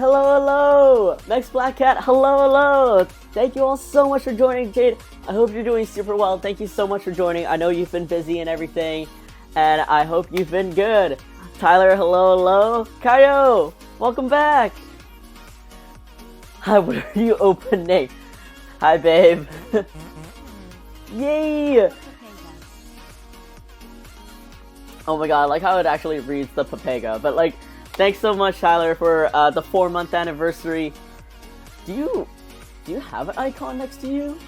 hello, hello! Next Black Cat, hello, hello! Thank you all so much for joining, Jade. I hope you're doing super well. Thank you so much for joining. I know you've been busy and everything, and I hope you've been good. Tyler, hello, hello. Kaio, welcome back. Hi, what are you opening? Hi, babe. Yay! Oh my god, I like how it actually reads the Papega. But like, thanks so much, Tyler, for the 4-month anniversary. Do you have an icon next to you?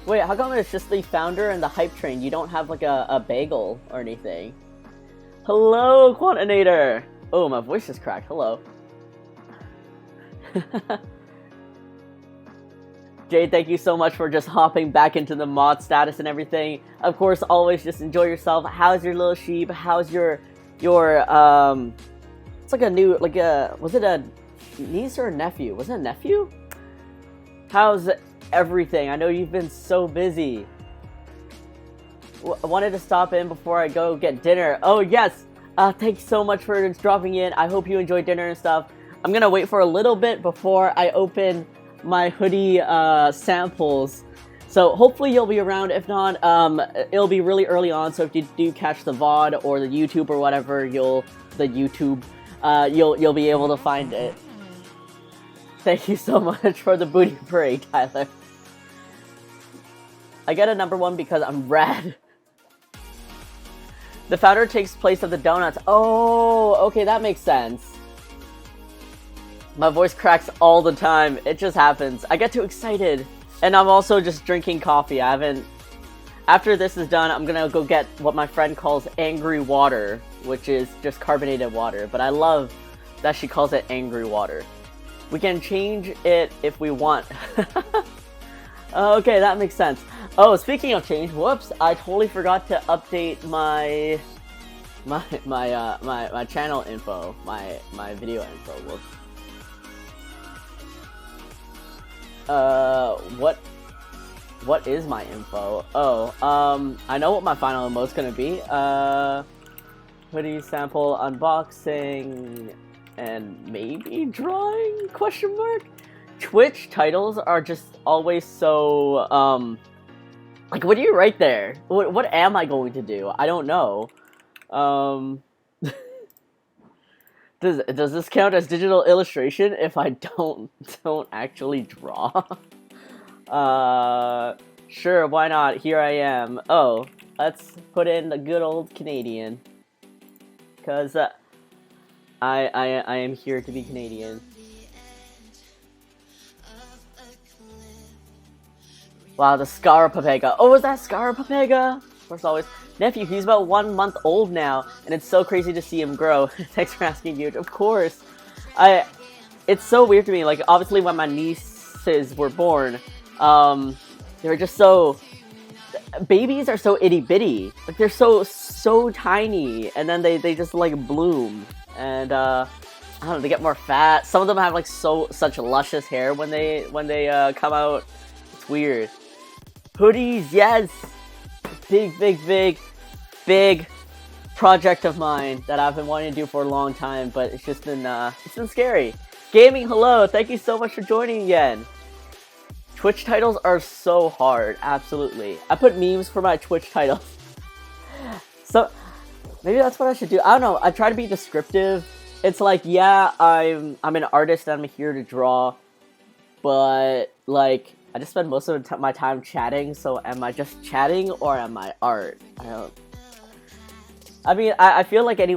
Wait, how come it's just the founder and the hype train? You don't have like a bagel or anything? Hello, Quantinator! Oh, my voice is cracked. Hello. Jade, thank you so much for just hopping back into the mod status and everything. Of course, always just enjoy yourself. How's your little sheep? How's your it's like a new, like a, was it a niece or a nephew? Was it a nephew? How's everything? I know you've been so busy. I wanted to stop in before I go get dinner. Oh yes! Thanks so much for dropping in. I hope you enjoy dinner and stuff. I'm gonna wait for a little bit before I open my hoodie samples. So hopefully you'll be around. If not, it'll be really early on. So if you do catch the VOD or the YouTube or whatever, you'll be able to find it. Thank you so much for the booty parade, Tyler. I get a #1 because I'm rad. The founder takes place of the donuts. Oh, okay, that makes sense. My voice cracks all the time. It just happens. I get too excited. And I'm also just drinking coffee. I haven't... After this is done, I'm gonna go get what my friend calls angry water, which is just carbonated water. But I love that she calls it angry water. We can change it if we want. Okay, that makes sense. Oh, speaking of change, whoops, I totally forgot to update my channel info, my video info. Whoops. What is my info? Oh, I know what my final emote's gonna be. Hoodie sample unboxing and maybe drawing? Question mark. Twitch titles are just always so like, what do you write there? What am I going to do? I don't know. Does this count as digital illustration if I don't actually draw? Sure, why not? Here I am. Oh, let's put in the good old Canadian. Cause I am here to be Canadian. Wow, the Scar Papega. Oh, is that Scar Papega? Of course, always. Nephew, he's about 1 month old now, and it's so crazy to see him grow. Thanks for asking, dude. Of course. It's so weird to me. Like, obviously, when my nieces were born, they were just so... Babies are so itty-bitty. Like, they're so tiny, and then they just, like, bloom. And, I don't know, they get more fat. Some of them have, like, such luscious hair when they come out. It's weird. Hoodies, yes! Big project of mine that I've been wanting to do for a long time, but it's just been, it's been scary. Gaming, hello! Thank you so much for joining again. Twitch titles are so hard, absolutely. I put memes for my Twitch titles. So, maybe that's what I should do. I don't know, I try to be descriptive. It's like, yeah, I'm an artist and I'm here to draw, but, like, I just spend most of my time chatting, so am I just chatting or am I art? I mean, I feel like I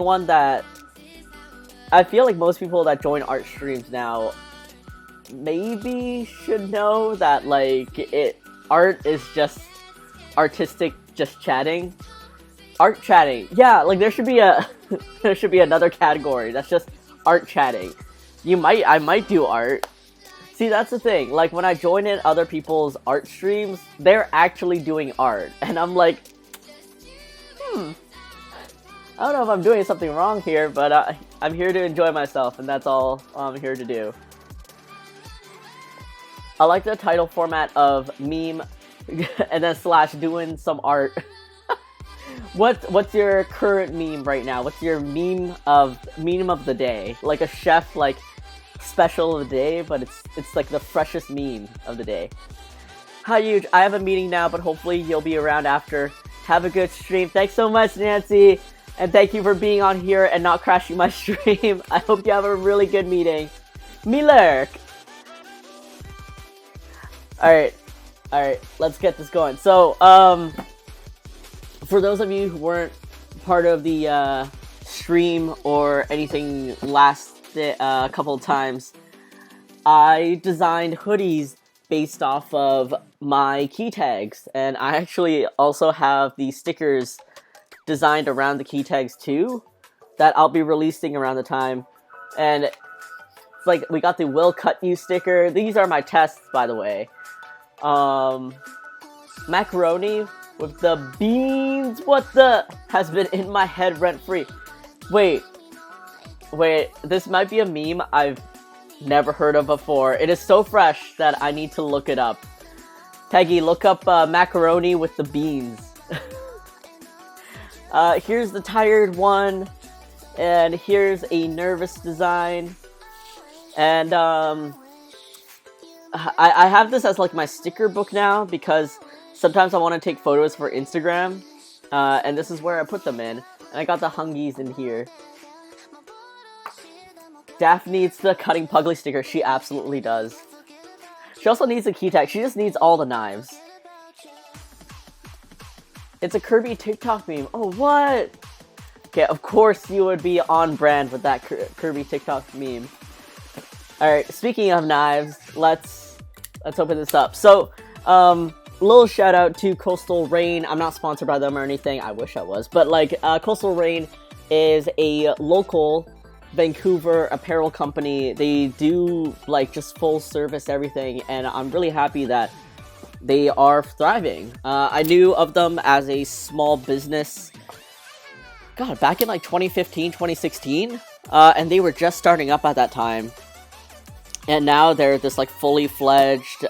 feel like most people that join art streams now maybe should know that, like, art is just artistic, just chatting. Art chatting. Yeah, like, there should be there should be another category that's just art chatting. I might do art. See, that's the thing. Like, when I join in other people's art streams, they're actually doing art. And I'm like, I don't know if I'm doing something wrong here, but I'm here to enjoy myself, and that's all I'm here to do. I like the title format of meme, and then slash doing some art. What's your current meme right now? What's your meme of the day? Like a chef, like special of the day, but it's like the freshest meme of the day. Hi, Huge. I have a meeting now, but hopefully you'll be around after. Have a good stream. Thanks so much, Nancy. And thank you for being on here and not crashing my stream. I hope you have a really good meeting. Millerk. Alright, let's get this going. So, for those of you who weren't part of the stream or anything last couple of times, I designed hoodies based off of my key tags, and I actually also have the stickers designed around the key tags too, that I'll be releasing around the time. And it's like, we got the Will Cut You sticker. These are my tests, by the way. Macaroni with the beans, what the, has been in my head rent-free. Wait, this might be a meme I've never heard of before. It is so fresh that I need to look it up. Peggy, look up macaroni with the beans. Here's the tired one, and here's a nervous design, and I have this as like my sticker book now, because sometimes I want to take photos for Instagram, and this is where I put them in, and I got the hungies in here. Daphne needs the cutting Puglie sticker. She absolutely does. She also needs a key tag. She just needs all the knives. It's a Kirby TikTok meme. Oh, what? Okay, of course you would be on brand with that Kirby TikTok meme. Alright, speaking of knives, let's open this up. So, little shout out to Coastal Rain. I'm not sponsored by them or anything. I wish I was. But, like, Coastal Rain is a local Vancouver apparel company. They do, like, just full service everything, and I'm really happy that they are thriving. I knew of them as a small business, God, back in like 2015, 2016, and they were just starting up at that time. And now they're this like fully fledged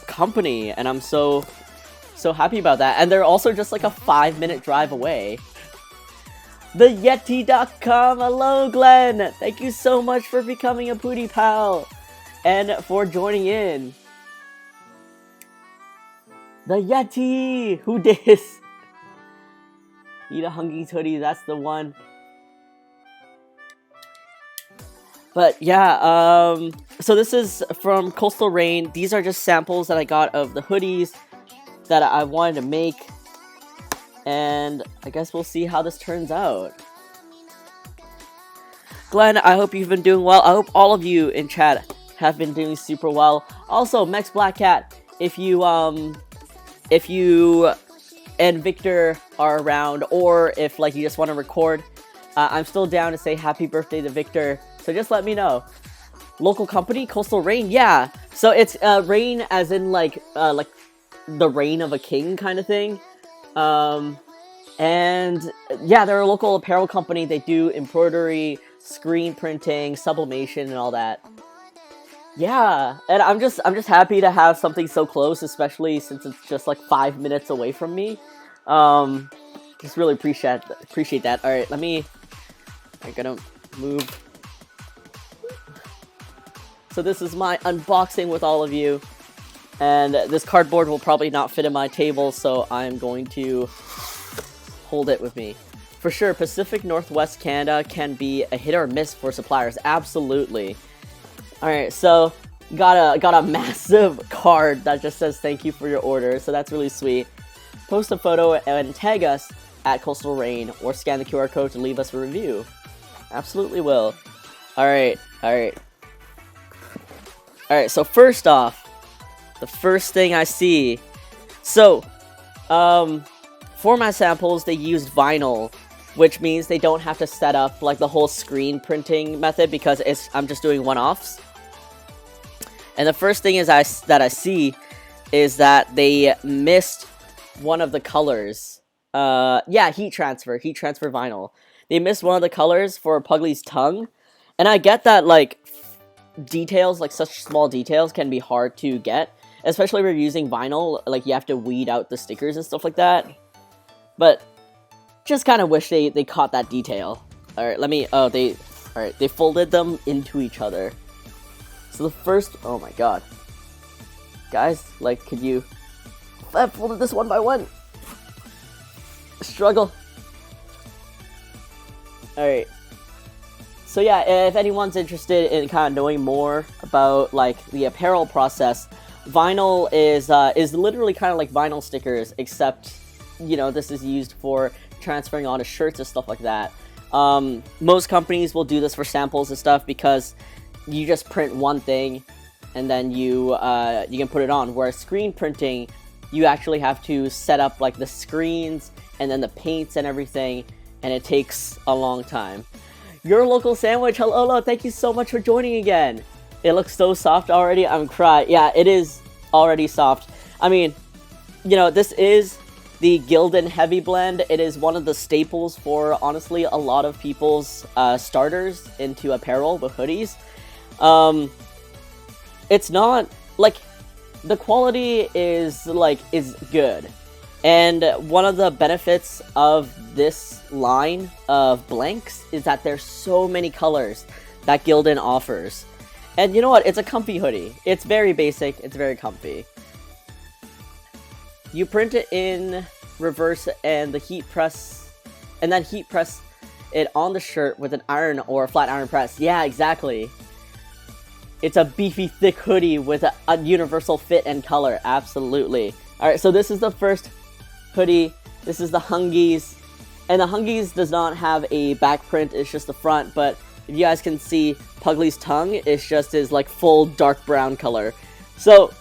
company, and I'm so happy about that. And they're also just like a 5-minute drive away. TheYeti.com, hello Glenn! Thank you so much for becoming a Pootie Pal, and for joining in. The Yeti! Who dis? Need a Hungies hoodie, that's the one. But yeah, so this is from Coastal Rain. These are just samples that I got of the hoodies that I wanted to make. And I guess we'll see how this turns out. Glenn, I hope you've been doing well. I hope all of you in chat have been doing super well. Also, Mex Black Cat, if you and Victor are around, or if like you just want to record, I'm still down to say happy birthday to Victor, so just let me know. Local company, Coastal Rain, yeah. So it's rain as in like the reign of a king kind of thing. And yeah, they're a local apparel company. They do embroidery, screen printing, sublimation, and all that. Yeah, and I'm just happy to have something so close, especially since it's just like 5 minutes away from me. Just really appreciate that. All right, I'm gonna move. So this is my unboxing with all of you, and this cardboard will probably not fit in my table, so I'm going to hold it with me. For sure, Pacific Northwest Canada can be a hit or miss for suppliers. Absolutely. Alright, so got a massive card that just says thank you for your order, so that's really sweet. Post a photo and tag us at Coastal Rain, or scan the QR code to leave us a review. Absolutely will. Alright, so first off, the first thing I see, so, for my samples, they used vinyl, which means they don't have to set up like the whole screen printing method, because I'm just doing one-offs. And the first thing is that I see is that they missed one of the colors. Yeah, heat transfer vinyl. They missed one of the colors for Puglie's tongue, and I get that like details, like such small details, can be hard to get, especially if you're using vinyl. Like you have to weed out the stickers and stuff like that. But just kind of wish they caught that detail. All right, they folded them into each other. So the first, oh my god. Guys, like, could you... I've folded this one by one. Struggle. Alright. So yeah, if anyone's interested in kind of knowing more about, like, the apparel process, vinyl is literally kind of like vinyl stickers, except, you know, this is used for transferring onto shirts and stuff like that. Most companies will do this for samples and stuff because you just print one thing and then you can put it on. Whereas screen printing, you actually have to set up like the screens and then the paints and everything, and it takes a long time. Your local sandwich, hello, thank you so much for joining again. It looks so soft already, I'm crying. Yeah, it is already soft. I mean, you know, this is the Gildan Heavy Blend. It is one of the staples for, honestly, a lot of people's starters into apparel with hoodies. It's not, like, the quality is good. And one of the benefits of this line of blanks is that there's so many colors that Gildan offers. And you know what? It's a comfy hoodie. It's very basic. It's very comfy. You print it in reverse and the heat press, and then heat press it on the shirt with an iron or a flat iron press. Yeah, exactly. It's a beefy, thick hoodie with a universal fit and color. Absolutely. Alright, so this is the first hoodie. This is the Hungies. And the Hungies does not have a back print. It's just the front. But if you guys can see, Puglie's tongue is just his, like, full dark brown color. So,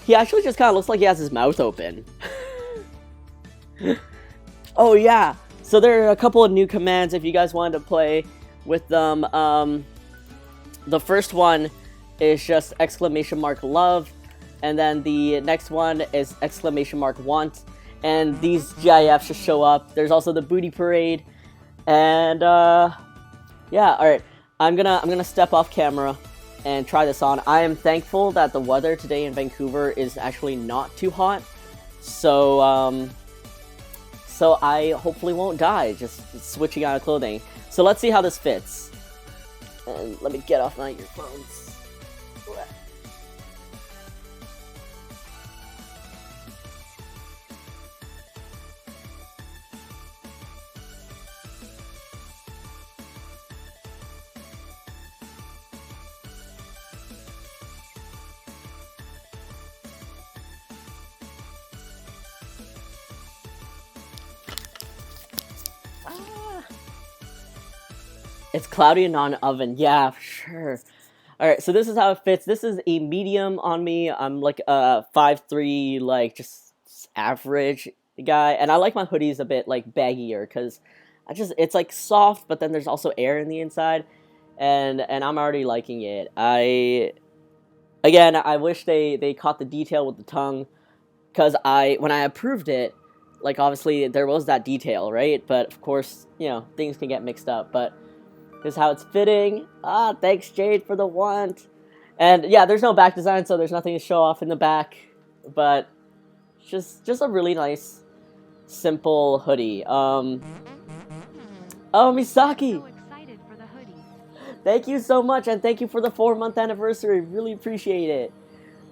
he actually just kind of looks like he has his mouth open. Oh, yeah. So there are a couple of new commands if you guys wanted to play with them. The first one is just !love, and then the next one is !want, and these GIFs just show up. There's also the booty parade, and yeah, all right. I'm gonna step off camera and try this on. I am thankful that the weather today in Vancouver is actually not too hot, so so I hopefully won't die just switching out of clothing. So let's see how this fits. And let me get off my earphones. It's cloudy and non-oven. Yeah, for sure. Alright, so this is how it fits. This is a medium on me. I'm like a 5'3", like, just average guy. And I like my hoodies a bit, like, baggier, because it's, like, soft, but then there's also air in the inside. And I'm already liking it. Again, I wish they caught the detail with the tongue, because when I approved it, like, obviously, there was that detail, right? But, of course, you know, things can get mixed up, but this is how it's fitting. Ah, thanks, Jade, for the want. And, yeah, there's no back design, so there's nothing to show off in the back, but just a really nice, simple hoodie. Oh, Misaki! So excited for the hoodie. Thank you so much, and thank you for the 4-month anniversary. Really appreciate it.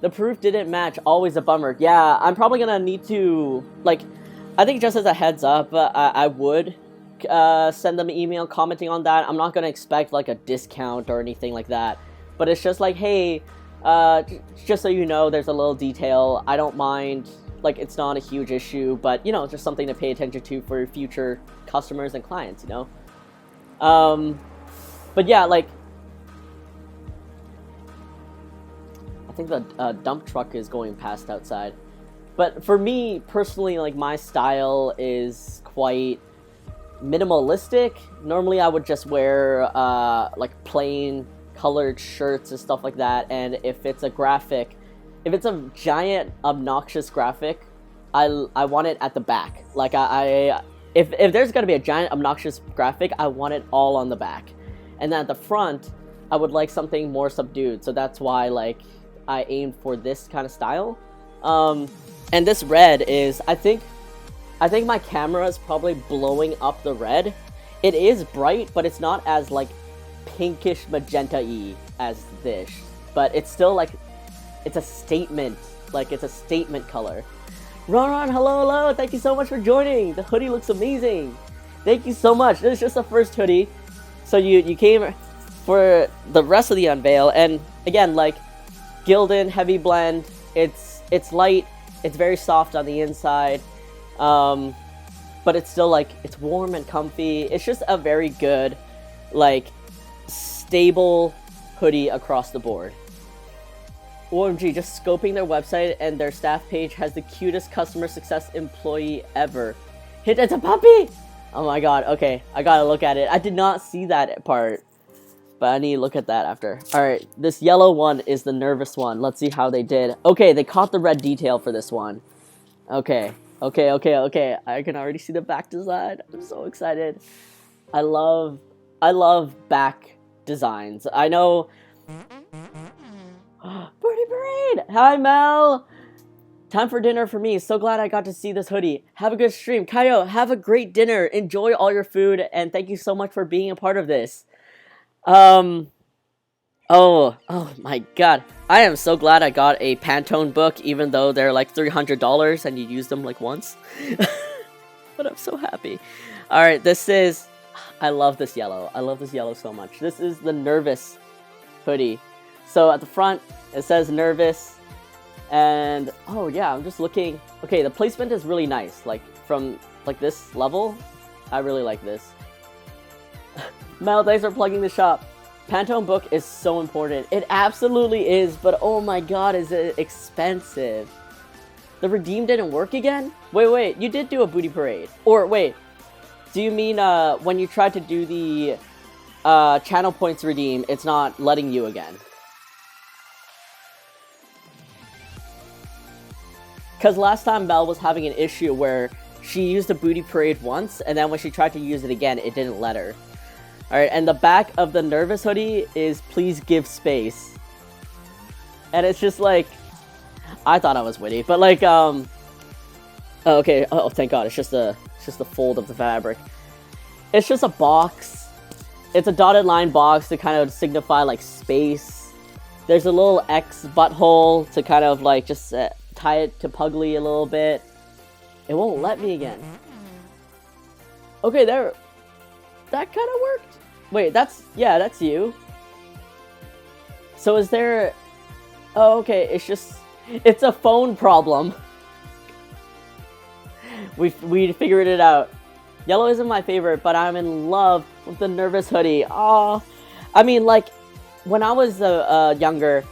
The proof didn't match. Always a bummer. Yeah, I'm probably gonna need to, like, I think just as a heads up, I would send them an email commenting on that. I'm not gonna expect, like, a discount or anything like that. But it's just like, hey, just so you know, there's a little detail. I don't mind. Like, it's not a huge issue, but, you know, just something to pay attention to for future customers and clients, you know? But yeah, like, I think the dump truck is going past outside. But for me, personally, like, my style is quite minimalistic. Normally, I would just wear, like, plain colored shirts and stuff like that, and if it's a graphic, if it's a giant, obnoxious graphic, I want it at the back. Like, if there's gonna be a giant, obnoxious graphic, I want it all on the back. And then at the front, I would like something more subdued. So that's why, like, I aimed for this kind of style. And this red is, I think my camera is probably blowing up the red. It is bright, but it's not as, like, pinkish magenta-y as this, but it's still like, it's a statement. Like, it's a statement color. Ron, hello, thank you so much for joining. The hoodie looks amazing. Thank you so much. This is just the first hoodie, so you came for the rest of the unveil. And again, like, Gildan heavy blend. It's light. It's very soft on the inside, but it's still like, it's warm and comfy. It's just a very good, like, stable hoodie across the board. OMG, just scoping their website and their staff page has the cutest customer success employee ever. Hit, it's a puppy! Oh my god, okay, I gotta look at it. I did not see that part, but I need to look at that after. Alright, this yellow one is the nervous one. Let's see how they did. Okay, they caught the red detail for this one. Okay. I can already see the back design. I'm so excited. I love back designs. I know... Birdie Parade! Hi, Mel! Time for dinner for me. So glad I got to see this hoodie. Have a good stream. Kaio, have a great dinner. Enjoy all your food, and thank you so much for being a part of this. Oh my god. I am so glad I got a Pantone book, even though they're like $300 and you use them like once. But I'm so happy. Alright, this is... I love this yellow. I love this yellow so much. This is the Nervous hoodie. So at the front, it says Nervous, and oh yeah, I'm just looking. Okay, the placement is really nice. Like, from like this level, I really like this. Mel, thanks for plugging the shop. Pantone book is so important. It absolutely is, but oh my god, is it expensive. The redeem didn't work again? Wait, you did do a booty parade. Or wait, do you mean when you tried to do the channel points redeem, it's not letting you again? Because last time Mel was having an issue where she used a booty parade once, and then when she tried to use it again, it didn't let her. Alright, and the back of the Nervous hoodie is please give space. And it's just like, I thought I was witty, but like, oh, okay, oh, thank god, it's just the fold of the fabric. It's just a box. It's a dotted line box to kind of signify like space. There's a little X butthole to kind of like just tie it to Puglie a little bit. It won't let me again. Okay, there. That kind of worked. Wait, that's you. So is there... Oh, okay, it's a phone problem. We figured it out. Yellow isn't my favorite, but I'm in love with the Nervous hoodie. Oh, I mean, like, when I was younger,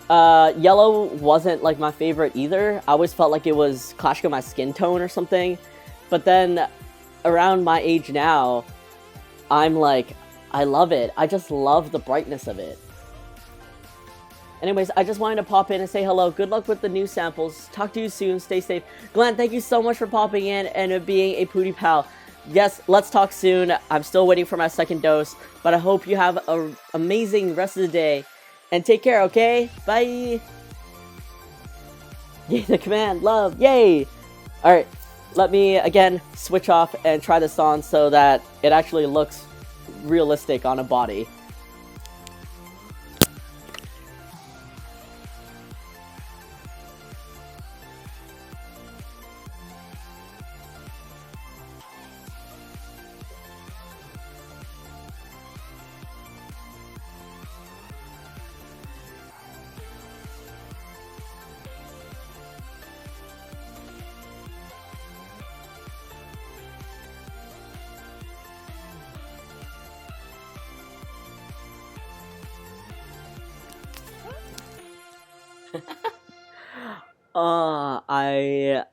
yellow wasn't like my favorite either. I always felt like it was clashing with my skin tone or something. But then around my age now, I'm like, I love it. I just love the brightness of it. Anyways, I just wanted to pop in and say hello. Good luck with the new samples. Talk to you soon. Stay safe. Glenn, thank you so much for popping in and being a Pootie pal. Yes, let's talk soon. I'm still waiting for my second dose, but I hope you have an amazing rest of the day. And take care, okay? Bye! Yay, the command, love, yay! Alright, let me, again, switch off and try this on so that it actually looks realistic on a body.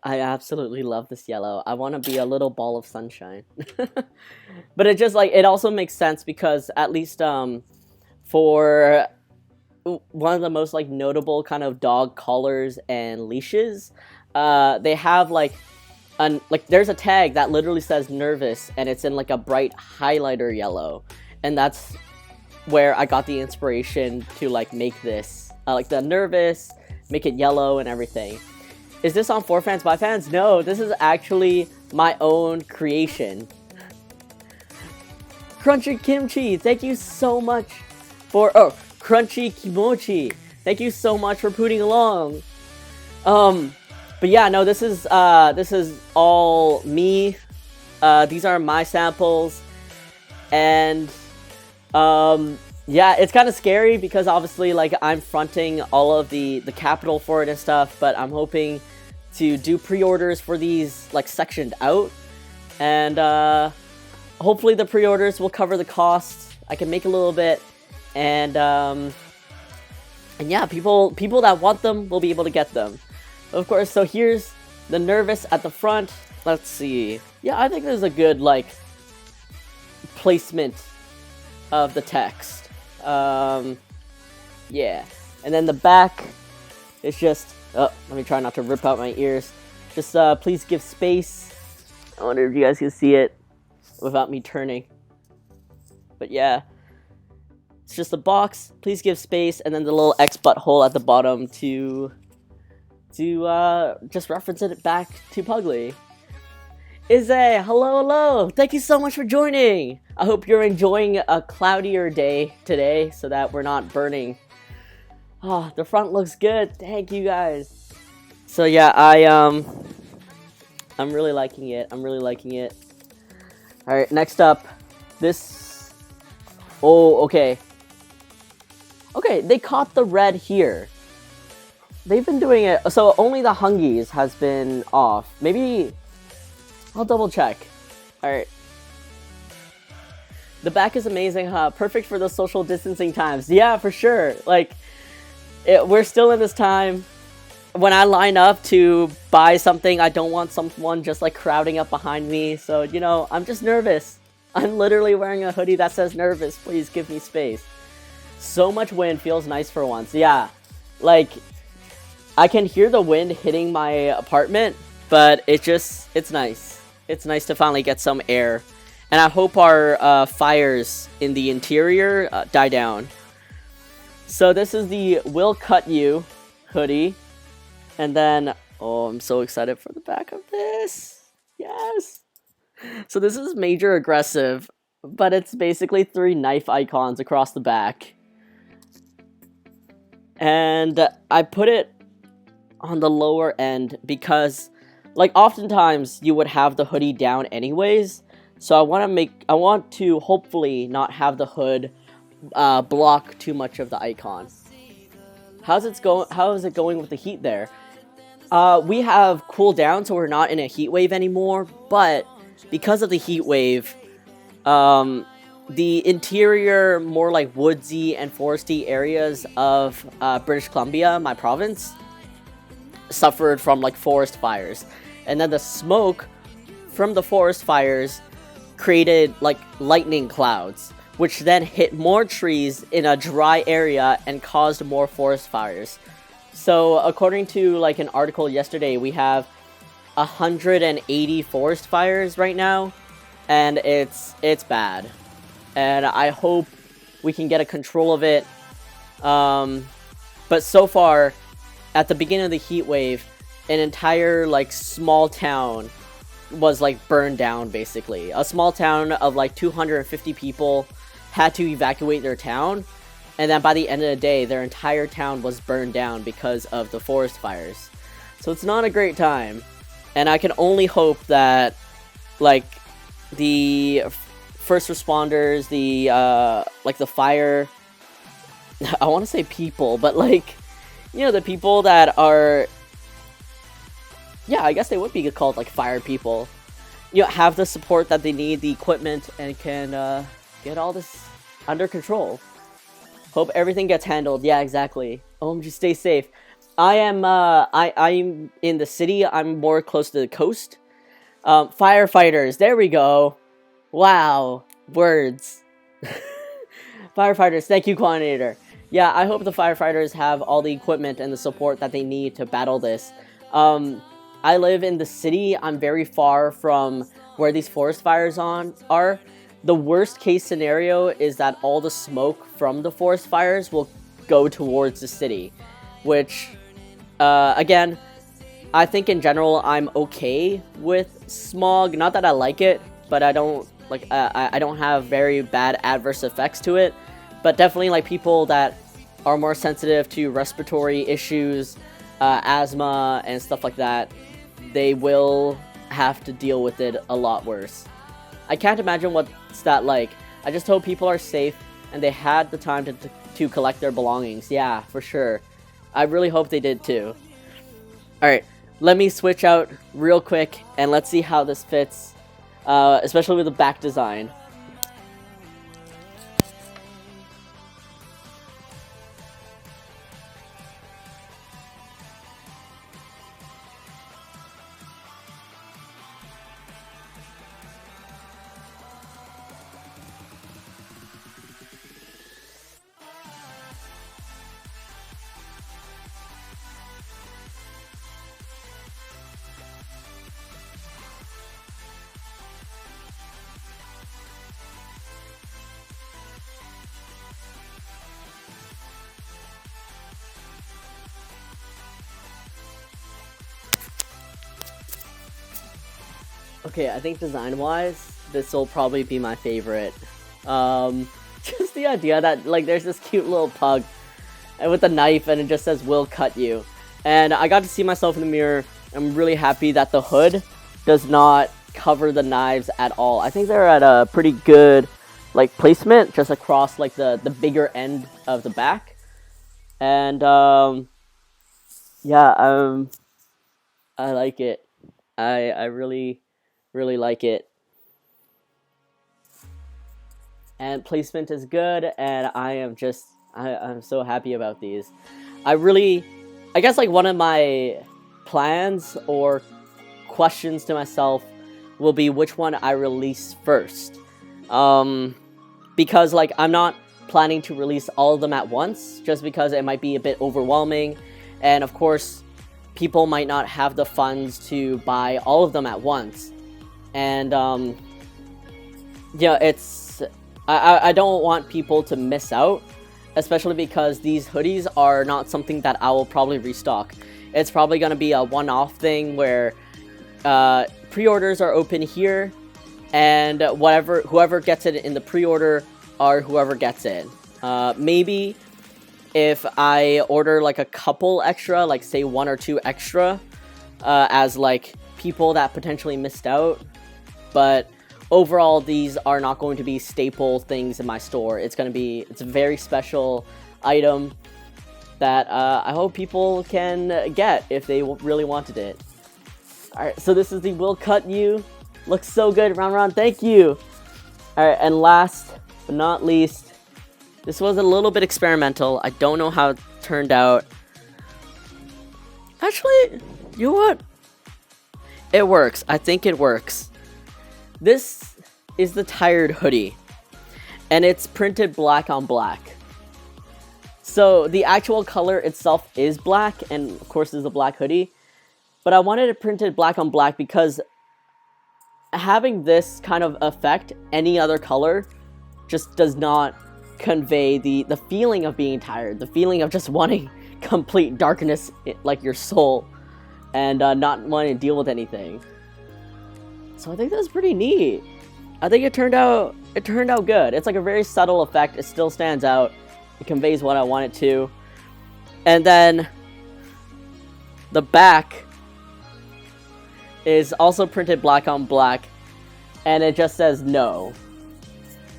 I absolutely love this yellow. I want to be a little ball of sunshine. But it just, like, it also makes sense because at least, for one of the most, like, notable kind of dog collars and leashes, they have, like, there's a tag that literally says Nervous, and it's in, like, a bright highlighter yellow. And that's where I got the inspiration to, like, make this. Like, the Nervous, make it yellow and everything. Is this on For Fans by Fans? No, this is actually my own creation. Crunchy Kimchi, thank you so much for... Oh, Crunchy Kimochi. Thank you so much for putting along. But yeah, no, this is all me. These are my samples, and yeah, it's kind of scary because obviously, like, I'm fronting all of the capital for it and stuff, but I'm hoping to do pre-orders for these, like, sectioned out, and hopefully the pre-orders will cover the costs. I can make a little bit, and yeah, people that want them will be able to get them. Of course, so here's the Nervous at the front. Let's see. Yeah, I think there's a good, like, placement of the text. Yeah. And then the back is just... Oh, let me try not to rip out my ears. Just, please give space. I wonder if you guys can see it without me turning. But yeah. It's just a box. Please give space. And then the little X butthole at the bottom to just reference it back to Puglie. Izzy, hello. Thank you so much for joining. I hope you're enjoying a cloudier day today so that we're not burning. Oh, the front looks good. Thank you guys. So yeah, I'm really liking it. All right, next up, this. Oh, okay. Okay, they caught the red here. They've been doing it, so only the Hungies has been off. Maybe I'll double check. Alright. The back is amazing, huh? Perfect for the social distancing times. Yeah, for sure. Like, we're still in this time. When I line up to buy something, I don't want someone just, like, crowding up behind me. So, you know, I'm just nervous. I'm literally wearing a hoodie that says nervous. Please give me space. So much wind feels nice for once. Yeah. Like, I can hear the wind hitting my apartment, but it's nice. It's nice to finally get some air. And I hope our fires in the interior die down. So this is the Will Cut You hoodie. And then, oh, I'm so excited for the back of this. Yes. So this is Major Aggressive, but it's basically 3 knife icons across the back. And I put it on the lower end because, like, oftentimes you would have the hoodie down anyways, so I want to hopefully not have the hood block too much of the icon. How is it going with the heat there? We have cooled down, so we're not in a heat wave anymore, but because of the heat wave, the interior, more like woodsy and foresty areas of British Columbia, my province, suffered from, like, forest fires. And then the smoke from the forest fires created, like, lightning clouds, which then hit more trees in a dry area and caused more forest fires. So according to, like, an article yesterday, we have 180 forest fires right now, and it's bad. And I hope we can get a control of it. But so far, at the beginning of the heat wave, an entire, like, small town was, like, burned down, basically. A small town of, like, 250 people had to evacuate their town, and then by the end of the day, their entire town was burned down because of the forest fires. So it's not a great time, and I can only hope that, like, the first responders, the, like, the fire... I want to say people, but, like, you know, the people that are... Yeah, I guess they would be called, like, fire people. You know, have the support that they need, the equipment, and can get all this under control. Hope everything gets handled. Yeah, exactly. Just stay safe. I'm in the city. I'm more close to the coast. Firefighters. There we go. Wow. Words. Firefighters. Thank you, Coordinator. Yeah, I hope the firefighters have all the equipment and the support that they need to battle this. I live in the city. I'm very far from where these forest fires are. The worst case scenario is that all the smoke from the forest fires will go towards the city, which, again, I think in general I'm okay with smog. Not that I like it, but I don't I don't have very bad adverse effects to it. But definitely, like, people that are more sensitive to respiratory issues, asthma, and stuff like that, they will have to deal with it a lot worse. I can't imagine what's that like. I just hope people are safe and they had the time to collect their belongings. Yeah, for sure. I really hope they did too. Alright, let me switch out real quick and let's see how this fits, especially with the back design. Okay, I think design-wise, this will probably be my favorite. Just the idea that, like, there's this cute little pug and with a knife and it just says, "Will cut you." And I got to see myself in the mirror. I'm really happy that the hood does not cover the knives at all. I think they're at a pretty good, like, placement just across, like, the bigger end of the back. And, yeah, I like it. I really like it. And placement is good, and I'm so happy about these. I guess, like, one of my plans or questions to myself will be which one I release first. Because, like, I'm not planning to release all of them at once, just because it might be a bit overwhelming, and of course, people might not have the funds to buy all of them at once. And, yeah, I don't want people to miss out, especially because these hoodies are not something that I will probably restock. It's probably going to be a one-off thing where, pre-orders are open here, and whoever gets it in the pre-order are whoever gets it. Maybe if I order, like, a couple extra, like, say 1 or 2 extra, as, like, people that potentially missed out. But overall, these are not going to be staple things in my store. It's a very special item that I hope people can get if they really wanted it. Alright, so this is the Will Cut You. Looks so good, Ron, thank you! Alright, and last but not least, this was a little bit experimental. I don't know how it turned out. Actually, you know what? It works. I think it works. This is the Tired hoodie, and it's printed black on black. So the actual color itself is black, and of course there's a black hoodie, but I wanted it printed black on black because having this kind of effect any other color just does not convey the feeling of being tired, the feeling of just wanting complete darkness, like your soul, and not wanting to deal with anything. So I think that's pretty neat. I think it turned out good. It's like a very subtle effect. It still stands out. It conveys what I want it to. And then the back is also printed black on black, and it just says no.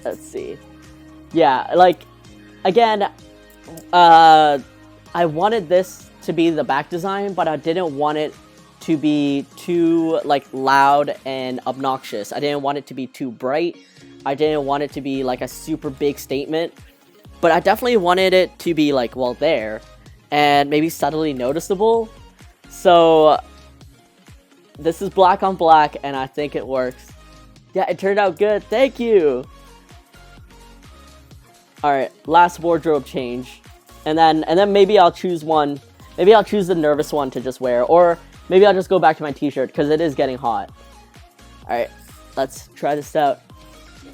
Let's see. Yeah, like, again, I wanted this to be the back design, but I didn't want it to be too, like, loud and obnoxious. I didn't want it to be too bright. I didn't want it to be, like, a super big statement. But I definitely wanted it to be, like, well, there. And maybe subtly noticeable. So this is black on black, and I think it works. Yeah, it turned out good. Thank you! Alright, last wardrobe change. And then maybe I'll choose one. Maybe I'll choose the nervous one to just wear. Or maybe I'll just go back to my t-shirt, because it is getting hot. Alright, let's try this out.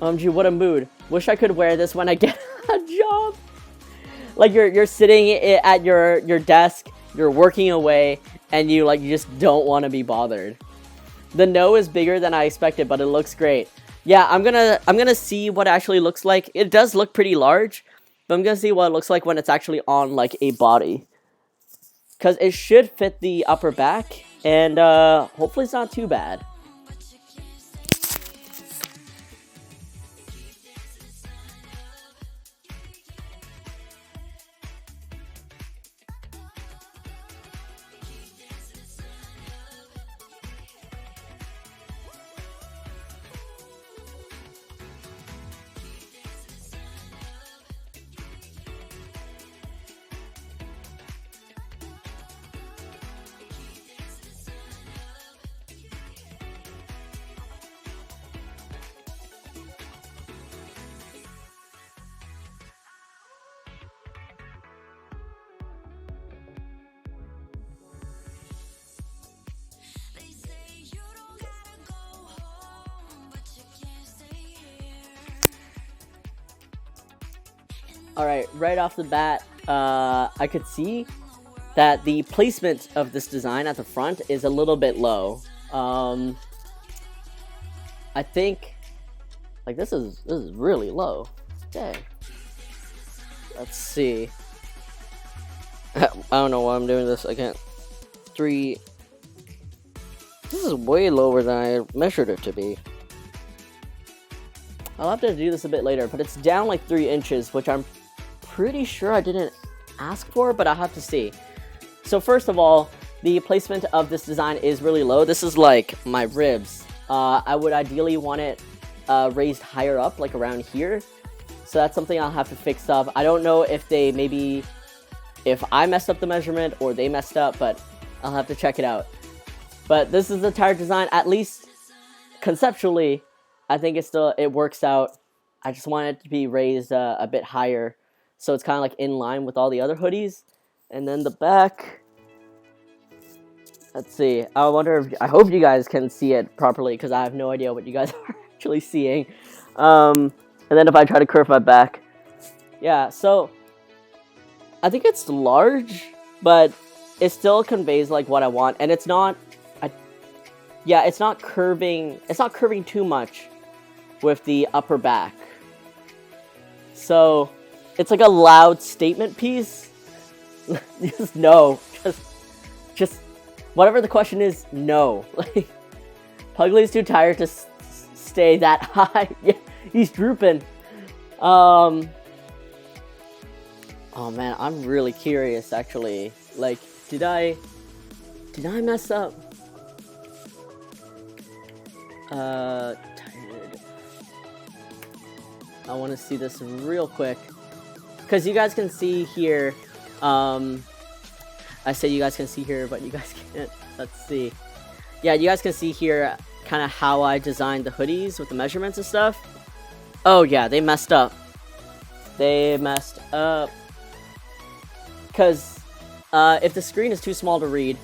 OMG, what a mood. Wish I could wear this when I get a job. Like, you're sitting at your desk, you're working away, and you just don't want to be bothered. The no is bigger than I expected, but it looks great. Yeah, I'm gonna see what it actually looks like. It does look pretty large, but I'm gonna see what it looks like when it's actually on like a body, because it should fit the upper back, and hopefully it's not too bad. Alright, right off the bat, I could see that the placement of this design at the front is a little bit low. I think, like, this is really low. Dang. Let's see. I don't know why I'm doing this. I can't. 3. This is way lower than I measured it to be. I'll have to do this a bit later, but it's down like 3 inches, which I'm pretty sure I didn't ask for, but I'll have to see. So first of all, the placement of this design is really low. This is like my ribs. I would ideally want it raised higher up, like around here. So that's something I'll have to fix up. I don't know if if I messed up the measurement or they messed up, but I'll have to check it out. But this is the tire design, at least conceptually. I think it works out. I just want it to be raised a bit higher, so it's kind of like in line with all the other hoodies. And then the back, let's see. I hope you guys can see it properly, because I have no idea what you guys are actually seeing. And then if I try to curve my back, yeah. So I think it's large, but it still conveys like what I want, and it's not. Yeah, it's not curving. It's not curving too much with the upper back. So it's like a loud statement piece. Just no. Just whatever the question is, no. Like, Puglie's too tired to stay that high. Yeah, he's drooping. Oh man, I'm really curious actually. Like, did I mess up? Tired. I want to see this real quick, because you guys can see here. I say you guys can see here, but you guys can't. Let's see. Yeah, you guys can see here kind of how I designed the hoodies with the measurements and stuff. Oh yeah, they messed up. They messed up. Because if the screen is too small to read,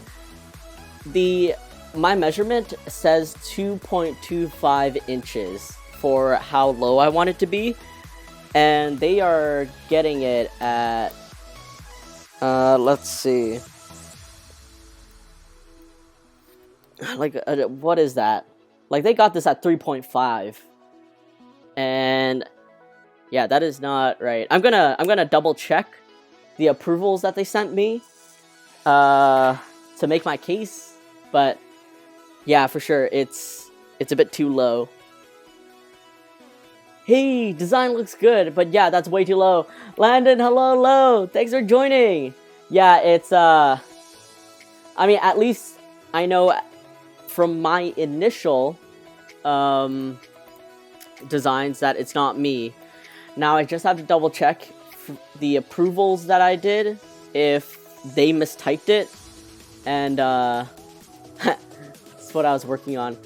my measurement says 2.25 inches for how low I want it to be, and they are getting it at let's see, like what is that? Like, they got this at 3.5, and yeah, that is not right. I'm gonna double check the approvals that they sent me to make my case, but yeah, for sure, it's a bit too low. Hey, design looks good, but yeah, that's way too low. Landon, hello, thanks for joining. Yeah, it's, I mean, at least I know from my initial, designs that it's not me. Now I just have to double check the approvals that I did, if they mistyped it, and, that's what I was working on.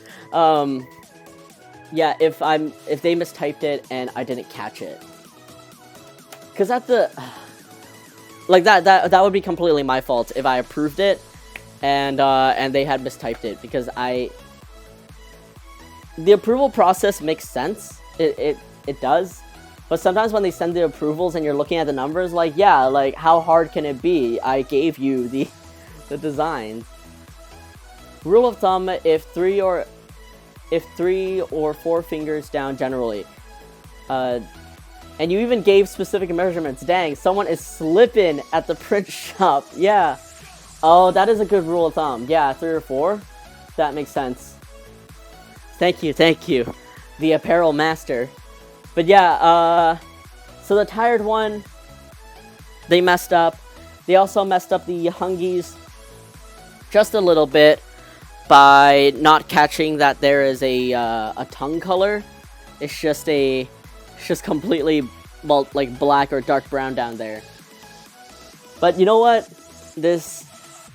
Yeah, if they mistyped it and I didn't catch it, because that's like that would be completely my fault if I approved it and they had mistyped it, because the approval process makes sense. It does, but sometimes when they send the approvals and you're looking at the numbers, like, yeah, like, how hard can it be? I gave you the designs. Rule of thumb: if 3 or 4 fingers down generally, and And you even gave specific measurements. Dang, someone is slipping at the print shop. Yeah. Oh, that is a good rule of thumb. Yeah, 3 or 4. That makes sense. Thank you, thank you. The apparel master. But yeah, so the tired one, they messed up. They also messed up the hungies just a little bit by not catching that there is a tongue color. It's just completely, well, like black or dark brown down there. But you know what? This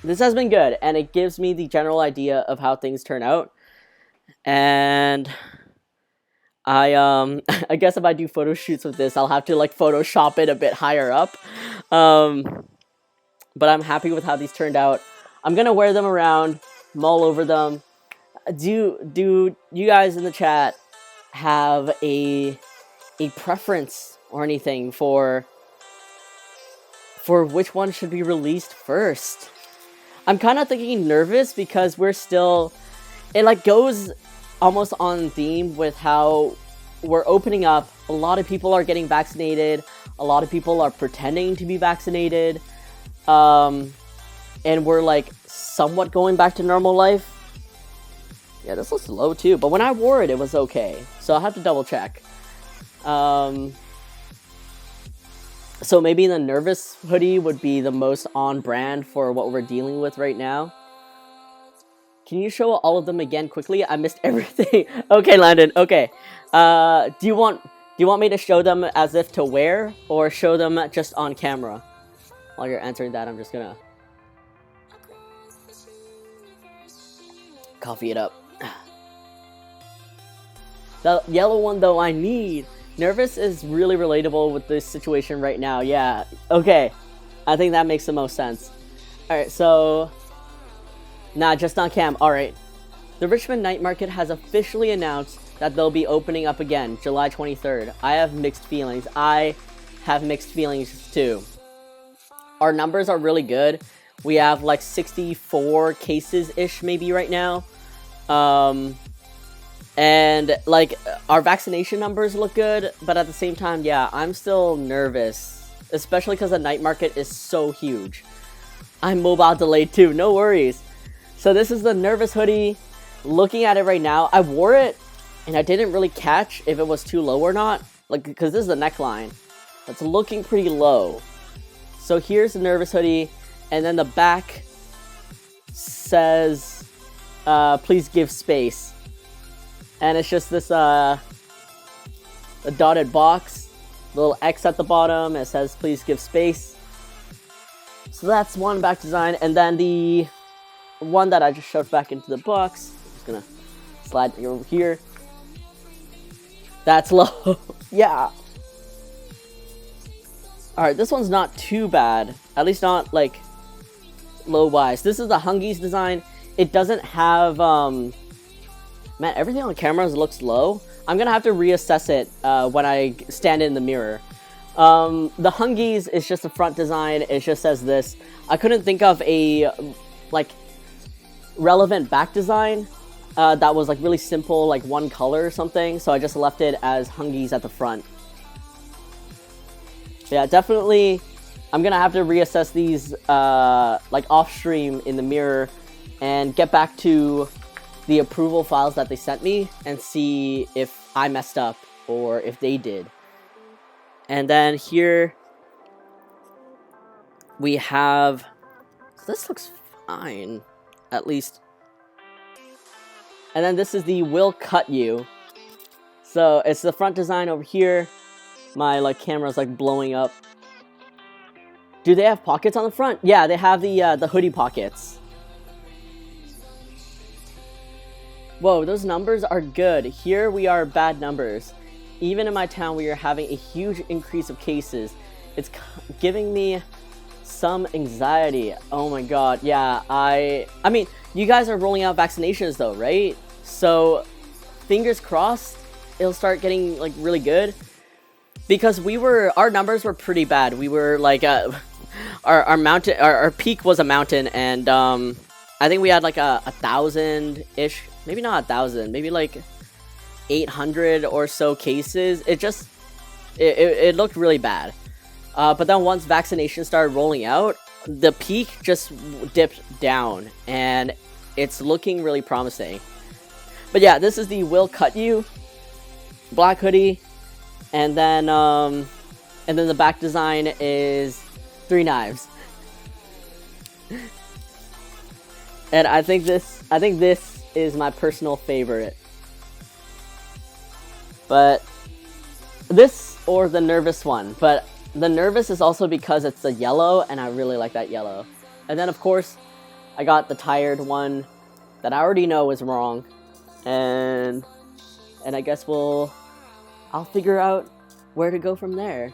has been good, and it gives me the general idea of how things turn out. And I I guess if I do photo shoots with this, I'll have to like Photoshop it a bit higher up. But I'm happy with how these turned out. I'm gonna wear them around, mull over them. Do you guys in the chat have a preference or anything for which one should be released first? I'm kind of thinking nervous because we're still, it like goes almost on theme with how we're opening up. A lot of people are getting vaccinated. A lot of people are pretending to be vaccinated. And we're like somewhat going back to normal life. Yeah, this looks low too, but when I wore it, it was okay. So I'll have to double check. So maybe the nervous hoodie would be the most on brand for what we're dealing with right now. Can you show all of them again quickly? I missed everything. Okay, Landon. Okay. Do you want me to show them as if to wear, or show them just on camera? While you're answering that, I'm just gonna coffee it up. The yellow one though I need. Nervous is really relatable with this situation right now. Yeah. Okay. I think that makes the most sense. Alright, so nah, just on cam. Alright. The Richmond Night Market has officially announced that they'll be opening up again, July 23rd. I have mixed feelings. I have mixed feelings too. Our numbers are really good. We have like 64 cases-ish maybe right now. And like our vaccination numbers look good, but at the same time, yeah, I'm still nervous, especially because the night market is so huge. I'm mobile delayed too, no worries. So this is the nervous hoodie. Looking at it right now, I wore it and I didn't really catch if it was too low or not, like because this is the neckline. It's looking pretty low. So here's the nervous hoodie, and then the back says, please give space. And it's just this, a dotted box, little X at the bottom. It says, please give space. So that's one back design. And then the one that I just shoved back into the box, I'm just gonna slide it over here. That's low. Yeah. Alright, this one's not too bad. At least not, like, low-wise. This is the Hungies design. It doesn't have, man, everything on cameras looks low. I'm gonna have to reassess it when I stand in the mirror. The Hungies is just a front design. It just says this. I couldn't think of a, like, relevant back design that was, like, really simple, like, one color or something. So I just left it as Hungies at the front. Yeah, definitely, I'm gonna have to reassess these, like, off-stream in the mirror and get back to the approval files that they sent me and see if I messed up or if they did. And then here we have, this looks fine, at least. And then this is the Will Cut You. So it's the front design over here. My like camera's like blowing up. Do they have pockets on the front? Yeah, they have the hoodie pockets. Whoa, those numbers are good. Here we are bad numbers. Even in my town, we are having a huge increase of cases. It's giving me some anxiety. Oh my god, yeah, I mean, you guys are rolling out vaccinations though, right? So, fingers crossed, it'll start getting, like, really good. Because our numbers were pretty bad. We were, like, our peak was a mountain, and, I think we had, like, 1,000-ish, maybe not 1,000, maybe, like, 800 or so cases. It just It looked really bad. But then once vaccination started rolling out, the peak just dipped down, and it's looking really promising. But yeah, this is the Will Cut You black hoodie, and then the back design is 3 knives. And I think this is my personal favorite. But this or the nervous one, but the nervous is also because it's the yellow, and I really like that yellow. And then of course, I got the tired one that I already know is wrong, and I guess I'll figure out where to go from there.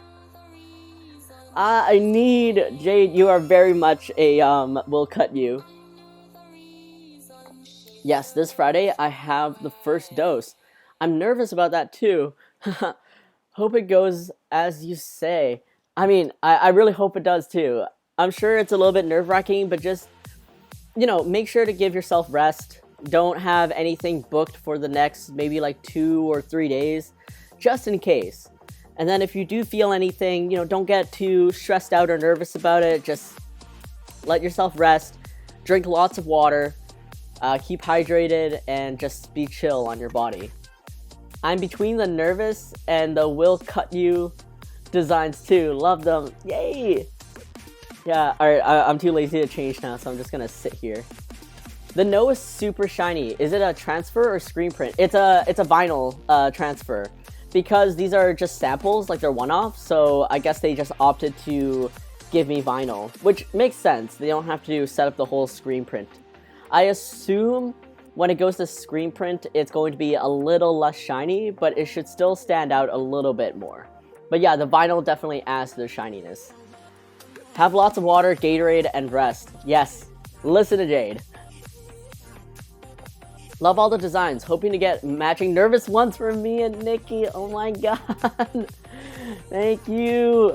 I need Jade. You are very much a Will Cut You. Yes, this Friday I have the first dose. I'm nervous about that too. Hope it goes as you say. I mean, I really hope it does too. I'm sure it's a little bit nerve-wracking, but just, make sure to give yourself rest. Don't have anything booked for the next maybe like 2 or 3 days, just in case. And then if you do feel anything, don't get too stressed out or nervous about it. Just let yourself rest, drink lots of water, keep hydrated, and just be chill on your body. I'm between the nervous and the Will Cut You designs too. Love them. Yay! Yeah, alright, I'm too lazy to change now, so I'm just gonna sit here. The No is super shiny. Is it a transfer or screen print? It's a vinyl transfer. Because these are just samples, like they're one-off, so I guess they just opted to give me vinyl, which makes sense. They don't have to set up the whole screen print. I assume when it goes to screen print, it's going to be a little less shiny, but it should still stand out a little bit more. But yeah, the vinyl definitely adds to the shininess. Have lots of water, Gatorade, and rest. Yes, listen to Jade. Love all the designs. Hoping to get matching nervous ones for me and Nikki. Oh my god. Thank you.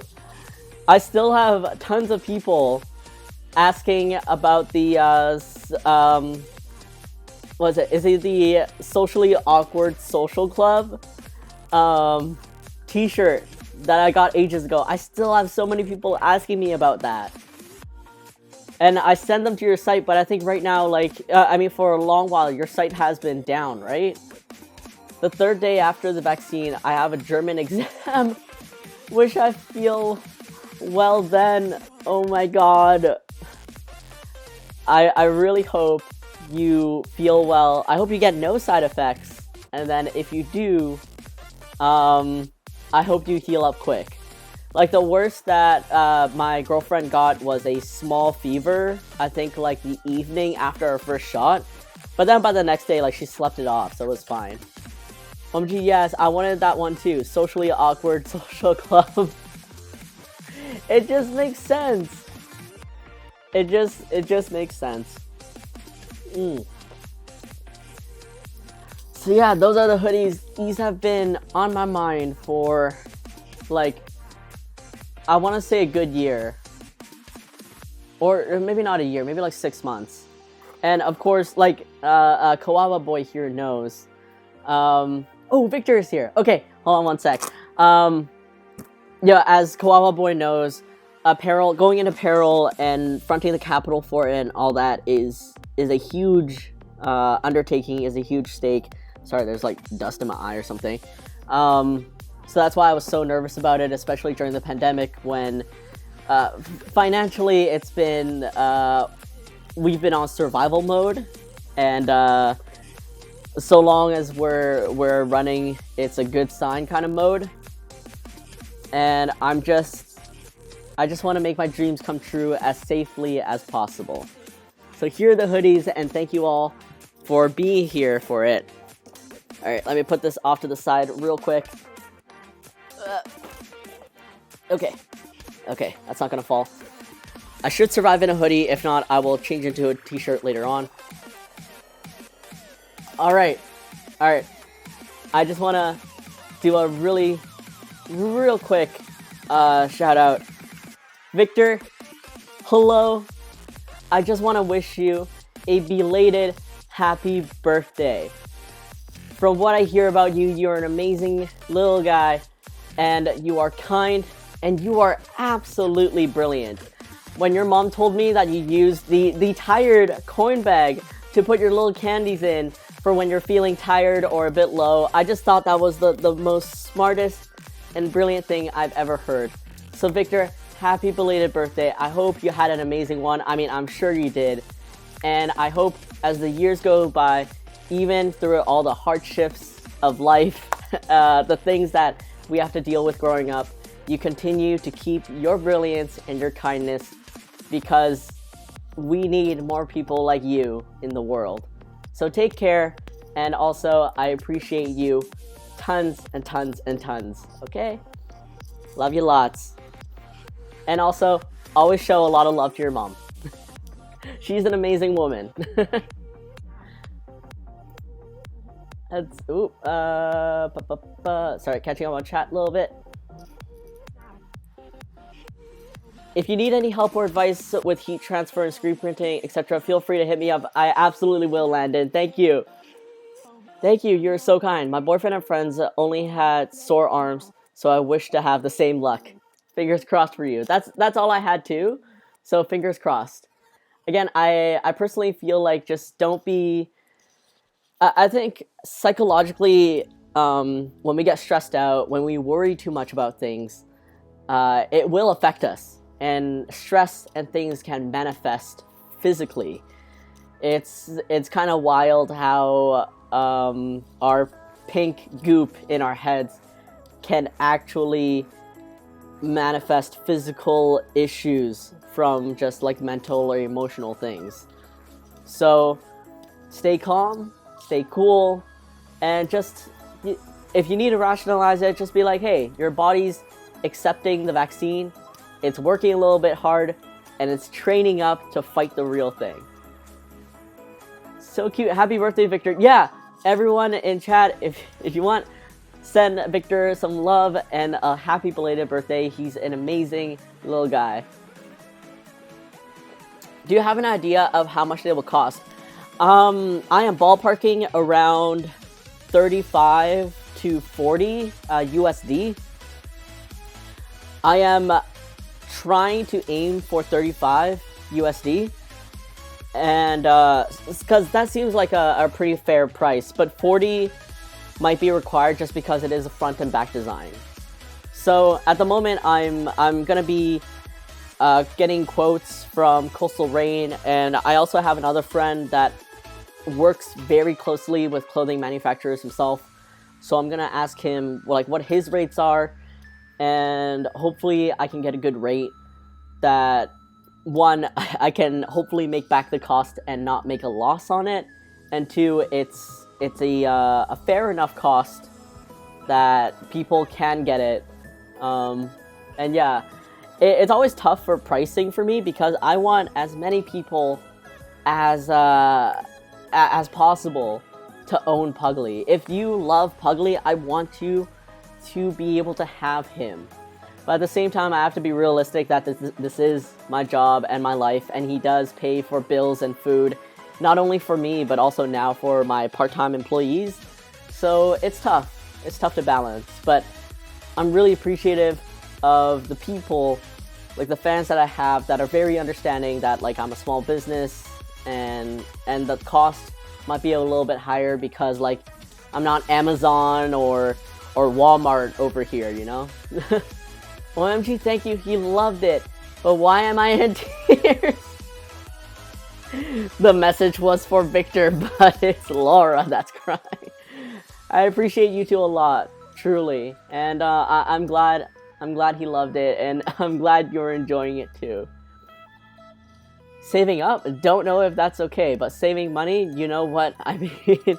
I still have tons of people asking about the, what is it? Is it the Socially Awkward Social Club t-shirt that I got ages ago? I still have so many people asking me about that. And I send them to your site, but I think right now, for a long while, your site has been down, right? The 3rd day after the vaccine, I have a German exam. Wish I feel well then. Oh my god. I really hope you feel well. I hope you get no side effects. And then if you do, I hope you heal up quick. Like, the worst that my girlfriend got was a small fever, I think, like, the evening after her first shot. But then by the next day, like, she slept it off, so it was fine. OMG, yes, I wanted that one too. Socially Awkward Social Club. It just makes sense. It just makes sense. So yeah, those are the hoodies. These have been on my mind for, like, I want to say a good year. Or maybe not a year, maybe like 6 months. And of course, like, Kawawa Boy here knows. Oh, Victor is here. Okay, hold on one sec. Yeah, as Kawawa Boy knows, apparel, going into apparel and fronting the capital for it and all that is a huge undertaking, is a huge stake. Sorry, there's like dust in my eye or something. So that's why I was so nervous about it, especially during the pandemic when financially it's been, we've been on survival mode, and so long as we're running it's a good sign kind of mode. And I just want to make my dreams come true as safely as possible. So here are the hoodies, and thank you all for being here for it. Alright, let me put this off to the side real quick. Okay, that's not gonna fall. I should survive in a hoodie. If not, I will change into a t-shirt later on. Alright. I just want to do a real quick shout out. Victor, hello. I just want to wish you a belated happy birthday. From what I hear about you, you're an amazing little guy. and you are kind, and you are absolutely brilliant. When your mom told me that you used the tired coin bag to put your little candies in for when you're feeling tired or a bit low, I just thought that was the most smartest and brilliant thing I've ever heard. So Victor, happy belated birthday. I hope you had an amazing one. I mean, I'm sure you did. And I hope as the years go by, even through all the hardships of life, the things that we have to deal with growing up, you continue to keep your brilliance and your kindness, because we need more people like you in the world. So take care, and also I appreciate you tons and tons and tons, okay? Love you lots. And also, always show a lot of love to your mom. She's an amazing woman. That's, sorry, catching up on chat a little bit. If you need any help or advice with heat transfer and screen printing, etc., feel free to hit me up. I absolutely will, Landon. Thank you. Thank you. You're so kind. My boyfriend and friends only had sore arms, so I wish to have the same luck. Fingers crossed for you. That's all I had too. So fingers crossed. Again, I personally feel like just don't be... I think psychologically, when we get stressed out, when we worry too much about things, it will affect us. And stress and things can manifest physically. It's kind of wild how our pink goop in our heads can actually manifest physical issues from just like mental or emotional things. So stay calm, stay cool, and just, if you need to rationalize it, just be like, hey, your body's accepting the vaccine, it's working a little bit hard, and it's training up to fight the real thing. So cute. Happy birthday, Victor. Yeah, everyone in chat, if you want, send Victor some love and a happy belated birthday. He's an amazing little guy. Do you have an idea of how much they will cost? I am ballparking around 35 to 40 USD. I am trying to aim for 35 USD, and because that seems like a pretty fair price, but 40 might be required just because it is a front and back design. So at the moment, I'm gonna be getting quotes from Coastal Rain, and I also have another friend that works very closely with clothing manufacturers himself. So I'm gonna ask him like what his rates are, and hopefully I can get a good rate that, one, I can hopefully make back the cost and not make a loss on it, and two, it's a fair enough cost that people can get it. And yeah, it's always tough for pricing for me because I want as many people as possible to own Puglie. If you love Puglie, I want you to be able to have him. But at the same time, I have to be realistic that this is my job and my life, and he does pay for bills and food, not only for me, but also now for my part-time employees. So it's tough. It's tough to balance. But I'm really appreciative of the people, like the fans that I have, that are very understanding that like I'm a small business, and the cost might be a little bit higher because like I'm not Amazon or Walmart over here, you know? OMG, thank you, he loved it. But why am I in tears? The message was for Victor, but it's Laura that's crying. I appreciate you two a lot, truly. And I'm glad he loved it, and I'm glad you're enjoying it too. Saving up? Don't know if that's okay, but saving money, you know what I mean?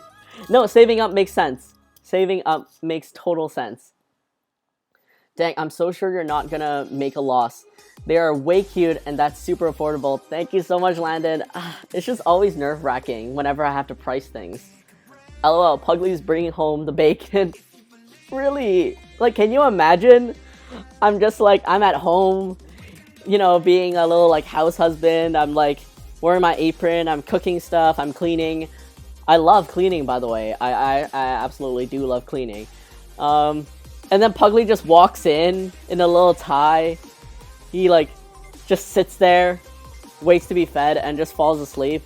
No, saving up makes sense. Saving up makes total sense. Dang, I'm so sure you're not gonna make a loss. They are way cute, and that's super affordable. Thank you so much, Landon. It's just always nerve-wracking whenever I have to price things. LOL, Puglie's bringing home the bacon. Really? Like, can you imagine? I'm just like, I'm at home, you know, being a little like house husband. I'm like wearing my apron, I'm cooking stuff, I'm cleaning. I love cleaning, by the way. I absolutely do love cleaning. And And then Puglie just walks in a little tie. He like just sits there, waits to be fed, and just falls asleep.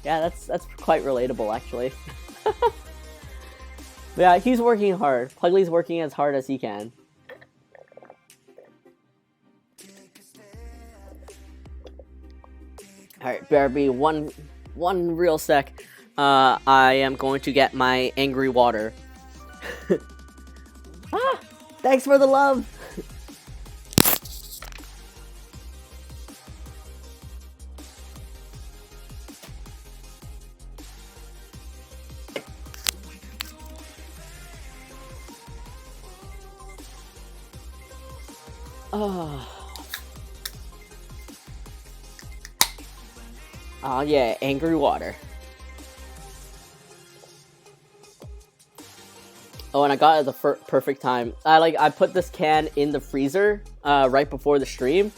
Yeah, that's quite relatable actually. Yeah, he's working hard. Puglie's working as hard as he can. Alright, bear me one real sec. I am going to get my angry water. Ah! Thanks for the love! Oh yeah, angry water. Oh, and I got it at the perfect time. I put this can in the freezer right before the stream,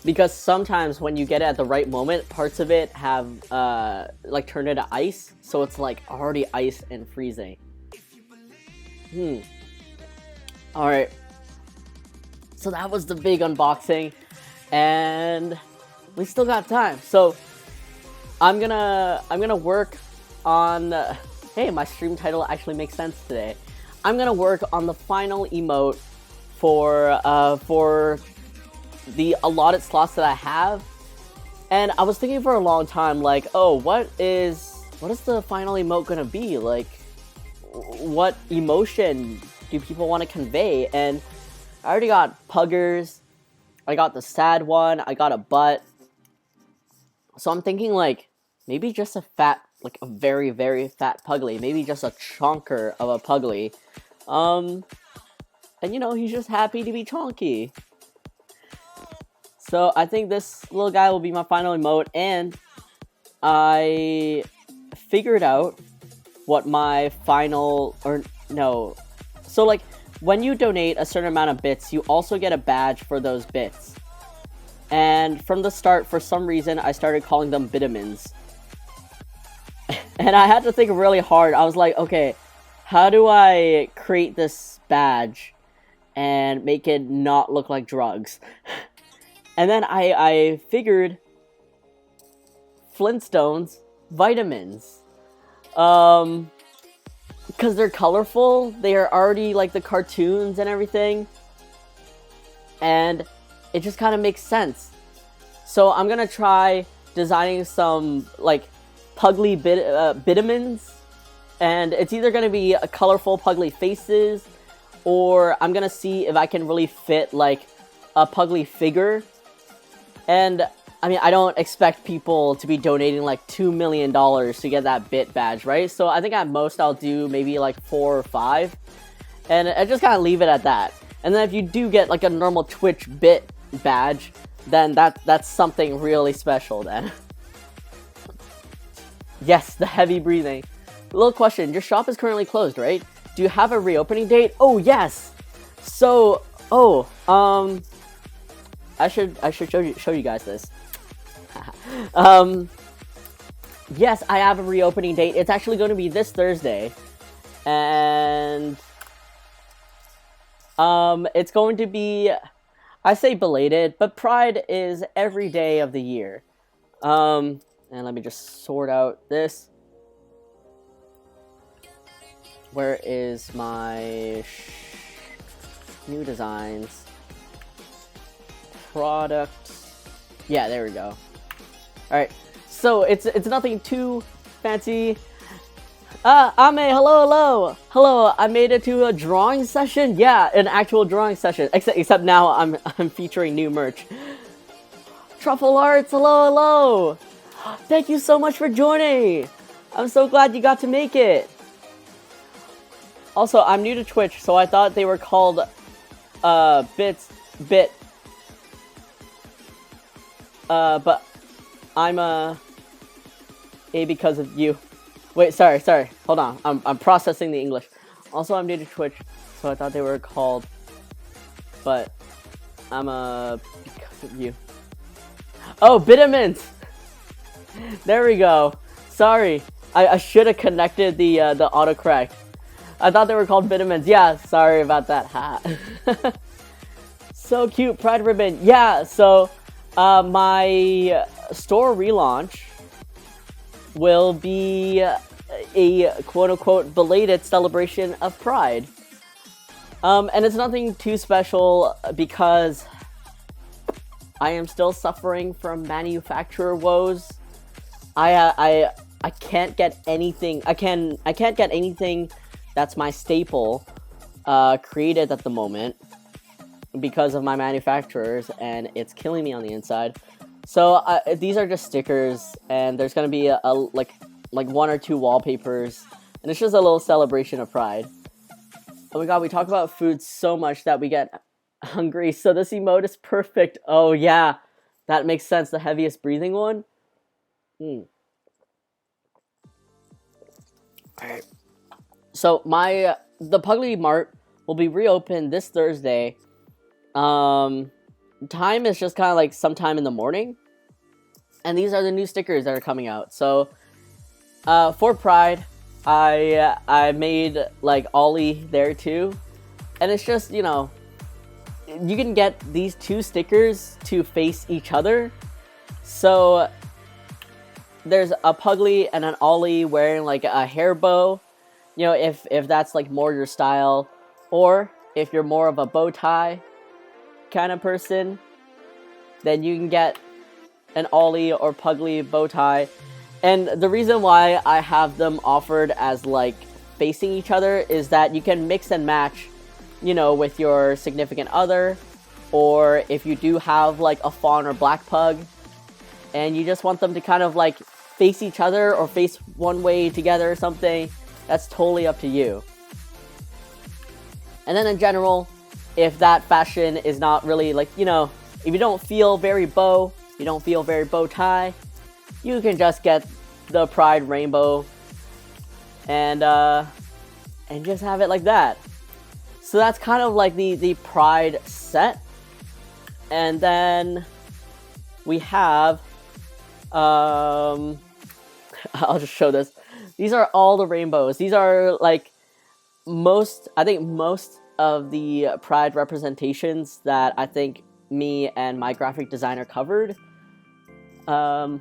because sometimes when you get it at the right moment, parts of it have like turned into ice, so it's like already ice and freezing. All right. So that was the big unboxing, and we still got time. So I'm gonna work on. Hey, my stream title actually makes sense today. I'm gonna work on the final emote for the allotted slots that I have, and I was thinking for a long time, like, oh, what is the final emote gonna be? Like, what emotion do people want to convey? And I already got puggers, I got the sad one, I got a butt. So I'm thinking like maybe just a fat, like a very, very fat Puglie, maybe just a chonker of a Puglie. And you know, he's just happy to be chonky. So I think this little guy will be my final emote, and I figured out what my final, or no, so like, when you donate a certain amount of bits, you also get a badge for those bits. And from the start, for some reason, I started calling them vitamins. And I had to think really hard. I was like, okay, how do I create this badge and make it not look like drugs? And then I figured Flintstones vitamins. Because they're colorful, they are already like the cartoons and everything, and it just kind of makes sense. So I'm gonna try designing some like Puglie vitamins, and it's either gonna be a colorful Puglie faces, or I'm gonna see if I can really fit like a Puglie figure. And I mean, I don't expect people to be donating like $2 million to get that bit badge, right? So I think at most I'll do maybe like 4 or 5. And I just kind of leave it at that. And then if you do get like a normal Twitch bit badge, then that's something really special then. Yes, the heavy breathing. Little question, your shop is currently closed, right? Do you have a reopening date? Oh, yes! So, I should show you guys this. Yes, I have a reopening date. It's actually going to be this Thursday, and it's going to be, I say belated, but Pride is every day of the year. And let me just sort out this. Where is my new designs? Product. Yeah, there we go. Alright, so it's nothing too fancy. Ame, hello. Hello, I made it to a drawing session. Yeah, an actual drawing session. Except now I'm featuring new merch. Truffle Arts, hello. Thank you so much for joining. I'm so glad you got to make it. Also, I'm new to Twitch, so I thought they were called bit. But I'm A because of you. Wait, sorry. Hold on. I'm processing the English. Also, I'm new to Twitch, so I thought they were called, but I'm because of you. Oh, vitamins. There we go. Sorry. I should have connected the autocorrect. I thought they were called vitamins. Yeah, sorry about that hat. So cute, Pride ribbon. Yeah, so my store relaunch will be a quote-unquote belated celebration of Pride. And it's nothing too special because I am still suffering from manufacturer woes. I can't get anything. I can't get anything that's my staple created at the moment because of my manufacturers, and it's killing me on the inside. So these are just stickers, and there's gonna be a like 1 or 2 wallpapers, and it's just a little celebration of Pride. Oh my god, we talk about food so much that we get hungry, so this emote is perfect. Oh yeah, that makes sense, the heaviest breathing one. Alright. So the Puglie Mart will be reopened this Thursday. Time is just kind of like sometime in the morning. And these are the new stickers that are coming out. So, for Pride, I made like Ollie there too, and it's just, you know, you can get these 2 stickers to face each other. So there's a Puglie and an Ollie wearing like a hair bow, you know, if that's like more your style, or if you're more of a bow tie kind of person, then you can get an Ollie or Puglie bow tie. And the reason why I have them offered as like facing each other is that you can mix and match, you know, with your significant other, or if you do have like a fawn or black pug and you just want them to kind of like face each other or face one way together or something, that's totally up to you. And then in general, if that fashion is not really like, you know, if you don't feel very bow, you don't feel very bow tie, you can just get the Pride rainbow and just have it like that. So that's kind of like the Pride set. And then we have I'll just show this. These are all the rainbows. These are like most of the Pride representations that I think me and my graphic designer covered. Oh,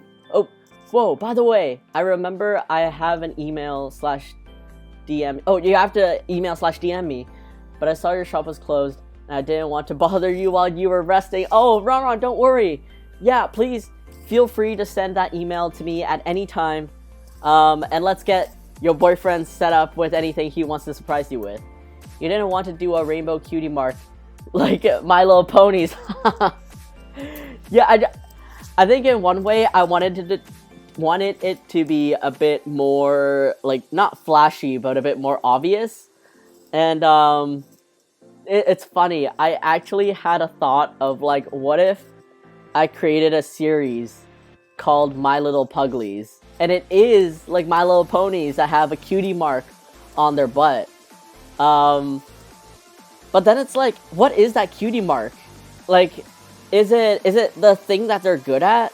whoa, by the way, I remember I have an email/DM. Oh, you have to email/DM me. But I saw your shop was closed, and I didn't want to bother you while you were resting. Oh, Ron, don't worry. Yeah, please feel free to send that email to me at any time. And let's get your boyfriend set up with anything he wants to surprise you with. You didn't want to do a rainbow cutie mark like My Little Ponies. Yeah, I think in one way I wanted it to be a bit more, like, not flashy, but a bit more obvious. And it's funny, I actually had a thought of, like, what if I created a series called My Little Puglies, and it is like My Little Ponies that have a cutie mark on their butt. But then it's like, what is that cutie mark? Like, is it the thing that they're good at?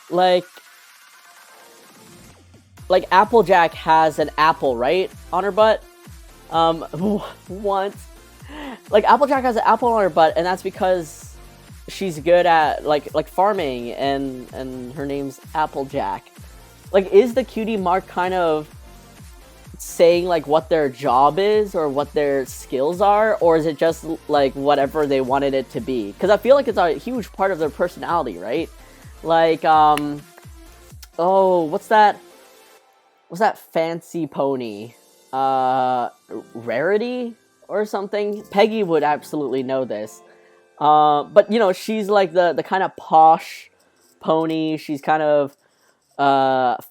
Like Applejack has an apple, right, on her butt. Once, like, Applejack has an apple on her butt, and that's because she's good at like farming, and her name's Applejack. Like, is the cutie mark kind of saying like what their job is or what their skills are, or is it just like whatever they wanted it to be? Because I feel like it's a huge part of their personality, right? Like, oh, what's that fancy pony? Rarity or something? Peggy would absolutely know this. But you know, she's like the kind of posh pony. She's kind of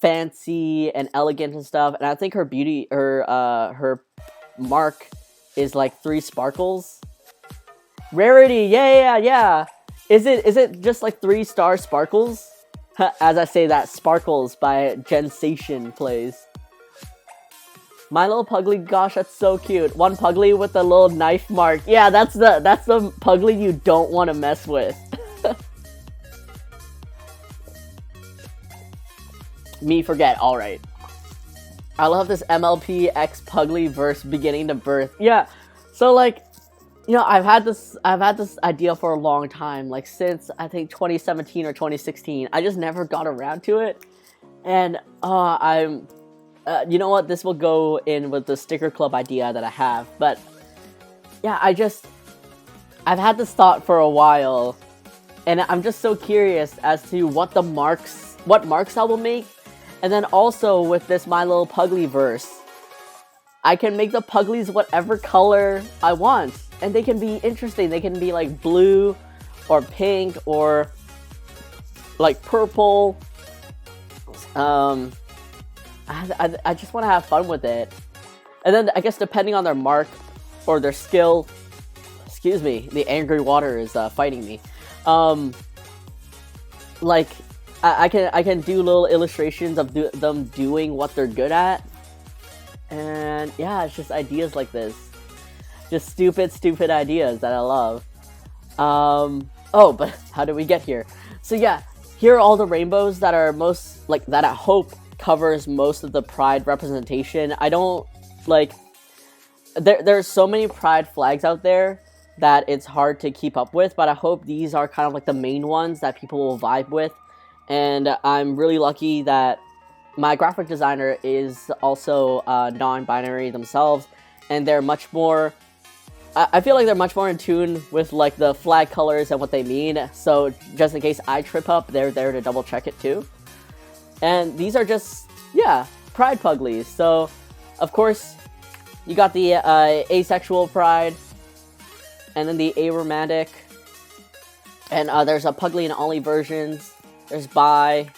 fancy and elegant and stuff. And I think her her mark is like 3 sparkles. Rarity, yeah. Is it just like 3 star sparkles? As I say that, Sparkles by Jensation plays. My Little Puglie, gosh, that's so cute. One Puglie with a little knife mark. Yeah, that's the Puglie you don't want to mess with. Me forget, alright. I love this MLP X Puglie verse beginning to birth. Yeah, so like, you know, I've had this idea for a long time, like since I think 2017 or 2016. I just never got around to it, and you know what? This will go in with the sticker club idea that I have, but yeah, I've had this thought for a while, and I'm just so curious as to what marks I will make. And then also with this My Little Puglie verse, I can make the Puglies whatever color I want. And they can be interesting. They can be like blue or pink or like purple. I just want to have fun with it. And then I guess depending on their mark or their skill, excuse me, the angry water is fighting me. Like I can do little illustrations of them doing what they're good at, and yeah, it's just ideas like this, just stupid ideas that I love. Oh, but how did we get here? So yeah, here are all the rainbows that are most like that I hope covers most of the Pride representation. I don't like there's so many Pride flags out there that it's hard to keep up with, but I hope these are kind of like the main ones that people will vibe with. And I'm really lucky that my graphic designer is also non-binary themselves, and they're much more, I feel like they're much more in tune with like the flag colors and what they mean, so just in case I trip up, they're there to double check it too. And these are just, yeah, Pride Puglies. So, of course, you got the asexual Pride, and then the aromantic, and there's a Puglie and Ollie versions. There's bi.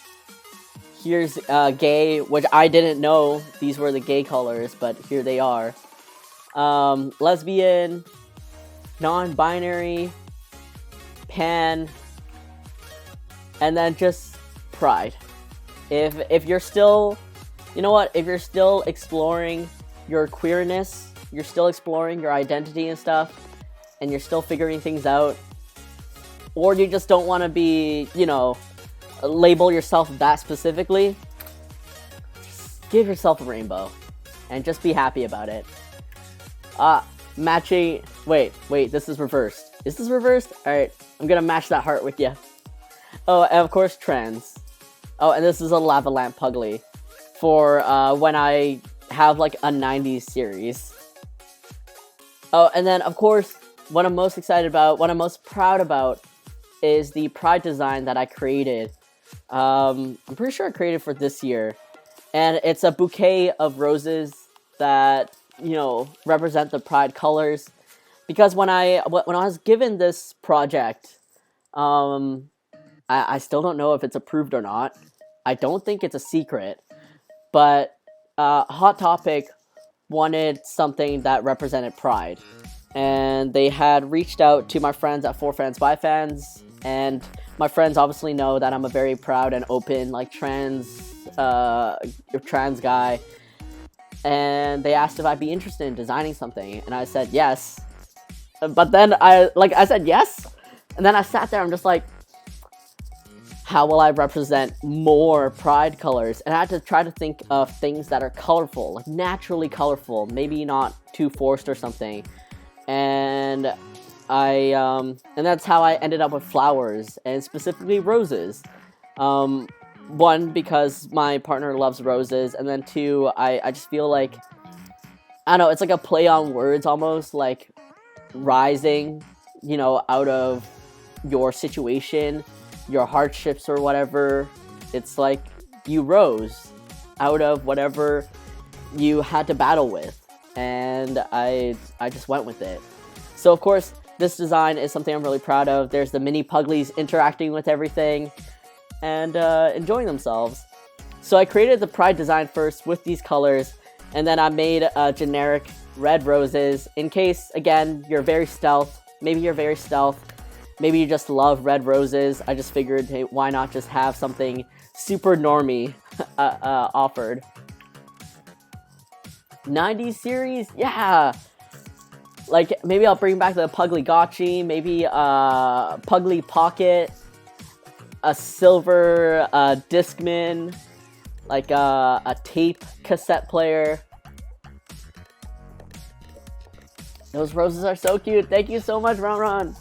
Here's gay, which I didn't know these were the gay colors, but here they are. Lesbian, non-binary, pan, and then just Pride. If you're still, you know what? If you're still exploring your queerness, you're still exploring your identity and stuff, and you're still figuring things out, or you just don't want to be, you know, label yourself that specifically, just give yourself a rainbow and just be happy about it. Matching, wait, this is reversed. Is this reversed? Alright, I'm gonna match that heart with you. Oh, and of course trans. Oh, and this is a lava lamp Puglie for when I have like a 90s series. Oh, and then of course what I'm most excited about, what I'm most proud about, is the Pride design that I created. I'm pretty sure I created for this year, and it's a bouquet of roses that, you know, represent the Pride colors. Because when I was given this project, I still don't know if it's approved or not. I don't think it's a secret, but Hot Topic wanted something that represented Pride, and they had reached out to my friends at 4Fans by Fans. And my friends obviously know that I'm a very proud and open, like, trans guy. And they asked if I'd be interested in designing something, and I said yes. But then I said yes, and then I sat there, I'm just like, how will I represent more Pride colors? And I had to try to think of things that are colorful, like naturally colorful, maybe not too forced or something. And and that's how I ended up with flowers, and specifically roses. One, because my partner loves roses, and then two, I just feel like, I don't know, it's like a play on words almost, like rising, you know, out of your situation, your hardships or whatever. It's like you rose out of whatever you had to battle with, and I just went with it. So of course, this design is something I'm really proud of. There's the mini Puglies interacting with everything and enjoying themselves. So I created the Pride design first with these colors, and then I made generic red roses in case, again, you're very stealth. Maybe you're very stealth. Maybe you just love red roses. I just figured, hey, why not just have something super normie offered. 90s series? Yeah! Like, maybe I'll bring back the Puglie Gotchi, maybe Puglie Pocket, a silver Discman, like a tape cassette player. Those roses are so cute. Thank you so much, Ron.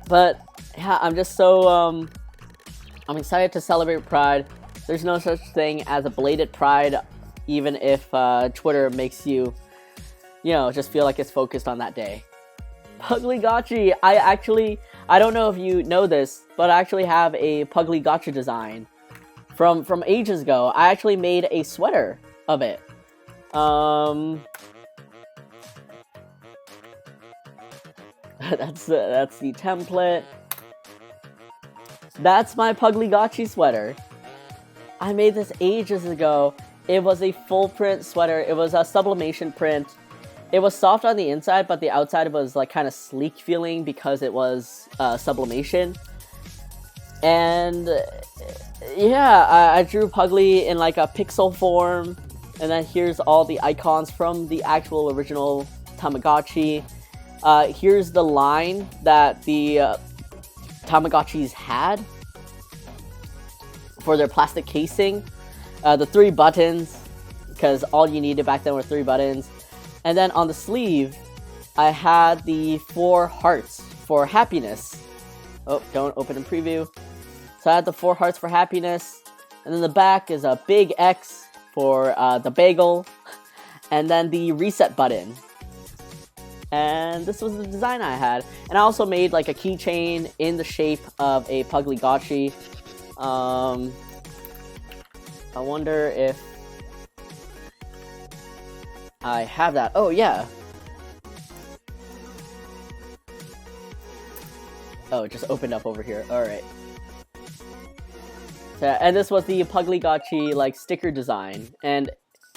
But yeah, I'm just so I'm excited to celebrate Pride. There's no such thing as a belated Pride, even if Twitter makes you, you know, just feel like it's focused on that day. Puglie Gotchi. I don't know if you know this, but I actually have a Puglie Gotchi design from ages ago. I actually made a sweater of it. That's the template. That's my Puglie Gotchi sweater. I made this ages ago. It was a full print sweater. It was a sublimation print. It was soft on the inside, but the outside was like kind of sleek feeling because it was sublimation. And yeah, I drew Puglie in like a pixel form. And then here's all the icons from the actual original Tamagotchi. Here's the line that the Tamagotchis had for their plastic casing. The 3 buttons, because all you needed back then were 3 buttons. And then on the sleeve, I had the 4 hearts for happiness. Oh, don't open and preview. So I had the 4 hearts for happiness. And then the back is a big X for the bagel. And then the reset button. And this was the design I had. And I also made like a keychain in the shape of a Puglie Gotchi. I wonder if I have that. Oh, yeah. Oh, it just opened up over here. Alright. So, and this was the Puglie Gotchi, like, sticker design. And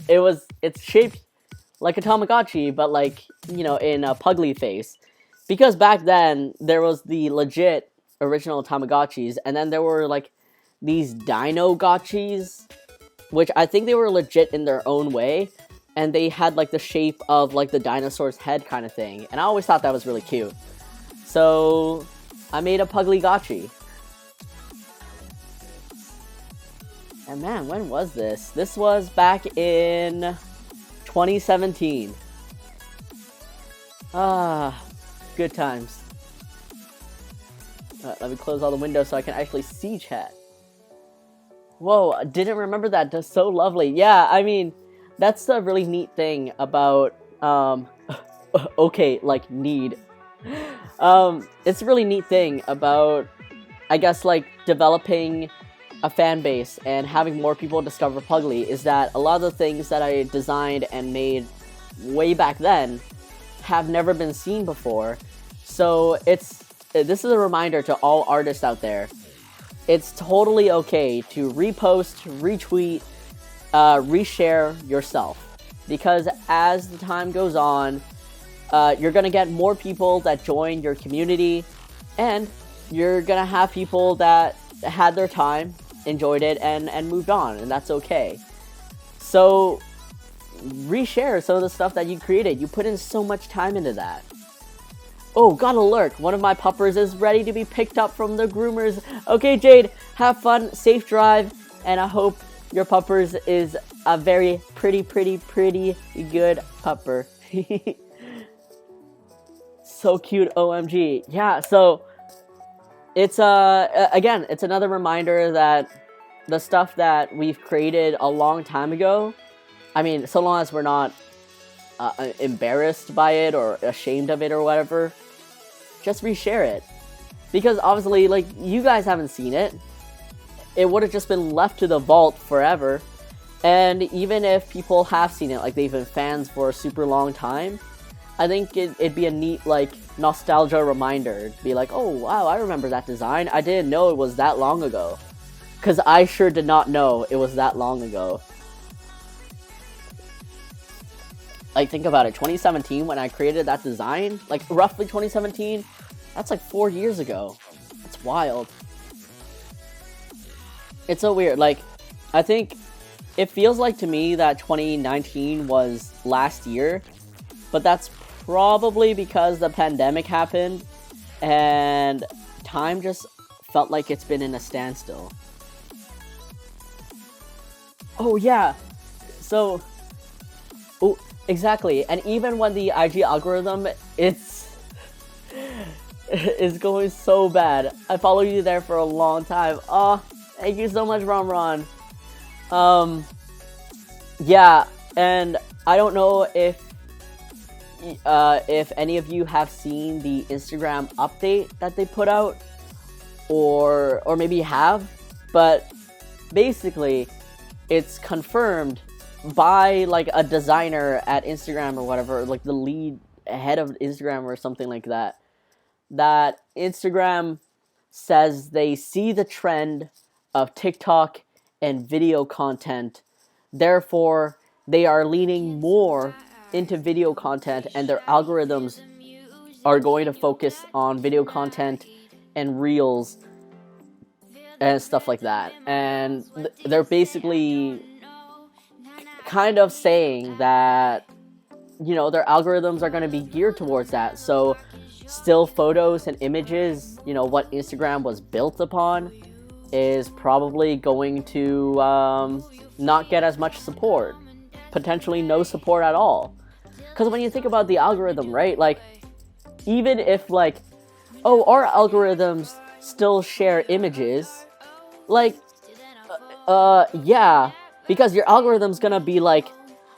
it's shaped like a Tamagotchi, but, like, you know, in a Puglie face. Because back then, there was the legit original Tamagotchis, and then there were, like, these Dino Gotchis, which I think they were legit in their own way. And they had, like, the shape of, like, the dinosaur's head kind of thing. And I always thought that was really cute. So, I made a Puglie Gotchi. And man, when was this? This was back in 2017. Ah, good times. Let me close all the windows so I can actually see chat. Whoa, I didn't remember that. That's so lovely. Yeah, I mean, that's a really neat thing about, okay, like, need. It's a really neat thing about, I guess, like, developing a fan base and having more people discover Puglie is that a lot of the things that I designed and made way back then have never been seen before. So this is a reminder to all artists out there. It's totally okay to repost, retweet, reshare yourself, because as the time goes on, you're gonna get more people that join your community, and you're gonna have people that had their time, enjoyed it, and moved on, and that's okay. So reshare some of the stuff that you created. You put in so much time into that. Oh, got a lurk. One of my puppers is ready to be picked up from the groomers. Okay, Jade, have fun, safe drive, and I hope your puppers is a very pretty good pupper. So cute, OMG. Yeah, so it's again, it's another reminder that the stuff that we've created a long time ago, I mean, so long as we're not embarrassed by it or ashamed of it or whatever, just reshare it. Because obviously, like, you guys haven't seen it. It would have just been left to the vault forever. And even if people have seen it, like they've been fans for a super long time, I think it'd be a neat, like, nostalgia reminder. To be like, oh, wow, I remember that design. I didn't know it was that long ago. Because I sure did not know it was that long ago. Like, think about it. 2017, when I created that design, like, roughly 2017, that's like 4 years ago. That's wild. It's so weird. Like, I think it feels like to me that 2019 was last year, but that's probably because the pandemic happened and time just felt like it's been in a standstill. Oh yeah, so, oh, exactly, and even when the IG algorithm, it's going so bad. I followed you there for a long time. Oh, thank you so much, Ron. Yeah, and I don't know if any of you have seen the Instagram update that they put out, or maybe you have, but basically, it's confirmed by like a designer at Instagram or whatever, like the lead head of Instagram or something like that, that Instagram says they see the trend of TikTok and video content, therefore they are leaning more into video content, and their algorithms are going to focus on video content and reels and stuff like that. And they're basically kind of saying that, you know, their algorithms are going to be geared towards that. So still photos and images, you know, what Instagram was built upon, is probably going to not get as much support, potentially no support at all. Because when you think about the algorithm, right, like, even if like, oh, our algorithms still share images, like, yeah, because your algorithm's gonna be like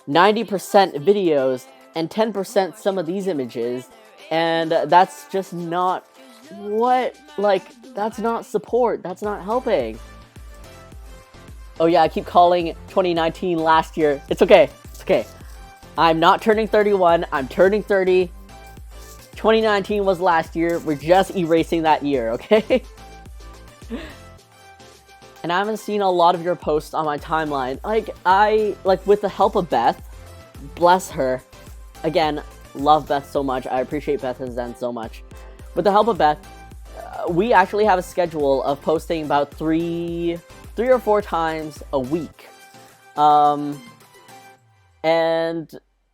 90% videos and 10% some of these images, and that's just not what, like, that's not support, that's not helping. Oh yeah, I keep calling 2019 last year. It's okay, it's okay. I'm not turning 31, I'm turning 30. 2019 was last year, we're just erasing that year, okay? And I haven't seen a lot of your posts on my timeline. Like, with the help of Beth, bless her. Again, love Beth so much. I appreciate Beth and Zen so much. With the help of Beth, we actually have a schedule of posting about three or four times a week. And,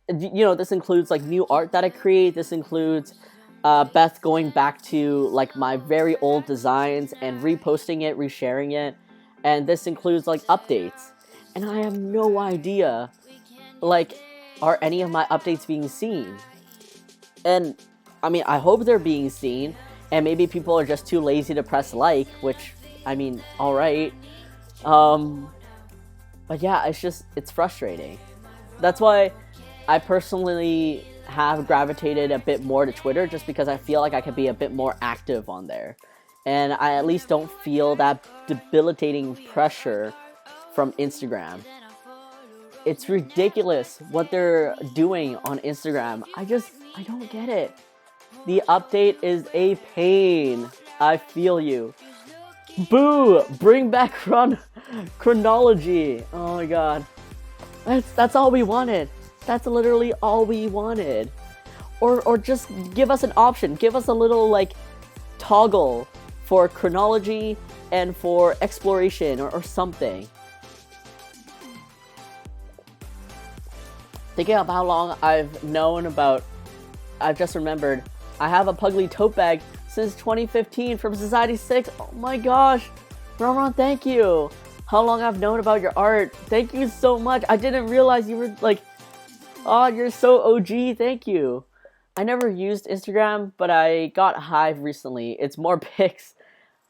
you know, this includes, like, new art that I create. This includes Beth going back to, like, my very old designs and reposting it, resharing it. And this includes, like, updates. And I have no idea, like, are any of my updates being seen? And, I mean, I hope they're being seen. And maybe people are just too lazy to press like, which, I mean, alright. But yeah, it's frustrating. That's why I personally have gravitated a bit more to Twitter, just because I feel like I could be a bit more active on there. And I at least don't feel that debilitating pressure from Instagram. It's ridiculous what they're doing on Instagram. I don't get it. The update is a pain. I feel you. Boo! Bring back chronology. Oh my god. That's all we wanted. That's literally all we wanted. Or just give us an option. Give us a little, like, toggle for chronology and for exploration or something. Thinking of how long I've known about, I've just remembered, I have a Puglie tote bag since 2015 from Society 6. Oh my gosh. Ron, thank you. How long I've known about your art. Thank you so much. I didn't realize you were, like, oh, you're so OG. Thank you. I never used Instagram, but I got Hive recently. It's more pics.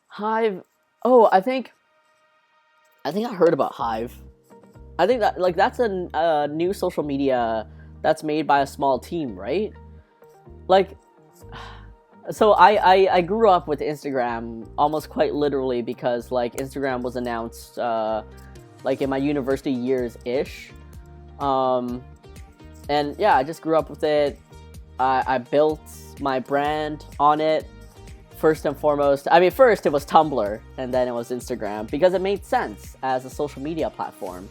Hive. Oh, I think I heard about Hive. I think that, like, that's a new social media that's made by a small team, right? Like, so I grew up with Instagram almost quite literally, because, like, Instagram was announced like in my university years-ish. And yeah, I just grew up with it. I built my brand on it. First and foremost, I mean, first it was Tumblr, and then it was Instagram, because it made sense as a social media platform.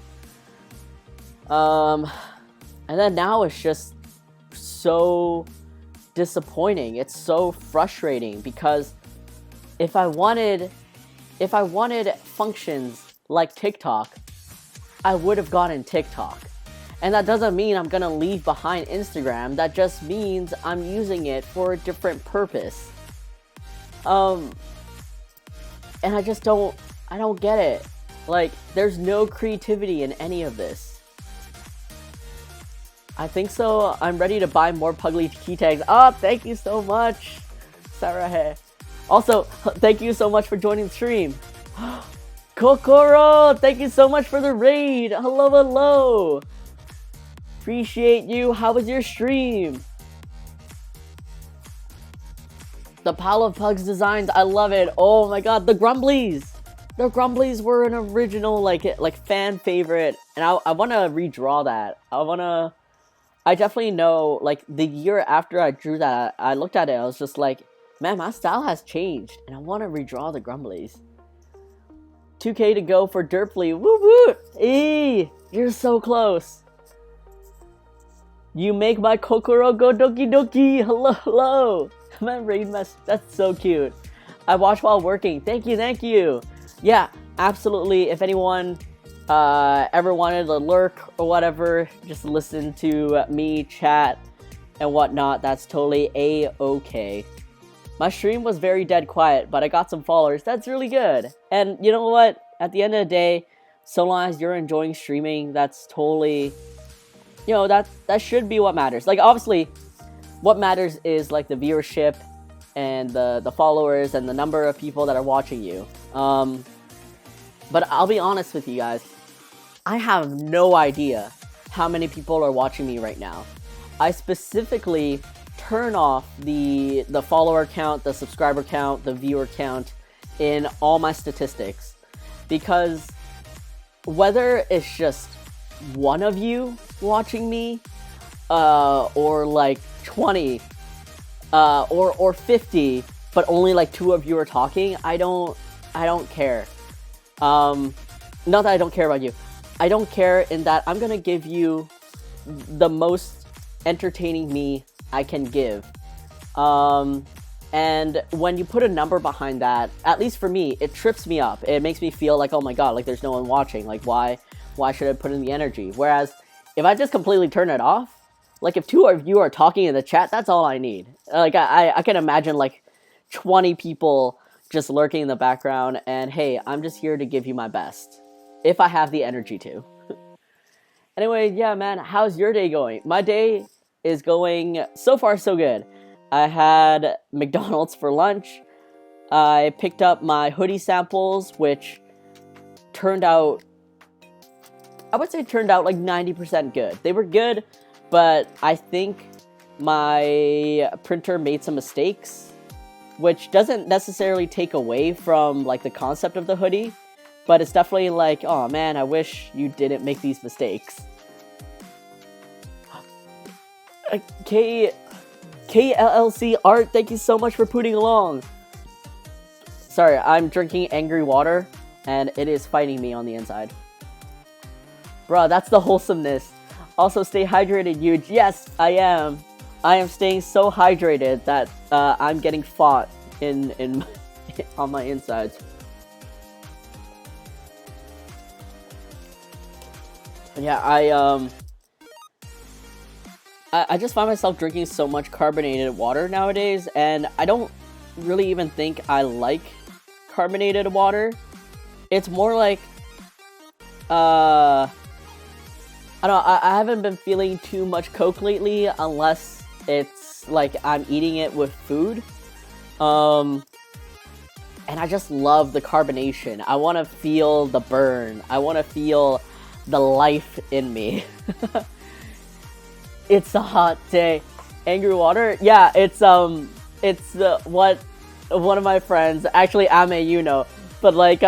And then now it's just so disappointing. It's so frustrating, because if I wanted functions like TikTok, I would have gotten TikTok. And that doesn't mean I'm gonna leave behind Instagram. That just means I'm using it for a different purpose. And I don't get it. Like, there's no creativity in any of this. I think so. I'm ready to buy more Puglie key tags. Oh, thank you so much, Sarah. Also, thank you so much for joining the stream. Kokoro, thank you so much for the raid. Hello, hello. Appreciate you. How was your stream? The Pile of Pugs designs, I love it. Oh my god, the Grumblies. The Grumblies were an original, like fan favorite, and I want to redraw that. I definitely know, like, the year after I drew that, I looked at it, I was just like, man, my style has changed, and I want to redraw the Grumblies. 2K to go for Derply. Woo woo! Eee! You're so close. You make my Kokoro go doki doki. Hello, hello. My raid mess. That's so cute. I watch while working. Thank you, thank you. Yeah, absolutely. If anyone ever wanted to lurk or whatever, just listen to me chat and whatnot. That's totally a-okay. My stream was very dead quiet, but I got some followers. That's really good. And you know what? At the end of the day, so long as you're enjoying streaming, that's totally, you know, that should be what matters. Like, obviously, what matters is like the viewership and the followers and the number of people that are watching you. But I'll be honest with you guys, I have no idea how many people are watching me right now. I specifically turn off the follower count, the subscriber count, the viewer count in all my statistics, because whether it's just one of you watching me, or like 20, or 50, but only like 2 of you are talking, I don't care. Not that I don't care about you. I don't care in that I'm gonna give you the most entertaining me I can give. And when you put a number behind that, at least for me, it trips me up. It makes me feel like, oh my god, like there's no one watching. Like, why should I put in the energy? Whereas if I just completely turn it off, like if 2 of you are talking in the chat, that's all I need. Like I can imagine like 20 people just lurking in the background, and hey, I'm just here to give you my best, if I have the energy to. Anyway, yeah, man, how's your day going? My day is going so far so good. I had McDonald's for lunch. I picked up my Hoodie Samples, which turned out, I would say turned out like 90% good. They were good, but I think my printer made some mistakes, which doesn't necessarily take away from like the concept of the hoodie, but it's definitely like, oh man, I wish you didn't make these mistakes. KLLC Art, thank you so much for putting along. Sorry, I'm drinking angry water, and it is fighting me on the inside. Bruh, that's the wholesomeness. Also, stay hydrated, huge. Yes, I am. I am staying so hydrated that I'm getting fought in on my insides. Yeah, I just find myself drinking so much carbonated water nowadays, and I don't really even think I like carbonated water. It's more like, I don't know, I haven't been feeling too much Coke lately, unless it's like I'm eating it with food. And I just love the carbonation. I want to feel the burn. I want to feel the life in me. It's a hot day. Angry water? Yeah, it's what one of my friends, actually Ame, you know, but like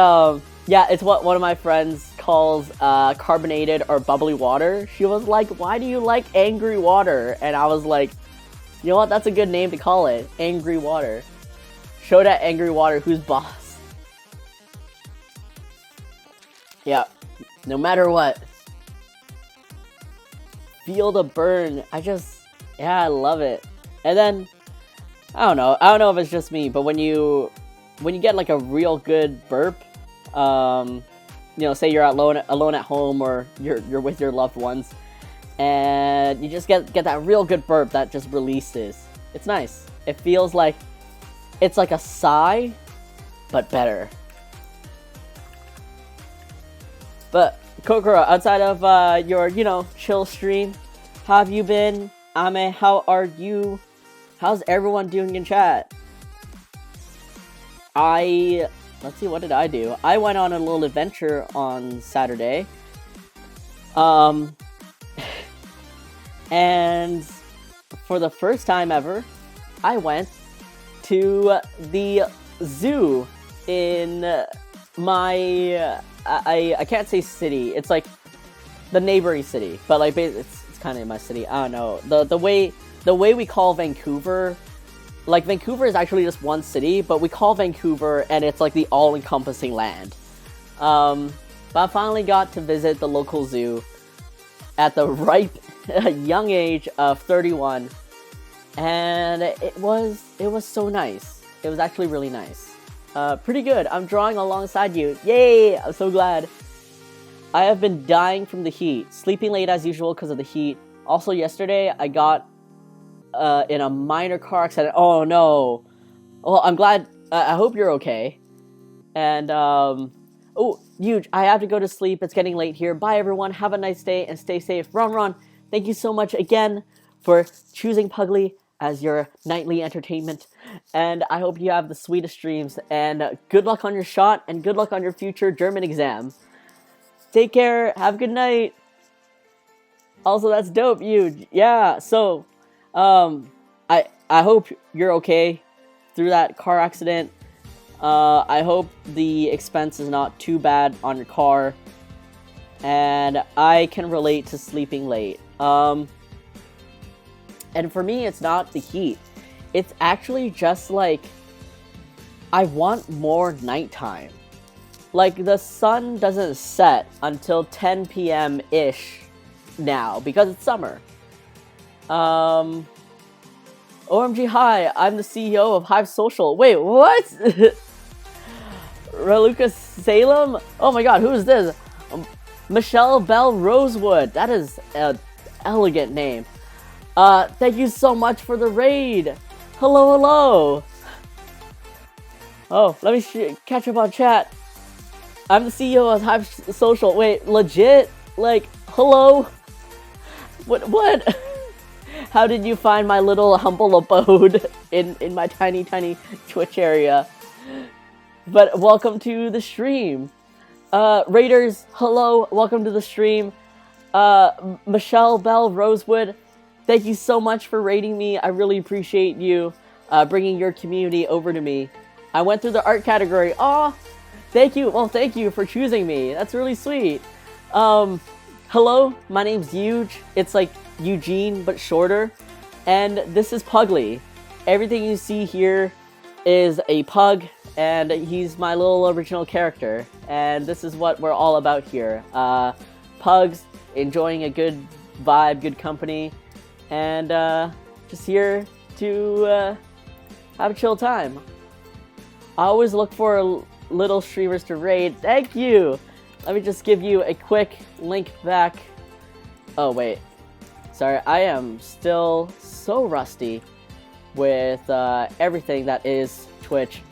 yeah, it's what one of my friends calls carbonated or bubbly water. She was like, "Why do you like angry water?" And I was like, you know what? That's a good name to call it. Angry water. Show that angry water who's boss. Yeah, no matter what. Feel the burn. Yeah, I love it. And then I don't know if it's just me, but when you get like a real good burp, you know, say you're alone at home, or you're with your loved ones, and you just get that real good burp that just releases. It's nice. It feels like it's like a sigh, but better. But Kokoro, outside of your, you know, chill stream, how have you been? Ame, how are you? How's everyone doing in chat? Let's see, what did I do? I went on a little adventure on Saturday. And for the first time ever, I went to the zoo in my, I can't say city, it's like the neighboring city, but like it's kind of in my city. I don't know, the way we call Vancouver, like Vancouver is actually just one city, but we call Vancouver and it's like the all-encompassing land. But I finally got to visit the local zoo at the ripe young age of 31, and it was so nice. It was actually really nice. Pretty good. I'm drawing alongside you. Yay! I'm so glad. I have been dying from the heat. Sleeping late as usual because of the heat. Also, yesterday I got in a minor car accident. Oh no. Well, I'm glad. I hope you're okay. And oh, huge. I have to go to sleep. It's getting late here. Bye everyone. Have a nice day and stay safe. Ron, thank you so much again for choosing Puglie as your nightly entertainment. And I hope you have the sweetest dreams. And good luck on your shot and good luck on your future German exam. Take care. Have a good night. Also, that's dope, huge. Yeah, so I hope you're okay through that car accident. I hope the expense is not too bad on your car. And I can relate to sleeping late. And for me, it's not the heat. It's actually just like, I want more nighttime. Like, the sun doesn't set until 10 p.m.-ish now, because it's summer. OMG, hi, I'm the CEO of Hive Social. Wait, what? Raluca Salem? Oh my god, who is this? Michelle Bell Rosewood. That is an elegant name. Thank you so much for the raid. Hello. Oh, let me catch up on chat. I'm the CEO of Hive Social. Wait, legit? Like, hello? What? How did you find my little humble abode in my tiny Twitch area? But welcome to the stream. Raiders, hello, welcome to the stream. Michelle Bell Rosewood, thank you so much for raiding me. I really appreciate you bringing your community over to me. I went through the art category. Aw, thank you. Well, thank you for choosing me. That's really sweet. Hello, my name's Huge. It's like Eugene, but shorter. And this is Puglie. Everything you see here is a pug, and he's my little original character. And this is what we're all about here. Pugs, enjoying a good vibe, good company, and just here to have a chill time. I always look for little streamers to raid. Thank you! Let me just give you a quick link back. Oh, wait. Sorry, I am still so rusty with everything that is Twitch.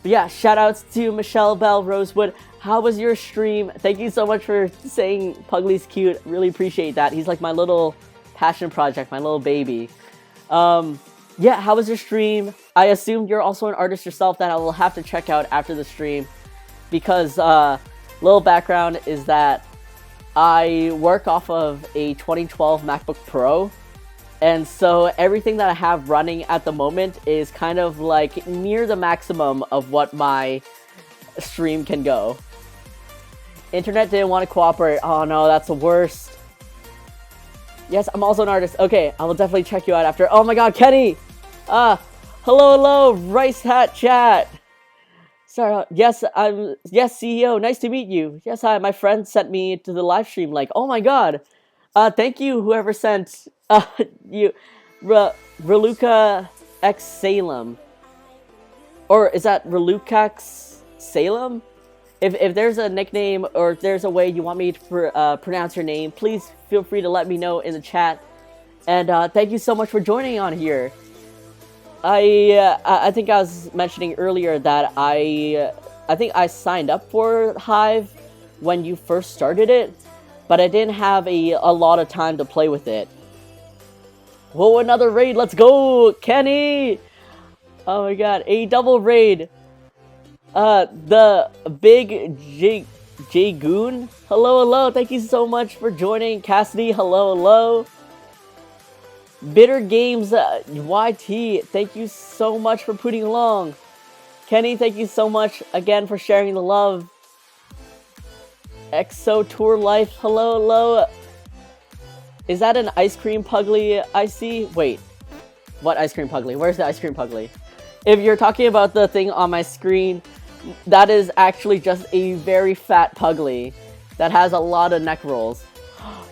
But yeah, shoutouts to Michelle Bell Rosewood. How was your stream? Thank you so much for saying Puglie's cute. Really appreciate that. He's like my little passion project, my little baby. Yeah, how was your stream? I assumed you're also an artist yourself that I will have to check out after the stream. Because, little background is that I work off of a 2012 MacBook Pro. And so everything that I have running at the moment is kind of like near the maximum of what my stream can go. Internet didn't want to cooperate. Oh no, that's the worst. Yes, I'm also an artist. Okay, I will definitely check you out after. Oh my god, Kenny! Hello, Rice Hat Chat! Sorry, yes, CEO, nice to meet you. Yes, hi, my friend sent me to the live stream, like, oh my god. Thank you, whoever sent, you, Raluca X Salem. Or is that Raluca X Salem? If there's a nickname or if there's a way you want me to pronounce your name, please feel free to let me know in the chat. And thank you so much for joining on here. I think I was mentioning earlier that I think I signed up for Hive when you first started it, but I didn't have a lot of time to play with it. Whoa, another raid, let's go, Kenny! Oh my god, a double raid. The big J Goon, hello, thank you so much for joining. Cassidy, hello. Bitter Games YT, thank you so much for putting along. Kenny, thank you so much again for sharing the love. Exo Tour Life, hello. Is that an ice cream Puglie I see? Wait, what ice cream Puglie? Where's the ice cream Puglie? If you're talking about the thing on my screen, that is actually just a very fat Puglie that has a lot of neck rolls.